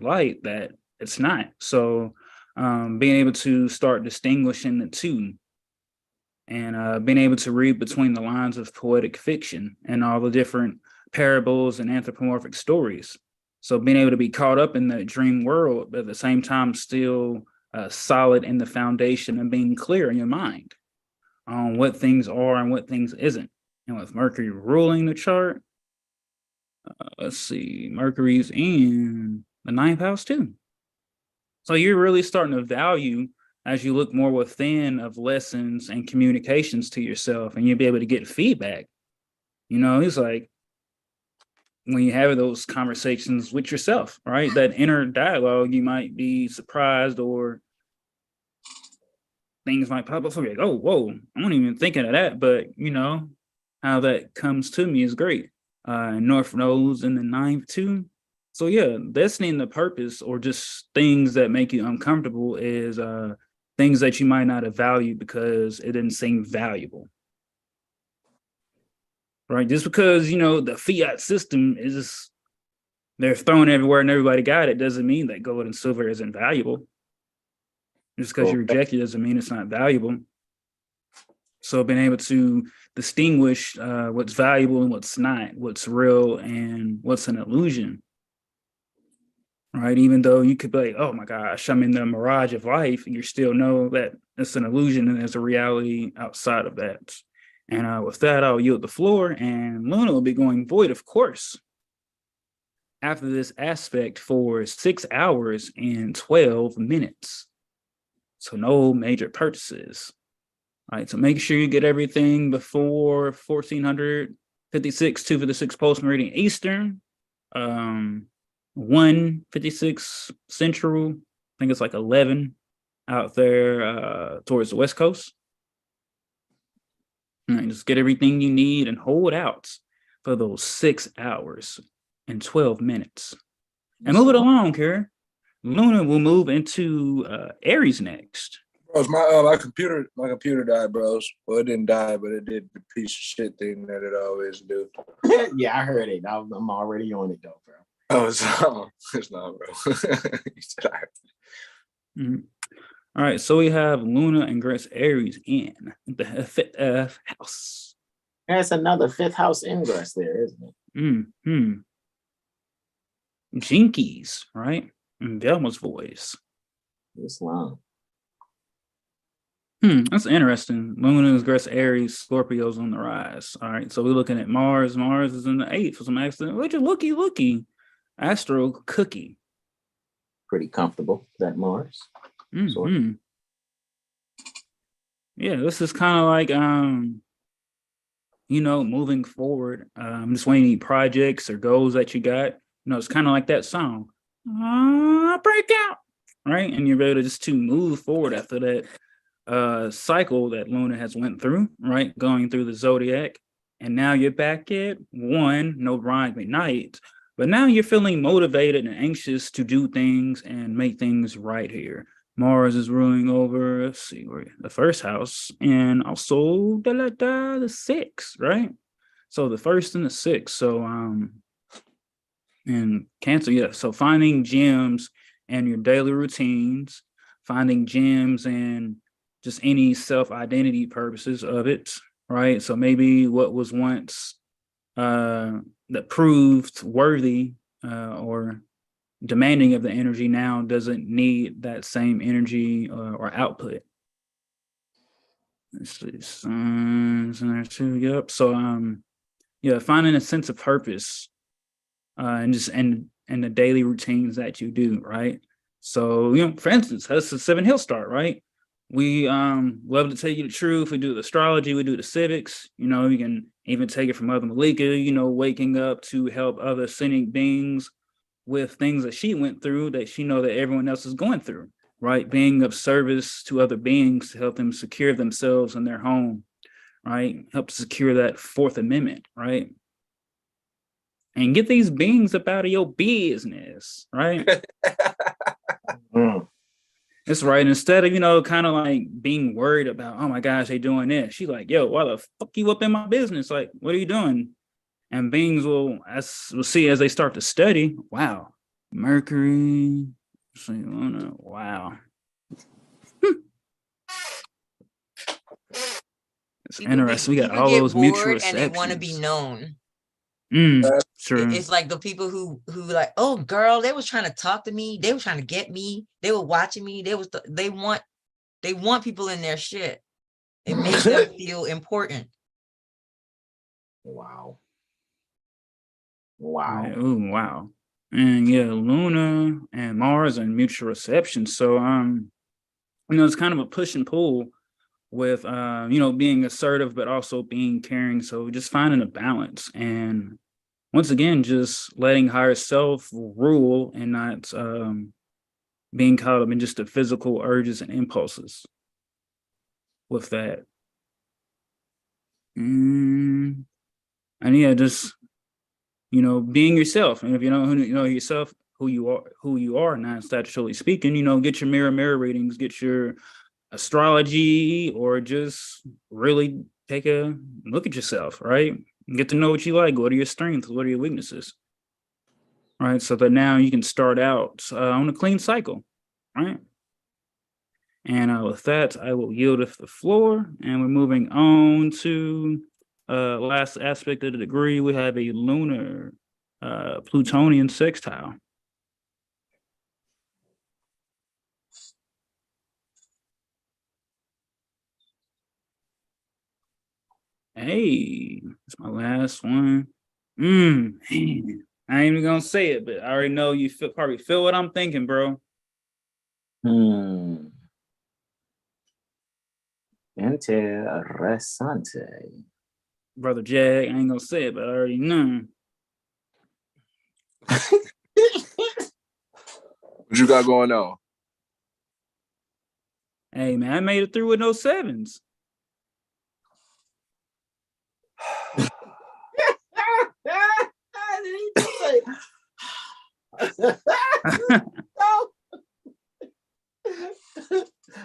C: light that it's not. So being able to start distinguishing the two, and being able to read between the lines of poetic fiction and all the different parables and anthropomorphic stories. So being able to be caught up in that dream world, but at the same time still solid in the foundation and being clear in your mind on what things are and what things isn't. And with Mercury ruling the chart, let's see, Mercury's in the 9th house too. So you're really starting to value as you look more within of lessons and communications to yourself, and you'll be able to get feedback. It's like when you have those conversations with yourself, right? That inner dialogue, you might be surprised or things might pop up for you. Like, oh, whoa, I wasn't even thinking of that, but how that comes to me is great. North Node's in the 9th too. So yeah, destiny and the purpose, or just things that make you uncomfortable, is things that you might not have valued because it didn't seem valuable. Right? Just because, the fiat system is, they're thrown everywhere and everybody got it, doesn't mean that gold and silver isn't valuable. Just because you reject it doesn't mean it's not valuable. So being able to distinguish what's valuable and what's not, what's real and what's an illusion, right? Even though you could be like, oh my gosh, I'm in the mirage of life, and you still know that it's an illusion and there's a reality outside of that. And with that, I'll yield the floor, and Luna will be going void, of course, after this aspect for 6 hours and 12 minutes. So no major purchases. All right, so make sure you get everything before 1456, 256 post meridian Eastern, 156 Central. I think it's like 11 out there towards the West Coast. All right, just get everything you need and hold out for those 6 hours and 12 minutes. And move it along, Kara. Luna will move into Aries next.
B: Bros, my computer died, bros. Well, it didn't die, but it did the piece of shit thing that it always do.
A: Yeah, I heard it. I'm already on it though, bro.
B: Oh, it's not, bro.
C: Mhm. All right, so we have Luna ingress Aries in the fifth house.
A: There's another fifth house ingress there, isn't it?
C: Mm-hmm. Jinkies, right? In Velma's voice.
A: It's long.
C: That's interesting. Luna ingress Aries, Scorpio's on the rise. All right, so we're looking at Mars. Mars is in the 8th for some accident. Look at looky. Astro cookie.
A: Pretty comfortable, that Mars.
C: Mm-hmm. Yeah, this is kind of like moving forward. Just when you need projects or goals that you got. It's kind of like that song. Break out. Right. And you're able to move forward after that cycle that Luna has went through, right? Going through the zodiac. And now you're back at 1, no rhyme at night. But now you're feeling motivated and anxious to do things and make things right here. Mars is ruling over, let's see, the first house, and also the 6th, right? So the 1st and the 6th. So and Cancer, yeah. So finding gems and your daily routines, finding gems and just any self-identity purposes of it, right? So maybe what was once that proved worthy or demanding of the energy now doesn't need that same energy or output. Let's see, Suns in there too. Yep. So finding a sense of purpose and the daily routines that you do, right? So, for instance, that's the 7 Hill start, right? We love to tell you the truth. We do the astrology, we do the civics, you can even take it from Mother Malika, waking up to help other ascending beings with things that she went through that she know that everyone else is going through, right? Being of service to other beings to help them secure themselves in their home, right? Help secure that 4th Amendment, right? And get these beings up out of your business, right? That's right. Instead of, kind of like being worried about, oh my gosh, they doing this. She's like, yo, why the fuck you up in my business? Like, what are you doing? And beings we'll see as they start to study. Wow, Mercury. Wow. It's interesting. We got all those mutual
D: and they want to be known.
C: True.
D: It's like the people who like, oh girl, they was trying to talk to me. They were trying to get me. They were watching me. They want people in their shit. It makes them feel important.
A: Wow.
C: Right. Ooh, wow. And yeah, Luna and Mars and mutual reception. So it's kind of a push and pull with being assertive but also being caring. So just finding a balance and once again just letting higher self rule and not being caught up in just the physical urges and impulses with that. And yeah, just being yourself. And if you don't know yourself, who you are, not statutorily speaking, get your mirror readings, get your astrology, or just really take a look at yourself, right? Get to know what you like. What are your strengths? What are your weaknesses? Right. So that now you can start out on a clean cycle, right? And with that, I will yield the floor. And we're moving on to last aspect of the degree. We have a lunar Plutonian sextile. Hey, it's my last one. Man. I ain't even gonna say it, but I already know you probably feel what I'm thinking, bro.
A: Interessante.
C: Brother Jag, I ain't gonna say it, but I already know.
B: What you got going on?
C: Hey, man, I made it through with no 7s.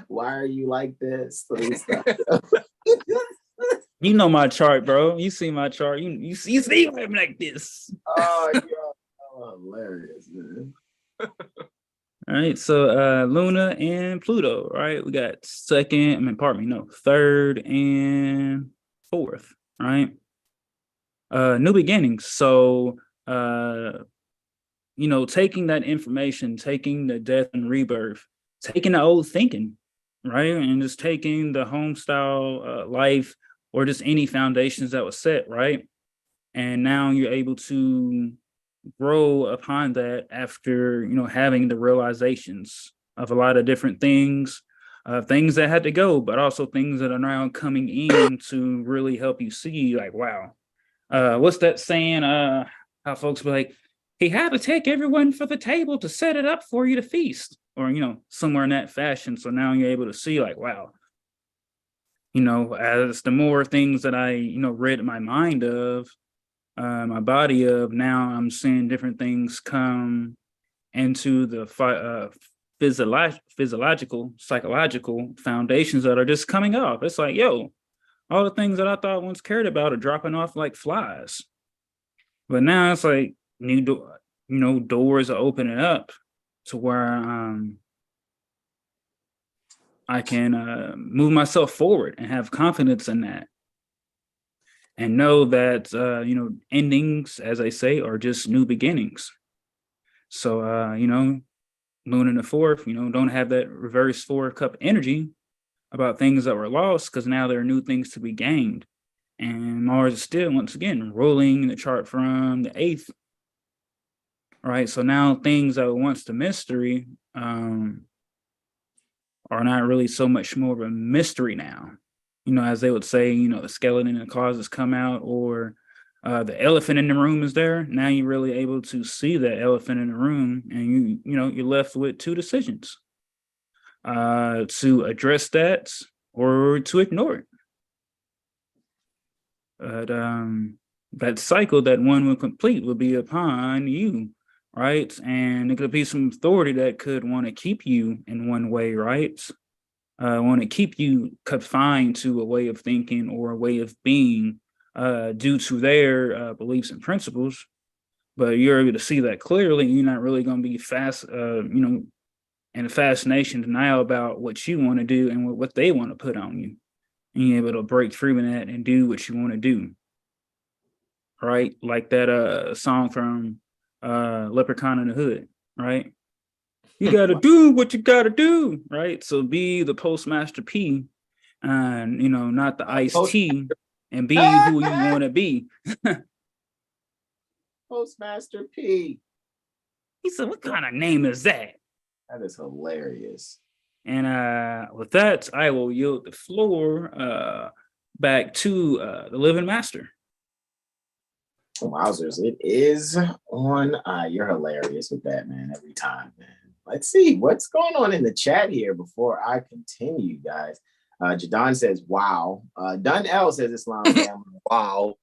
A: Why are you like this?
C: You know my chart, bro. You see my chart. You see I'm like this.
A: Oh, you're hilarious, man.
C: All right, so Luna and Pluto, right? We got third and fourth, right? New beginnings. So taking that information, taking the death and rebirth, taking the old thinking, right? And just taking the home style life or just any foundations that was set, right? And now you're able to grow upon that after, having the realizations of a lot of different things, things that had to go, but also things that are now coming in to really help you see, like, wow, what's that saying? How folks be like, he had to take everyone for the table to set it up for you to feast, or, somewhere in that fashion. So now you're able to see, like, wow, as the more things that I, rid my mind of, my body of, now I'm seeing different things come into the physiological, psychological foundations that are just coming off. It's like, yo, all the things that I thought I once cared about are dropping off like flies. But now it's like doors are opening up to where I can move myself forward and have confidence in that. And know that, endings, as I say, are just new beginnings. So, Moon in the fourth, don't have that reverse 4-cup energy about things that were lost, because now there are new things to be gained. And Mars is still, once again, rolling the chart from the 8th. Right. So now things that were once the mystery are not really so much more of a mystery now. As they would say, the skeleton in the closet has come out, or the elephant in the room is there. Now you're really able to see that elephant in the room, and you're left with two decisions: to address that or to ignore it. But that cycle that one will complete will be upon you, right? And it could be some authority that could want to keep you in one way, right? Want to keep you confined to a way of thinking or a way of being due to their beliefs and principles. But you're able to see that clearly. You're not really going to be in a fascination denial about what you want to do and what they want to put on you. And you're able to break free from that and do what you want to do. Right? Like that song from Leprechaun in the Hood, right? You got to do what you got to do, right? So be the Postmaster P, and, not the Ice-T, and be who you want to be.
A: Postmaster P.
C: He said, what kind of name is that?
A: That is hilarious.
C: And with that, I will yield the floor back to the Living Master.
A: Wowzers, it is on. You're hilarious with that, man, every time, man. Let's see what's going on in the chat here before I continue, guys. Jadon says, wow. Dun L says, Islam family.
B: Wow.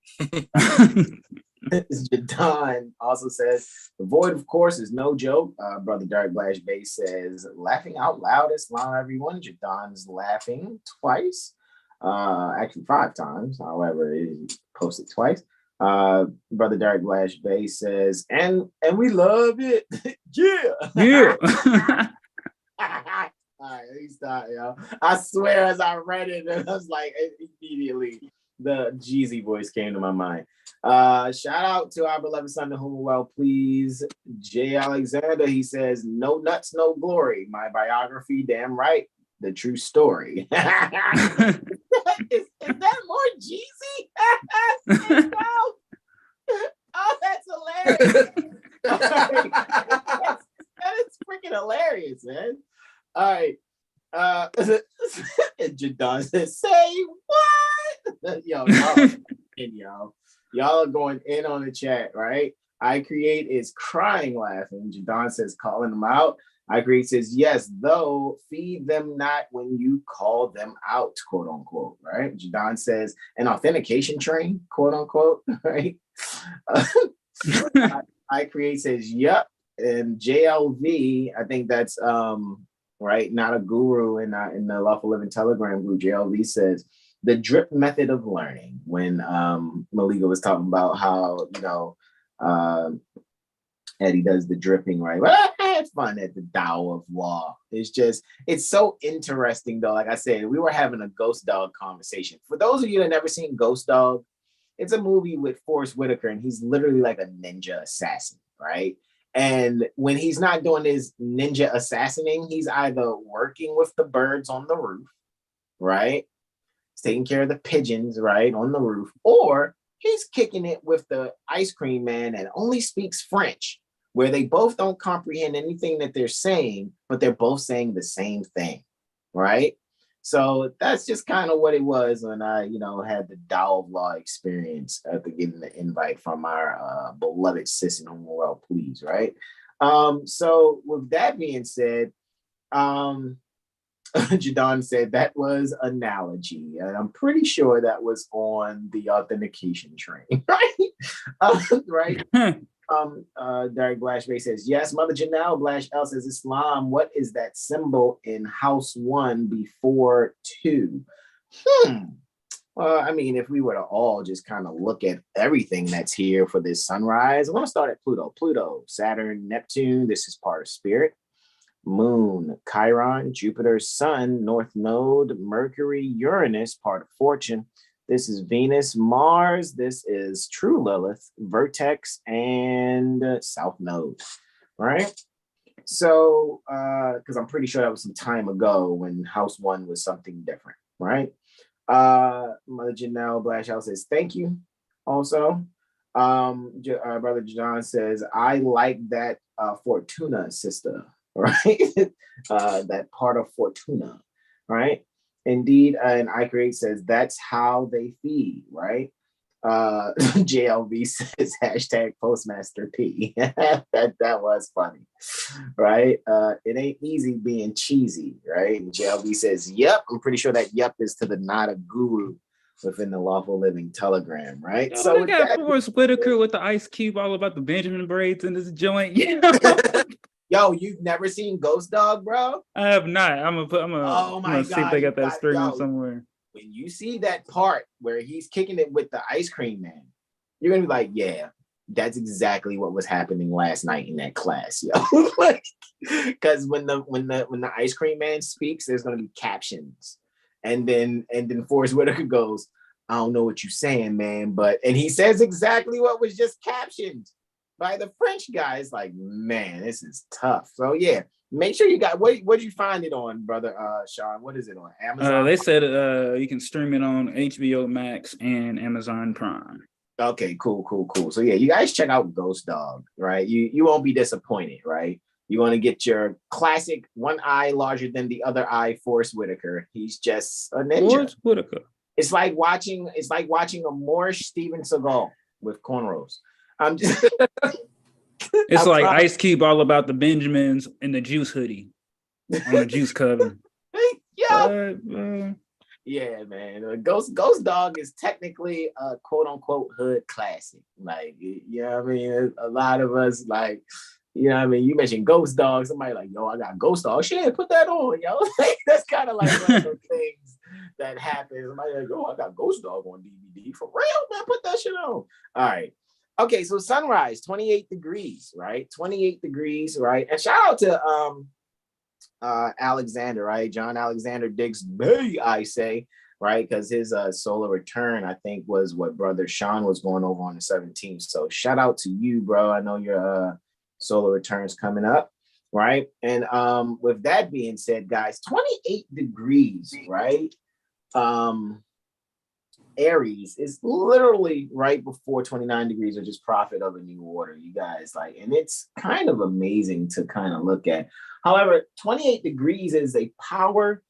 A: Jadon also says, the void, of course, is no joke. Brother Dark Blash Bay says, laughing out loud, Islam, everyone. Jadon's laughing twice. Actually 5 times. However, it is posted twice. Brother Dark Blash Bay says, and we love it. Yeah. All right, let me stop, y'all. I swear, as I read it, I was like, immediately the Jeezy voice came to my mind. Shout out to our beloved son, to whom well please, J. Alexander. He says, no nuts, no glory. My biography, damn right. The true story. is that more Jeezy? Oh, that's hilarious. That is freaking hilarious, man. All right. Jadon says, say what? Y'all are going in on the chat, right? I Create is crying laughing. Jadon says, calling them out. I Create says, yes, though, feed them not when you call them out, quote unquote, right? Jadon says, an authentication train, quote unquote, right? I Create says, yep. And JLV, I think that's right, not a guru in the Lawful Living Telegram group. JLV says, the drip method of learning, when Malika was talking about how, Eddie does the dripping, right? Well, I had fun at the Tao of Law. It's so interesting though. Like I said, we were having a Ghost Dog conversation. For those of you that have never seen Ghost Dog, it's a movie with Forrest Whitaker, and he's literally like a ninja assassin, right? And when he's not doing his ninja assassinating, he's either working with the birds on the roof, right? He's taking care of the pigeons, right, on the roof, or he's kicking it with the ice cream man and only speaks French, where they both don't comprehend anything that they're saying, but they're both saying the same thing, right? So that's just kind of what it was when I, had the Tao of Law experience after getting the invite from our beloved sis in whom we're well pleased, right? So with that being said, Jadon said that was analogy, and I'm pretty sure that was on the authentication train, right? Right. Derek Blashbay says, yes, Mother Janelle Blash L says, Islam, what is that symbol in house 1 before 2? Well, I mean, if we were to all just kind of look at everything that's here for this sunrise, I want to start at Pluto, Saturn, Neptune. This is part of spirit. Moon, Chiron, Jupiter, Sun, North Node, Mercury, Uranus, part of fortune. This is Venus, Mars. This is True Lilith, Vertex, and South Node, right? So, because I'm pretty sure that was some time ago when House 1 was something different, right? Mother Janelle Blashout says, thank you. Also, Brother John says, I like that Fortuna sister, right? That part of Fortuna, right? Indeed, and iCreate says that's how they feed, right? JLB says hashtag Postmaster P. that was funny, right? It ain't easy being cheesy, right? And JLB says, yep, I'm pretty sure that yep is to the not a guru within the Lawful Living Telegram, right?
C: Yo, so we got Forrest Whitaker with the Ice Cube all about the Benjamin braids in this joint.
A: Yo, you've never seen Ghost Dog, bro?
C: I have not. I'm gonna see if they got that streaming somewhere.
A: When you see that part where he's kicking it with the ice cream man, you're gonna be like, yeah, that's exactly what was happening last night in that class, yo. Because when the ice cream man speaks, there's gonna be captions. And then Forrest Whitaker goes, I don't know what you're saying, man, and he says exactly what was just captioned by the French guy. It's like, man, this is tough. So yeah, make sure you got what'd you find it on, brother Sean? What is it on? Amazon?
C: They said you can stream it on HBO Max and Amazon Prime.
A: Okay, cool. So yeah, you guys check out Ghost Dog, right? You won't be disappointed, right? You want to get your classic one eye larger than the other eye Forrest Whitaker. He's just a ninja.
C: Forrest Whitaker.
A: It's like watching a Moorish Steven Seagal with cornrows. I'm just
C: it's like Ice Cube all about the Benjamins in the juice hoodie on the juice cover.
A: Yeah, man. Ghost Dog is technically a quote unquote hood classic. Like, you know what I mean? A lot of us, like, you know what I mean? You mentioned Ghost Dog, somebody like, yo, I got Ghost Dog. Shit, put that on, yo. That's kind of like one of those things that happens. Somebody like, oh, I got Ghost Dog on DVD. For real, man, put that shit on. All right. Okay, so sunrise, 28 degrees, right? 28 degrees, right? And shout out to Alexander, right? John Alexander Diggs Bay, I say, right? Because his solar return, I think, was what Brother Sean was going over on the 17th. So shout out to you, bro. I know your solar return's coming up, right? And with that being said, guys, 28 degrees, right? Aries is literally right before 29 degrees, or just prophet of a new order, you guys, like, and it's kind of amazing to kind of look at. However, 28 degrees is a power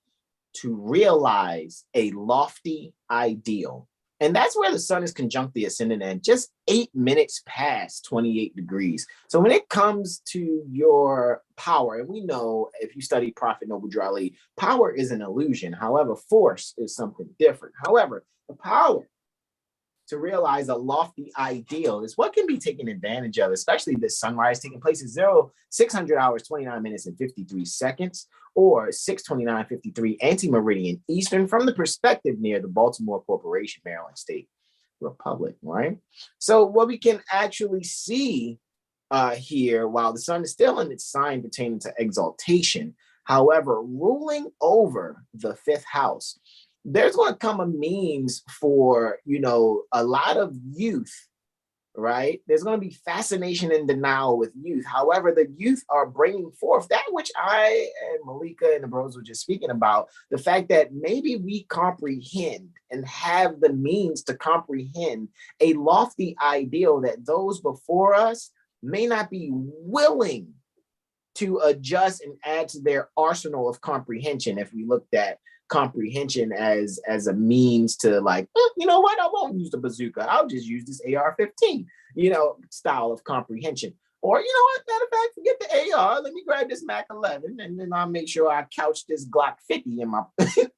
A: to realize a lofty ideal. And that's where the sun is conjunct the ascendant and just 8 minutes past 28 degrees. So when it comes to your power, and we know if you study Prophet Noble Drew Ali, power is an illusion. However, force is something different. However, the power to realize a lofty ideal is what can be taken advantage of, especially this sunrise taking place at 600 hours, 29 minutes and 53 seconds, or 6:29:53 anti-meridian Eastern from the perspective near the Baltimore Corporation, Maryland State Republic, right? So what we can actually see here, while the sun is still in its sign pertaining to exaltation. However, ruling over the fifth house, there's going to come a means for, you know, a lot of youth, right? There's going to be fascination and denial with youth. However, the youth are bringing forth that which I and Malika and the bros were just speaking about, the fact that maybe we comprehend and have the means to comprehend a lofty ideal that those before us may not be willing to adjust and add to their arsenal of comprehension. If we looked at comprehension as a means to like, you know what, I won't use the bazooka, I'll just use this AR-15, you know, style of comprehension. Or, you know what, matter of fact, forget the AR, let me grab this Mac 11 and then I'll make sure I couch this Glock 50 in my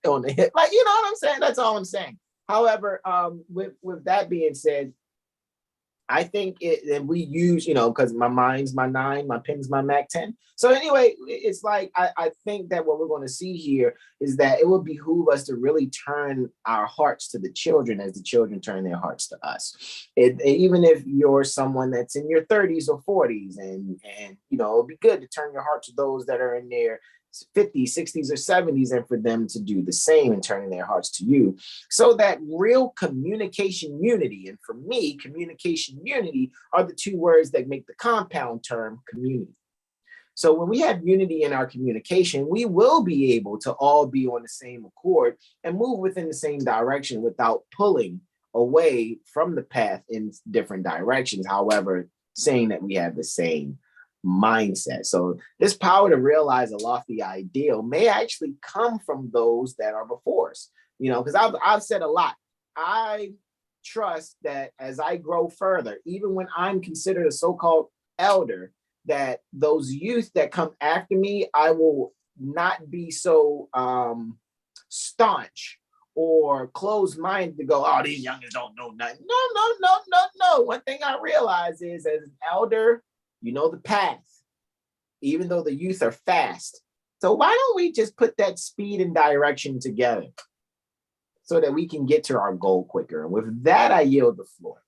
A: on the hip. Like, you know what I'm saying? That's all I'm saying. However, with that being said, I think and we use, you know, because my mind's my 9, my pen's my Mac 10. So anyway, it's like, I think that what we're going to see here is that it will behoove us to really turn our hearts to the children as the children turn their hearts to us. Even if you're someone that's in your 30s or 40s, and you know, it'll be good to turn your heart to those that are in their 50s, 60s, or 70s, and for them to do the same and turning their hearts to you. So that real communication unity, and for me, communication unity are the two words that make the compound term community. So when we have unity in our communication, we will be able to all be on the same accord and move within the same direction without pulling away from the path in different directions. However, saying that we have the same mindset. So this power to realize a lofty ideal may actually come from those that are before us, you know, because I've said a lot. I trust that as I grow further, even when I'm considered a so-called elder, that those youth that come after me, I will not be so staunch or closed-minded to go, oh, these youngins don't know nothing. No. One thing I realize is, as an elder, you know the path, even though the youth are fast. So why don't we just put that speed and direction together so that we can get to our goal quicker? And with that, I yield the floor.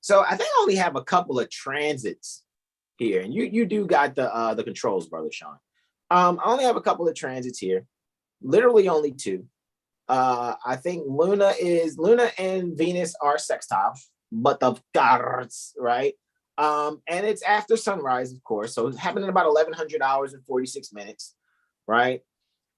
A: So I think I only have a couple of transits here, and you do got the controls, Brother Sean. I only have a couple of transits here, literally only 2. I think Luna and Venus are sextile, but of course, right? And it's after sunrise, of course. So it's happening about 1100 hours and 46 minutes, right?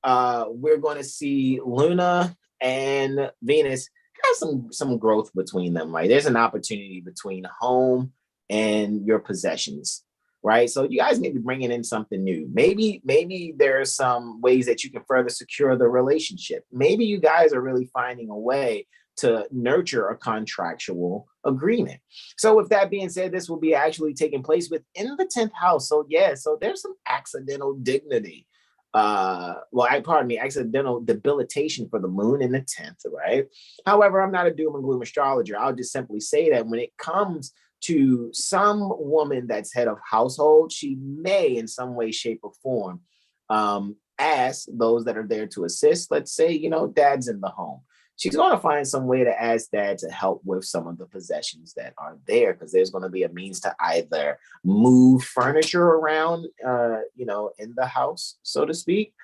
A: We're going to see Luna and Venus have some growth between them, right? There's an opportunity between home and your possessions, right? So you guys may be bringing in something new. Maybe there's some ways that you can further secure the relationship. Maybe you guys are really finding a way to nurture a contractual agreement. So with that being said, this will be actually taking place within the 10th house. So yeah, so there's some accidental dignity. Accidental debilitation for the moon in the 10th, right? However, I'm not a doom and gloom astrologer. I'll just simply say that when it comes to some woman that's head of household, she may in some way, shape, or form ask those that are there to assist. Let's say, you know, dad's in the home. She's going to find some way to ask dad to help with some of the possessions that are there, because there's going to be a means to either move furniture around, you know, in the house, so to speak.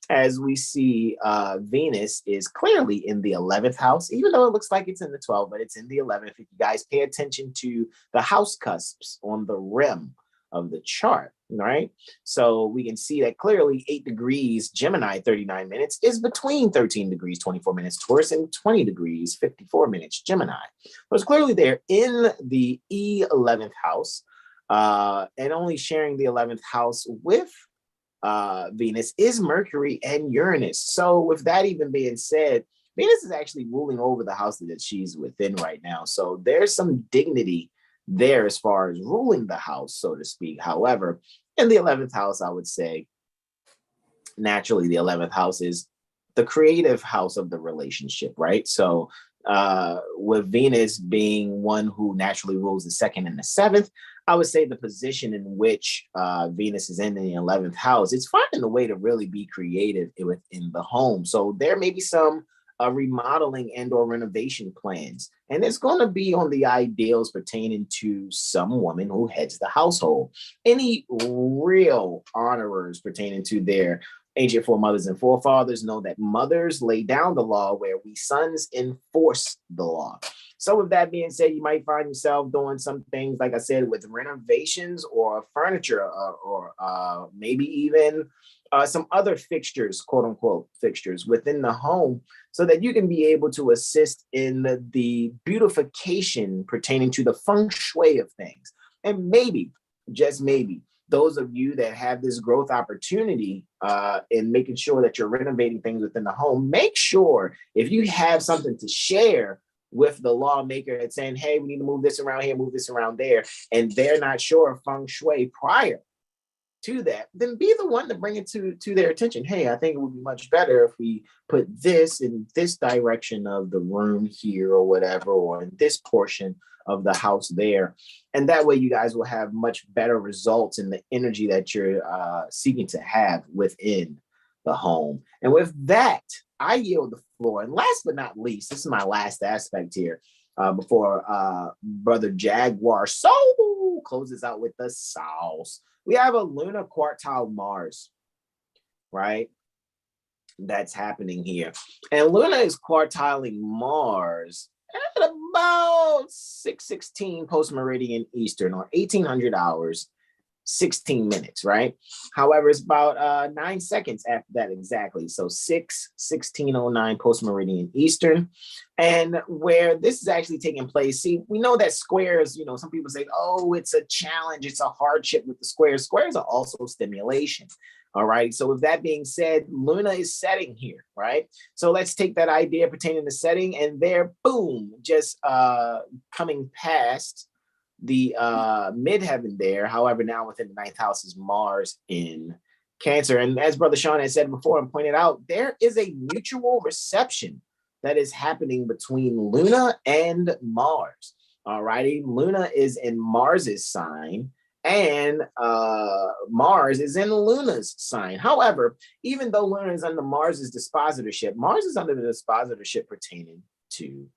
A: As we see, Venus is clearly in the 11th house, even though it looks like it's in the 12th, but it's in the 11th. If you guys pay attention to the house cusps on the rim of the chart, right? So we can see that clearly 8 degrees Gemini, 39 minutes, is between 13 degrees, 24 minutes Taurus and 20 degrees, 54 minutes Gemini. So it's clearly there in the 11th house, and only sharing the 11th house with Venus is Mercury and Uranus. So with that even being said, Venus is actually ruling over the house that she's within right now. So there's some dignity there as far as ruling the house, so to speak. However, in the 11th house, I would say, naturally, the 11th house is the creative house of the relationship, right? So with Venus being one who naturally rules the 2nd and the 7th, I would say the position in which Venus is in the 11th house, it's finding a way to really be creative within the home. So there may be some remodeling and or renovation plans. And it's going to be on the ideals pertaining to some woman who heads the household. Any real honorers pertaining to their ancient foremothers and forefathers know that mothers lay down the law where we sons enforce the law. So with that being said, you might find yourself doing some things, like I said, with renovations or furniture or maybe even some other fixtures, quote unquote, fixtures within the home, so that you can be able to assist in the beautification pertaining to the feng shui of things. And maybe, just maybe, those of you that have this growth opportunity in making sure that you're renovating things within the home, make sure if you have something to share with the lawmaker and saying, hey, we need to move this around here, move this around there, and they're not sure of feng shui prior to that, then be the one to bring it to their attention. Hey, I think it would be much better if we put this in this direction of the room here or whatever, or in this portion of the house there. And that way you guys will have much better results in the energy that you're seeking to have within the home. And with that, I yield the floor. And last but not least, this is my last aspect here before Brother JaguarSolar closes out with the sauce. We have a lunar quartile Mars, right? That's happening here. And Luna is quartiling Mars at about 6:16 post-meridian Eastern, or 1800 hours, 16 minutes, right? However, it's about 9 seconds after that exactly. So 6:16:09 post-meridian Eastern. And where this is actually taking place, see, we know that squares, some people say, oh, it's a challenge, it's a hardship with the squares. Squares are also stimulation. All right. So with that being said, Luna is setting here, right? So let's take that idea pertaining to setting, and there, boom, just coming past the midheaven there. However, now within the 9th house is Mars in Cancer. And as Brother Sean has said before and pointed out, there is a mutual reception that is happening between Luna and Mars. All righty. Luna is in Mars's sign, and Mars is in Luna's sign. However, even though Luna is under Mars's dispositorship, Mars is under the dispositorship pertaining to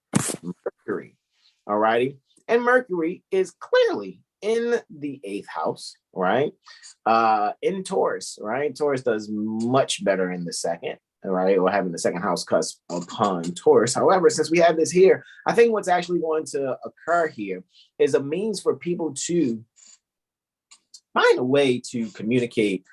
A: Mercury. All righty. And Mercury is clearly in the 8th house, right? In Taurus, right? Taurus does much better in the second, right? Or having the second house cusp upon Taurus. However, since we have this here, I think what's actually going to occur here is a means for people to find a way to communicate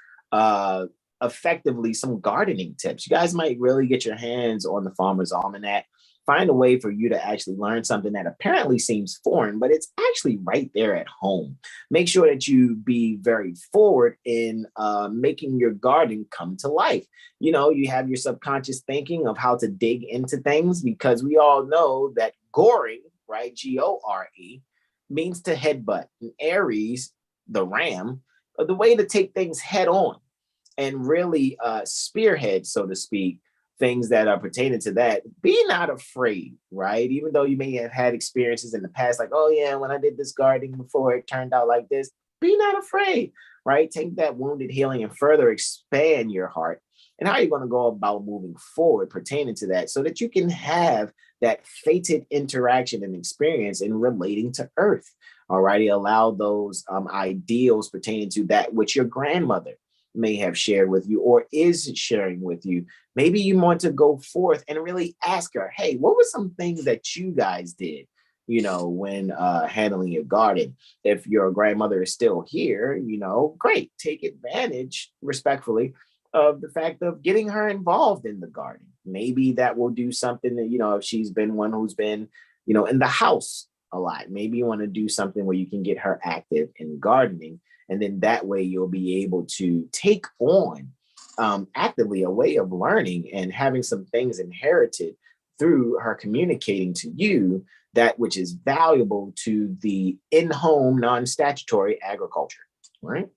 A: effectively some gardening tips. You guys might really get your hands on the Farmer's Almanac. Find a way for you to actually learn something that apparently seems foreign, but it's actually right there at home. Make sure that you be very forward in making your garden come to life. You have your subconscious thinking of how to dig into things, because we all know that goring, right, G-O-R-E, means to headbutt. And Aries, the ram, the way to take things head on and really spearhead, so to speak, things that are pertaining to that. Be not afraid, right? Even though you may have had experiences in the past, like, oh yeah, when I did this gardening before, it turned out like this. Be not afraid, right? Take that wounded healing and further expand your heart. And how are you going to go about moving forward pertaining to that, so that you can have that fated interaction and experience in relating to Earth. All righty. Allow those ideals pertaining to that which your grandmother may have shared with you or is sharing with you. Maybe you want to go forth and really ask her, hey, what were some things that you guys did, when handling your garden? If your grandmother is still here, great. Take advantage respectfully of the fact of getting her involved in the garden. Maybe that will do something that, if she's been one who's been, in the house a lot, maybe you want to do something where you can get her active in gardening. And then that way you'll be able to take on actively a way of learning and having some things inherited through her communicating to you that which is valuable to the in-home non-statutory agriculture, right?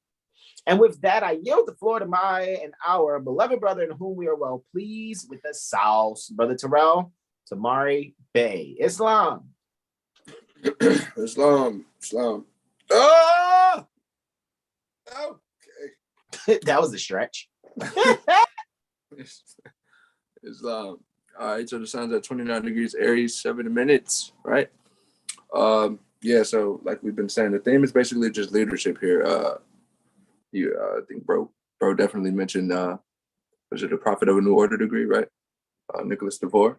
A: And with that, I yield the floor to our beloved brother in whom we are well pleased with the sauce, Brother Terrell Tamari Bey. Islam.
B: Islam. Ah! Okay.
A: That was a stretch.
B: Islam. All right, so the sun's at 29 degrees Aries, 7 minutes, right? Yeah, so like we've been saying, the theme is basically just leadership here. I think bro definitely mentioned was it the Prophet of a New Order degree, right? Nicholas DeVore,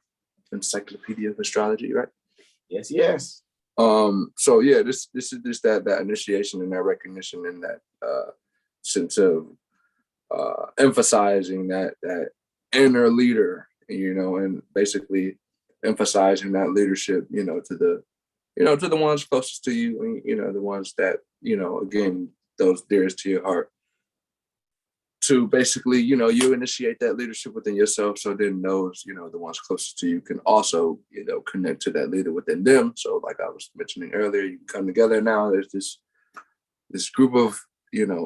B: Encyclopedia of Astrology, right?
A: Yes, yes.
B: So yeah, this is just that initiation and that recognition and that sense of emphasizing that inner leader, and basically emphasizing that leadership, to the ones closest to you, and the ones that, again, those dearest to your heart, to basically, you initiate that leadership within yourself. So then those, the ones closest to you can also, connect to that leader within them. So like I was mentioning earlier, you can come together now. There's this group of,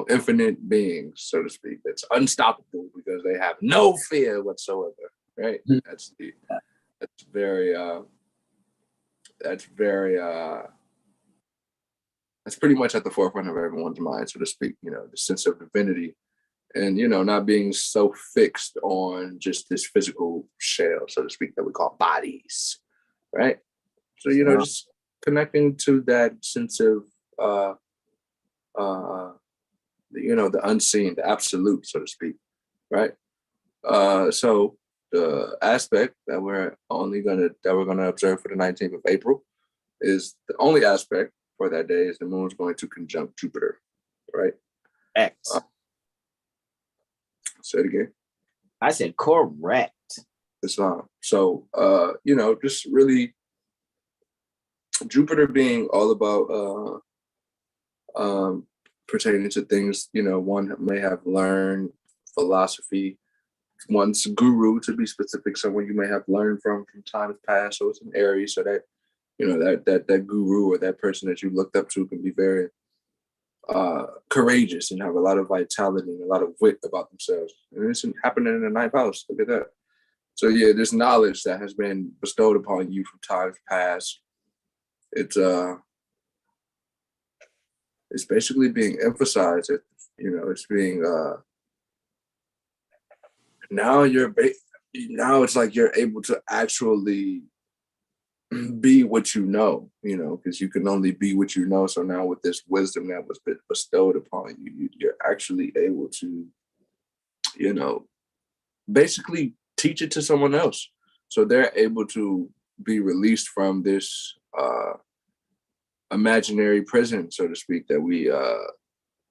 B: infinite beings, so to speak, that's unstoppable because they have no fear whatsoever, right? That's very, that's pretty much at the forefront of everyone's mind, so to speak, the sense of divinity and, not being so fixed on just this physical shell, so to speak, that we call bodies, right? So, just connecting to that sense of, the unseen, the absolute, so to speak, right? So the aspect that we're gonna observe for the 19th of April is the only aspect for that day is the moon's going to conjunct Jupiter, right?
A: X.
B: Say it again.
A: I said correct.
B: Islam. So just really Jupiter being all about pertaining to things, one may have learned, philosophy, one's guru, to be specific, someone you may have learned from times past. So it's an Aries, so that, that guru or that person that you looked up to can be very courageous and have a lot of vitality and a lot of wit about themselves. And it's happening in the 9th house. Look at that. So yeah, this knowledge that has been bestowed upon you from times past, it's basically being emphasized. It's being now it's like you're able to actually be what you know, because you can only be what you know. So now with this wisdom that was bestowed upon you, you're actually able to, basically teach it to someone else. So they're able to be released from this imaginary prison, so to speak, that we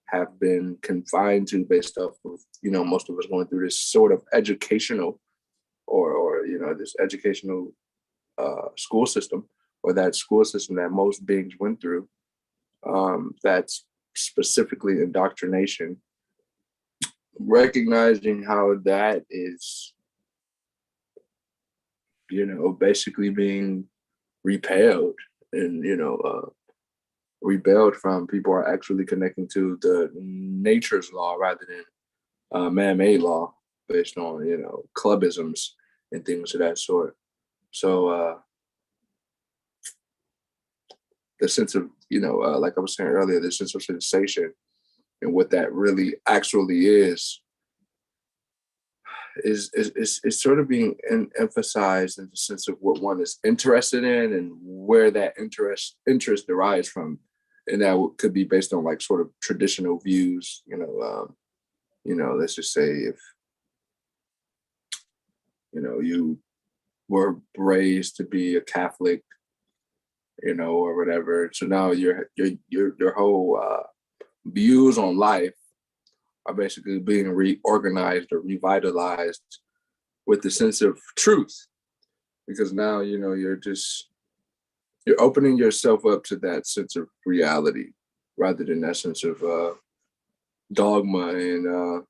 B: have been confined to based off of, most of us going through this sort of educational or this educational school system, or that school system that most beings went through. That's specifically indoctrination. Recognizing how that is, basically being repelled and, rebelled from. People are actually connecting to the nature's law rather than man-made law based on, clubisms and things of that sort. So the sense of, like I was saying earlier, the sense of sensation and what that really actually is sort of being emphasized in the sense of what one is interested in and where that interest derives from. And that could be based on like sort of traditional views, let's just say if, you were raised to be a Catholic, or whatever. So now your whole views on life are basically being reorganized or revitalized with the sense of truth, because now, you're opening yourself up to that sense of reality rather than that sense of dogma and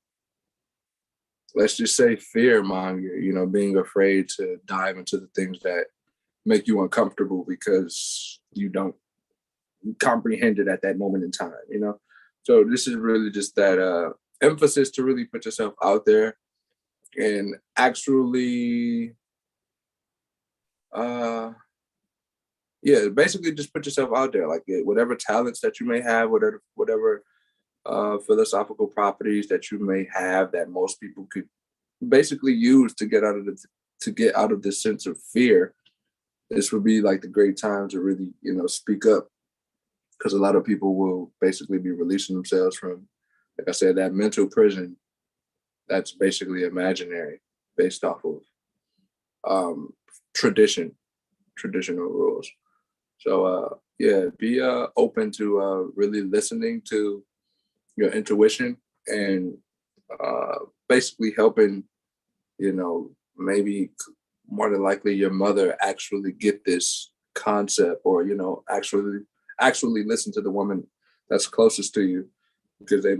B: let's just say fear monger, being afraid to dive into the things that make you uncomfortable because you don't comprehend it at that moment in time, So this is really just that emphasis to really put yourself out there and actually, basically just put yourself out there. Like whatever talents that you may have, whatever philosophical properties that you may have that most people could basically use to get out of to get out of this sense of fear, this would be like the great time to really, speak up, because a lot of people will basically be releasing themselves from, like I said, that mental prison that's basically imaginary, based off of traditional rules. So be open to really listening to your intuition, and basically helping, maybe more than likely your mother actually get this concept, or actually listen to the woman that's closest to you, because they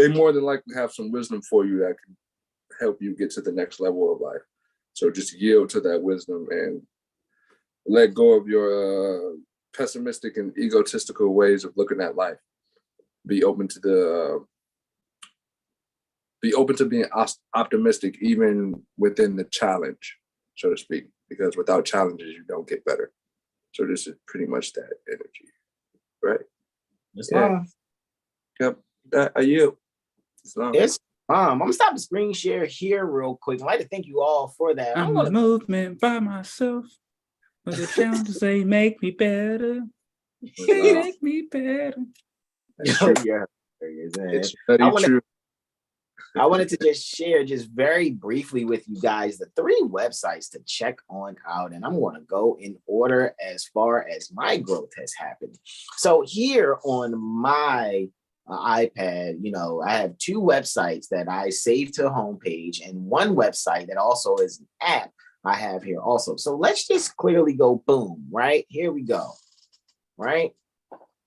B: more than likely have some wisdom for you that can help you get to the next level of life. So just yield to that wisdom and let go of your pessimistic and egotistical ways of looking at life. Be open to being optimistic, even within the challenge, so to speak, because without challenges, you don't get better. So this is pretty much that energy, right? Yep. Are you?
A: Yes. I'm gonna stop the screen share here real quick. I'd like to thank you all for that.
C: I'm a movement by myself. But the challenges they make me better. They make me better.
A: Yeah.
B: It's very true.
A: I wanted to just share just very briefly with you guys the 3 websites to check on out. And I'm going to go in order as far as my growth has happened. So here on my iPad, I have 2 websites that I save to a homepage, and 1 website that also is an app I have here also. So let's just clearly go boom, right? Here we go, right?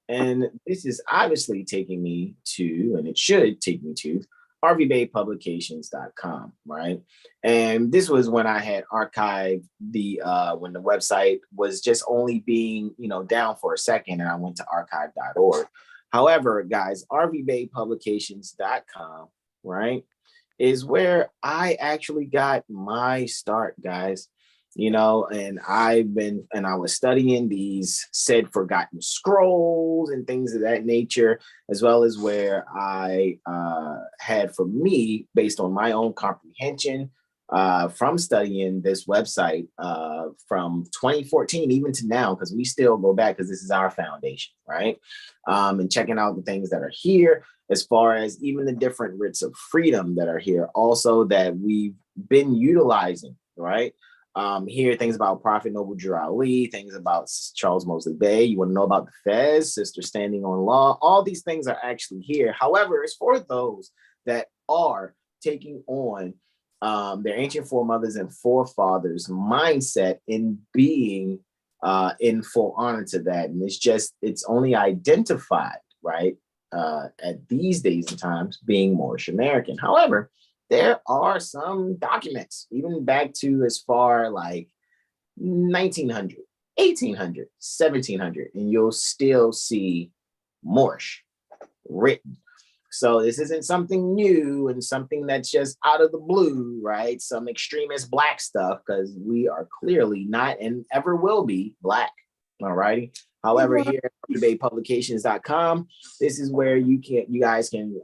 A: And this is obviously taking me to, and it should take me to, rvbaypublications.com, right? And this was when I had archived when the website was just only being, down for a second, and I went to archive.org. However, guys, rvbaypublications.com, right, is where I actually got my start, guys. And I was studying these said forgotten scrolls and things of that nature, as well as where I had, for me, based on my own comprehension from studying this website from 2014 even to now, because we still go back, because this is our foundation, right? And checking out the things that are here, as far as even the different writs of freedom that are here also that we've been utilizing, right? Here, things about Prophet Noble Drew Ali, things about Charles Mosley Bay. You want to know about the Fez, Sister Standing on Law. All these things are actually here. However, it's for those that are taking on their ancient foremothers and forefathers mindset in being in full honor to that. And it's only identified, right, at these days and times being Moorish American. However, there are some documents, even back to as far like 1900, 1800, 1700, and you'll still see Moorish written. So this isn't something new and something that's just out of the blue, right? Some extremist Black stuff, because we are clearly not and ever will be Black, all righty? However, here at debatepublications.com, this is where you guys can,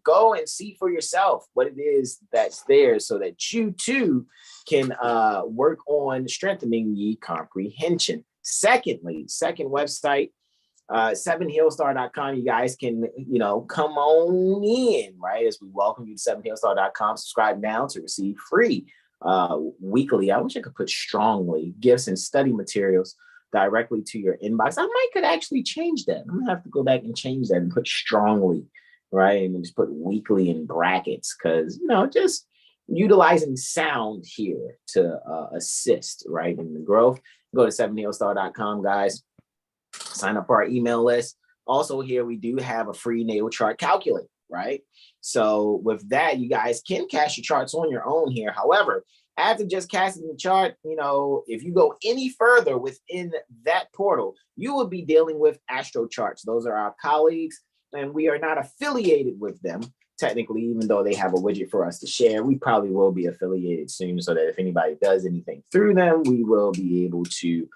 A: go and see for yourself what it is that's there, so that you too can work on strengthening ye comprehension. Second website, 7healstar.com. You guys can, come on in, right? As we welcome you to 7healstar.com. Subscribe now to receive free weekly. I wish I could put strongly gifts and study materials directly to your inbox. Could actually change that. I'm gonna have to go back and change that and put strongly, right? And just put weekly in brackets, because just utilizing sound here to assist, right, in the growth. Go to 7healstar.com, guys. Sign up for our email list. Also, here we do have a free natal chart calculator, right? So with that, you guys can cast your charts on your own here. However, after just casting the chart, if you go any further within that portal, you will be dealing with Astro Charts. Those are our colleagues, and we are not affiliated with them technically, even though they have a widget for us to share. We probably will be affiliated soon, so that if anybody does anything through them, we will be able to,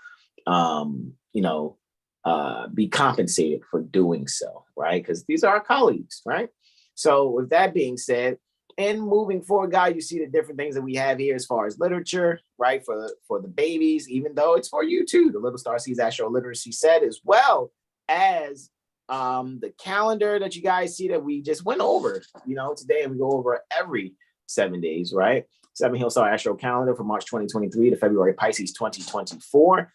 A: be compensated for doing so, right? Because these are our colleagues, right? So with that being said, And moving forward, guys, you see the different things that we have here as far as literature, right? For the babies, even though it's for you too. The Little Star Seeds AstroLiteracy set, as well as the calendar that you guys see that we just went over, today, and we go over every 7 days, right? 7 Hill Star Astro Calendar for March 2023 to February Pisces 2024.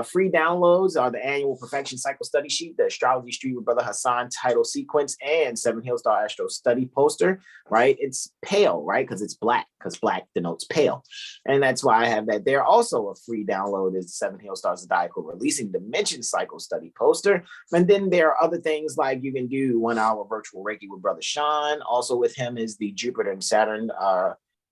A: Free downloads are the annual Perfection Cycle Study Sheet, the Astrology Street with Brother Hassan title sequence, and 7 Hill Star Astro Study poster, right? It's pale, right? Because it's black, because black denotes pale. And that's why I have that there. Also, a free download is the 7 Hill Star Zodiacal Releasing Dimension Cycle Study poster. And then there are other things like you can do 1 hour virtual Reiki with Brother Sean. Also with him is the Jupiter and Saturn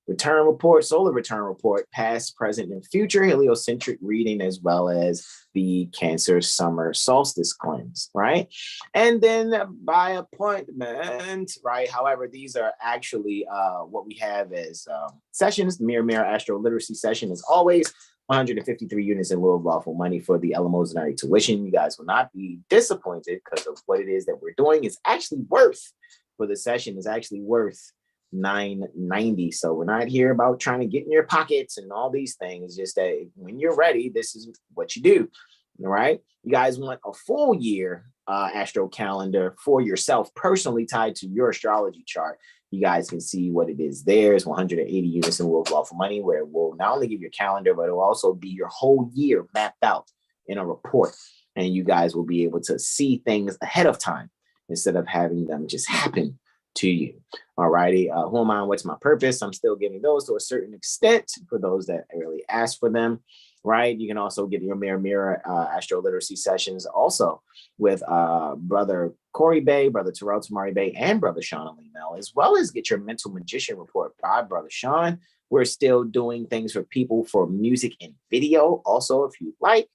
A: return report, solar return report, past, present, and future heliocentric reading, as well as the Cancer summer solstice cleanse, right? And then by appointment, right? However, these are actually what we have as sessions. The Mirror Astro Literacy session is always 153 units in lieu of lawful money for the Elemosynary tuition. You guys will not be disappointed because of what it is that we're doing. It's actually worth, for the session, is actually worth $9.90. So we're not here about trying to get in your pockets and all these things. Just that when you're ready, this is what you do. All right. You guys want a full year astro calendar for yourself, personally tied to your astrology chart. You guys can see what it is. There's 180 units in lieu of lawful money, where it will not only give your calendar, but it will also be your whole year mapped out in a report. And you guys will be able to see things ahead of time instead of having them just happen to you. All righty. Who am I? What's my purpose? I'm still giving those to a certain extent for those that really ask for them. Right. You can also get your Mirror Astro Literacy sessions also with Brother Corey Bay, Brother Terrell Tamari Bay, and Brother Sean Ali Mel, as well as get your Mental Magician report by Brother Sean. We're still doing things for people for music and video. Also, if you like,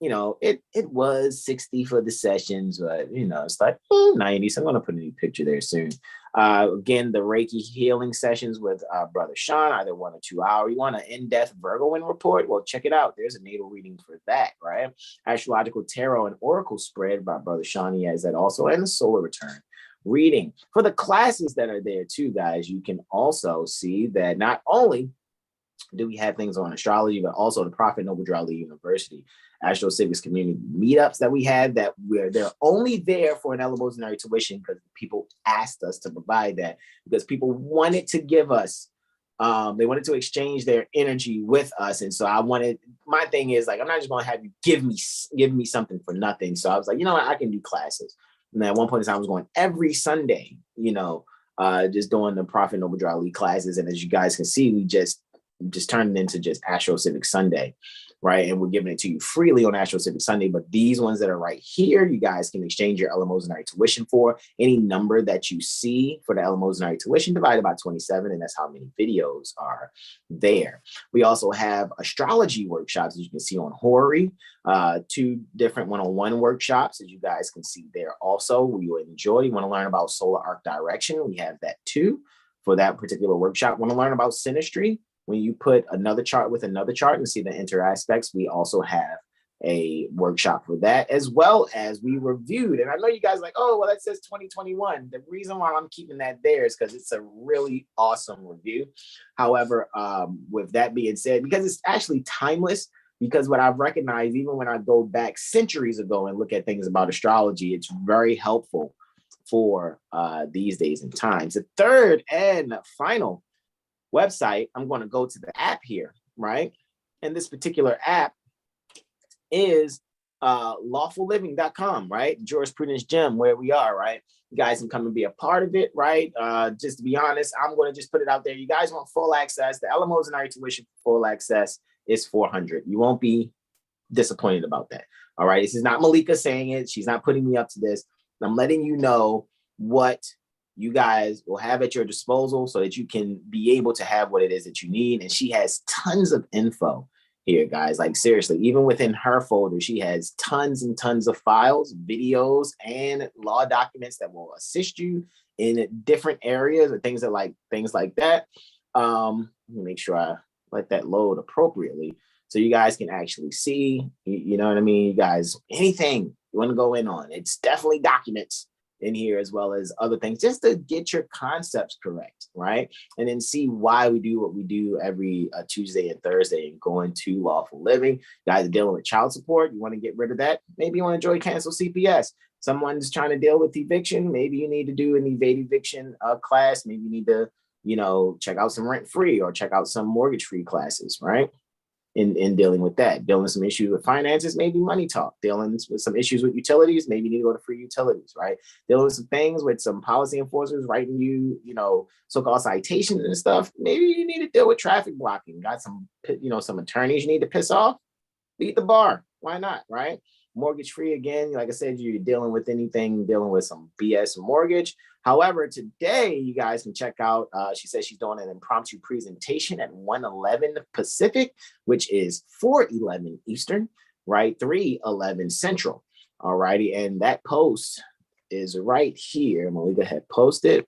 A: it was 60 for the sessions, but it's like 90. So I'm going to put a new picture there soon. Again, the Reiki healing sessions with Brother Sean, either 1 or 2 hours. You want an in-depth Virgoan report? Well, check it out. There's a natal reading for that, right? Astrological tarot and oracle spread by Brother Sean. He has that also, and the solar return reading. For the classes that are there too, guys, you can also see that not only do we have things on astrology, but also the Prophet Noble Drew Ali University AstroCivics community meetups that we have, that they're only there for an Elemosynary tuition because people asked us to provide that, because people wanted to give us, they wanted to exchange their energy with us. And so my thing is, like, I'm not just going to have you give me something for nothing. So I was like, I can do classes. And at one point in time, I was going every Sunday, just doing the Prophet Noble Drew Ali classes. And as you guys can see, we just turned it into just AstroCivics Sunday, right? And we're giving it to you freely on AstroCivics Sunday. But these ones that are right here, you guys can exchange your Elemosynary tuition for. Any number that you see for the Elemosynary tuition divided by 27, and that's how many videos are there. We also have astrology workshops, as you can see on Horary, 2 different one-on-one workshops, as you guys can see there also. We will enjoy. You want to learn about solar arc direction? We have that too for that particular workshop. Want to learn about Synastry? When you put another chart with another chart and see the inter aspects, we also have a workshop for that, as well as we reviewed. And I know you guys are like, oh, well, that says 2021. The reason why I'm keeping that there is because it's a really awesome review. However, with that being said, because it's actually timeless, because what I've recognized, even when I go back centuries ago and look at things about astrology, it's very helpful for these days and times. The third and final website, I'm going to go to the app here, right? And this particular app is lawfulliving.com, right? Jurisprudence gem, where we are, right? You guys can come and be a part of it, right? Just to be honest, I'm going to just put it out there. You guys want full access. The Elemosynary tuition for full access is $400. You won't be disappointed about that. All right. This is not Malika saying it. She's not putting me up to this. I'm letting you know what you guys will have at your disposal so that you can be able to have what it is that you need. And she has tons of info here, guys. Like, seriously, even within her folder, she has tons and tons of files, videos, and law documents that will assist you in different areas or things like that. Let me make sure I let that load appropriately so you guys can actually see, you know what I mean? You guys, anything you want to go in on, it's definitely documents. in here, as well as other things, just to get your concepts correct, right? And then see why we do what we do every Tuesday and Thursday, and going to Lawful Living. You guys are dealing with child support. You want to get rid of that. Maybe you want to join Cancel CPS. Someone's trying to deal with eviction. Maybe you need to do an evade eviction class. Maybe you need to, check out some rent-free or check out some mortgage-free classes, right? In dealing with that, dealing with some issues with finances, maybe money talk, dealing with some issues with utilities, maybe you need to go to free utilities, right? Dealing with some things with some policy enforcers writing you, so-called citations and stuff. Maybe you need to deal with traffic blocking. Got some, some attorneys you need to piss off. Beat the bar. Why not, right? Mortgage free again. Like I said, you're dealing with anything, dealing with some BS mortgage. However, today you guys can check out, she says she's doing an impromptu presentation at 1:11 Pacific, which is 4:11 Eastern, right? 3:11 Central. All righty. And that post is right here. I'm going to go ahead and post it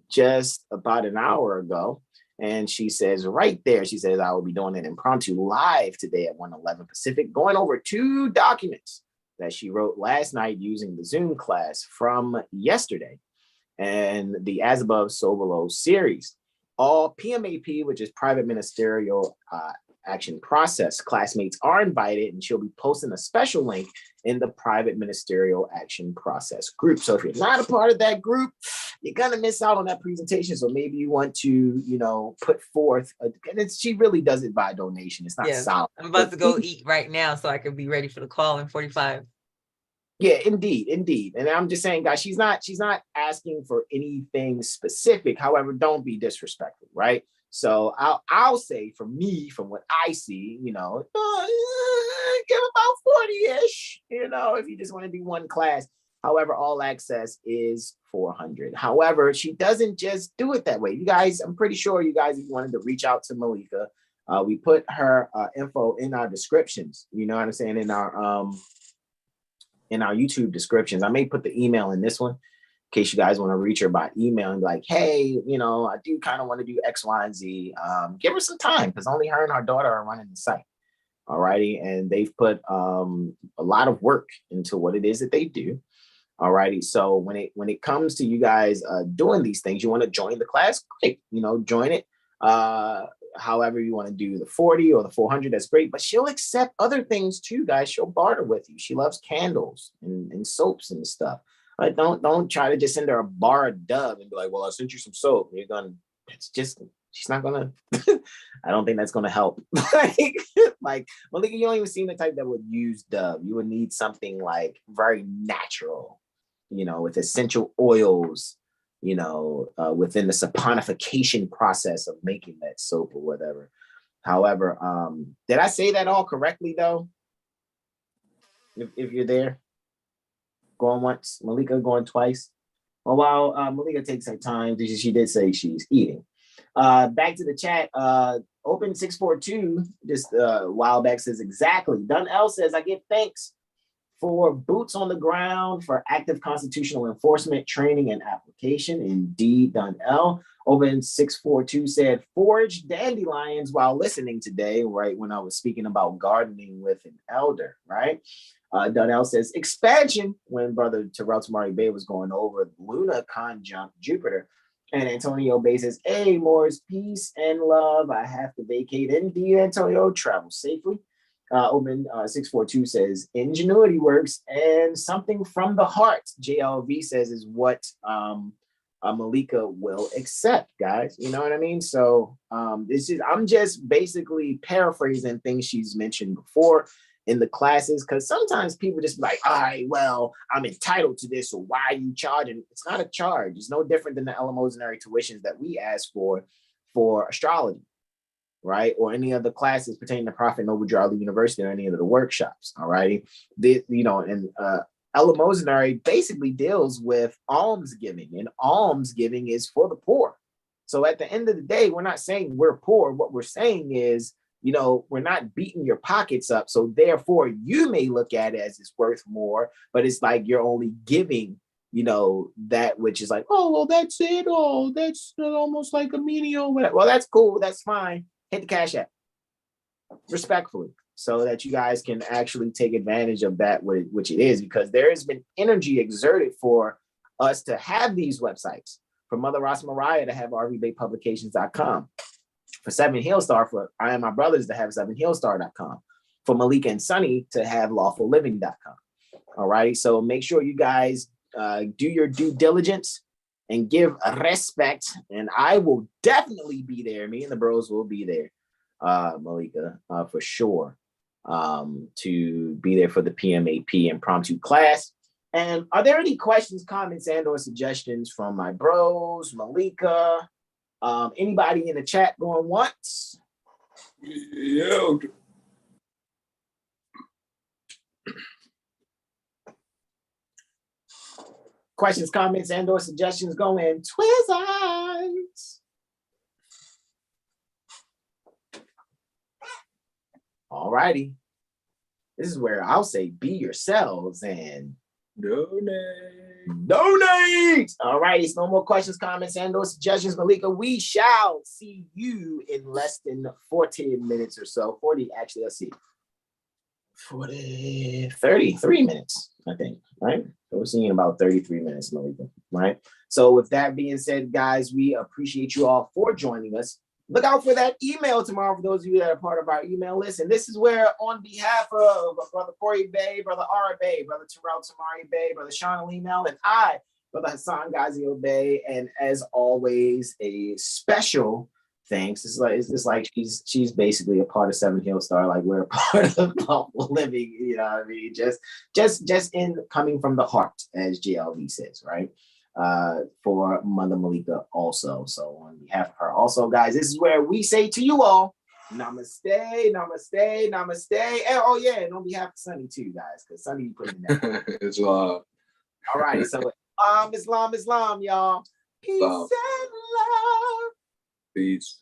A: just about an hour ago. And she says right there, she says, I will be doing an impromptu live today at 1:11 Pacific, going over 2 documents that she wrote last night using the Zoom class from yesterday and the As Above, So Below series. All PMAP, which is Private Ministerial Action Process classmates are invited, and she'll be posting a special link in the Private Ministerial Action Process group. So if you're not a part of that group, you're gonna miss out on that presentation. So maybe you want to, put forth, and she really does it by donation. It's not solid.
D: I'm about to go eat right now so I can be ready for the call in 45.
A: Yeah, indeed. And I'm just saying, guys, she's not asking for anything specific. However, don't be disrespectful, right? So I'll say from what I see, give about 40-ish, if you just want to do one class. However, all access is $400. However, she doesn't just do it that way. You guys, I'm pretty sure you guys wanted to reach out to Malika. We put her info in our descriptions. You know what I'm saying? In our YouTube descriptions. I may put the email in this one, in case you guys want to reach her by email and be like, hey, I do kind of want to do X, Y, and Z. Give her some time, because only her and her daughter are running the site. All righty. And they've put a lot of work into what it is that they do. All righty. So when it comes to you guys doing these things, you want to join the class, great. Join it. However you want to do the 40 or the 400, that's great. But she'll accept other things too, guys. She'll barter with you. She loves candles and soaps and stuff. But don't try to just send her a bar of Dove and be like, well, I sent you some soap. She's not gonna. I don't think that's gonna help. like Malika, you don't even seem the type that would use Dove. You would need something like very natural, with essential oils, within the saponification process of making that soap or whatever. However, did I say that all correctly though? If you're there, going once, Malika going twice. Well, while Malika takes her time, she did say she's eating. Back to the chat. Open 642 just a while back says exactly. Dunn L says, I give thanks for boots on the ground for active constitutional enforcement training and application. Indeed, Dunn L. Open 642 said, forage dandelions while listening today, right when I was speaking about gardening with an elder, right? Donnell says, expansion, when Brother Terrell Tamari Bay was going over Luna conjunct Jupiter. And Antonio Bay says, hey, Moore's peace and love. I have to vacate. Indeed, Antonio, travel safely. Open 642 says, ingenuity works and something from the heart, JLV says, is what Malika will accept, guys. You know what I mean? So I'm just basically paraphrasing things she's mentioned before in the classes, because sometimes people just be like, all right, well, I'm entitled to this, so why are you charging? It's not a charge. It's no different than the eleemosynary tuitions that we ask for astrology, right? Or any other classes pertaining to Prophet Noble Drew University or any of the workshops, all righty? Eleemosynary basically deals with almsgiving, and almsgiving is for the poor. So at the end of the day, we're not saying we're poor. What we're saying is, we're not beating your pockets up. So therefore, you may look at it as it's worth more, but it's like you're only giving, that which is like, oh, well, that's it. Oh, that's almost like a menial. Well, that's cool. That's fine. Hit the Cash App. Respectfully. so that you guys can actually take advantage of that, which it is, because there has been energy exerted for us to have these websites. For Mother Ross Mariah to have rvbaypublications.com. For Seven Hillstar, for I and my brothers to have sevenhillstar.com. For Malika and Sunny to have lawfulliving.com. All right. So make sure you guys do your due diligence and give respect. And I will definitely be there. Me and the bros will be there, Malika, for sure, to be there for the PMAP impromptu class. And are there any questions, comments, and or suggestions from my bros, Malika? Anybody in the chat going once?
B: Yeah.
A: Questions, comments, and or suggestions going Twizzards. All righty. This is where I'll say be yourselves and donate. All righty. So no more questions, comments, and or suggestions, Malika. We shall see you in less than 40 minutes or so. 40, actually, let's see. 33 minutes, I think, right? So we're seeing about 33 minutes, Malika, right? So with that being said, guys, we appreciate you all for joining us. Look out for that email tomorrow for those of you that are part of our email list. And this is where, on behalf of Brother Corey Bay, Brother Ara Bay, Brother Terrell Tamari Bay, Brother Sean Email, and I, Brother Hassan Ghazio Bay, and as always, a special thanks. It's like she's basically a part of Seven Hillstar, like we're a part of Lawful Living, you know what I mean? Just in coming from the heart, as JLV says, right? For Mother Malika also. So on behalf of her also, guys, this is where we say to you all, namaste, namaste, namaste. And oh yeah, and on behalf of Sunny too, guys, because Sunny put in that.
B: Islam.
A: All right, so Islam, y'all. Peace and love.
B: Peace.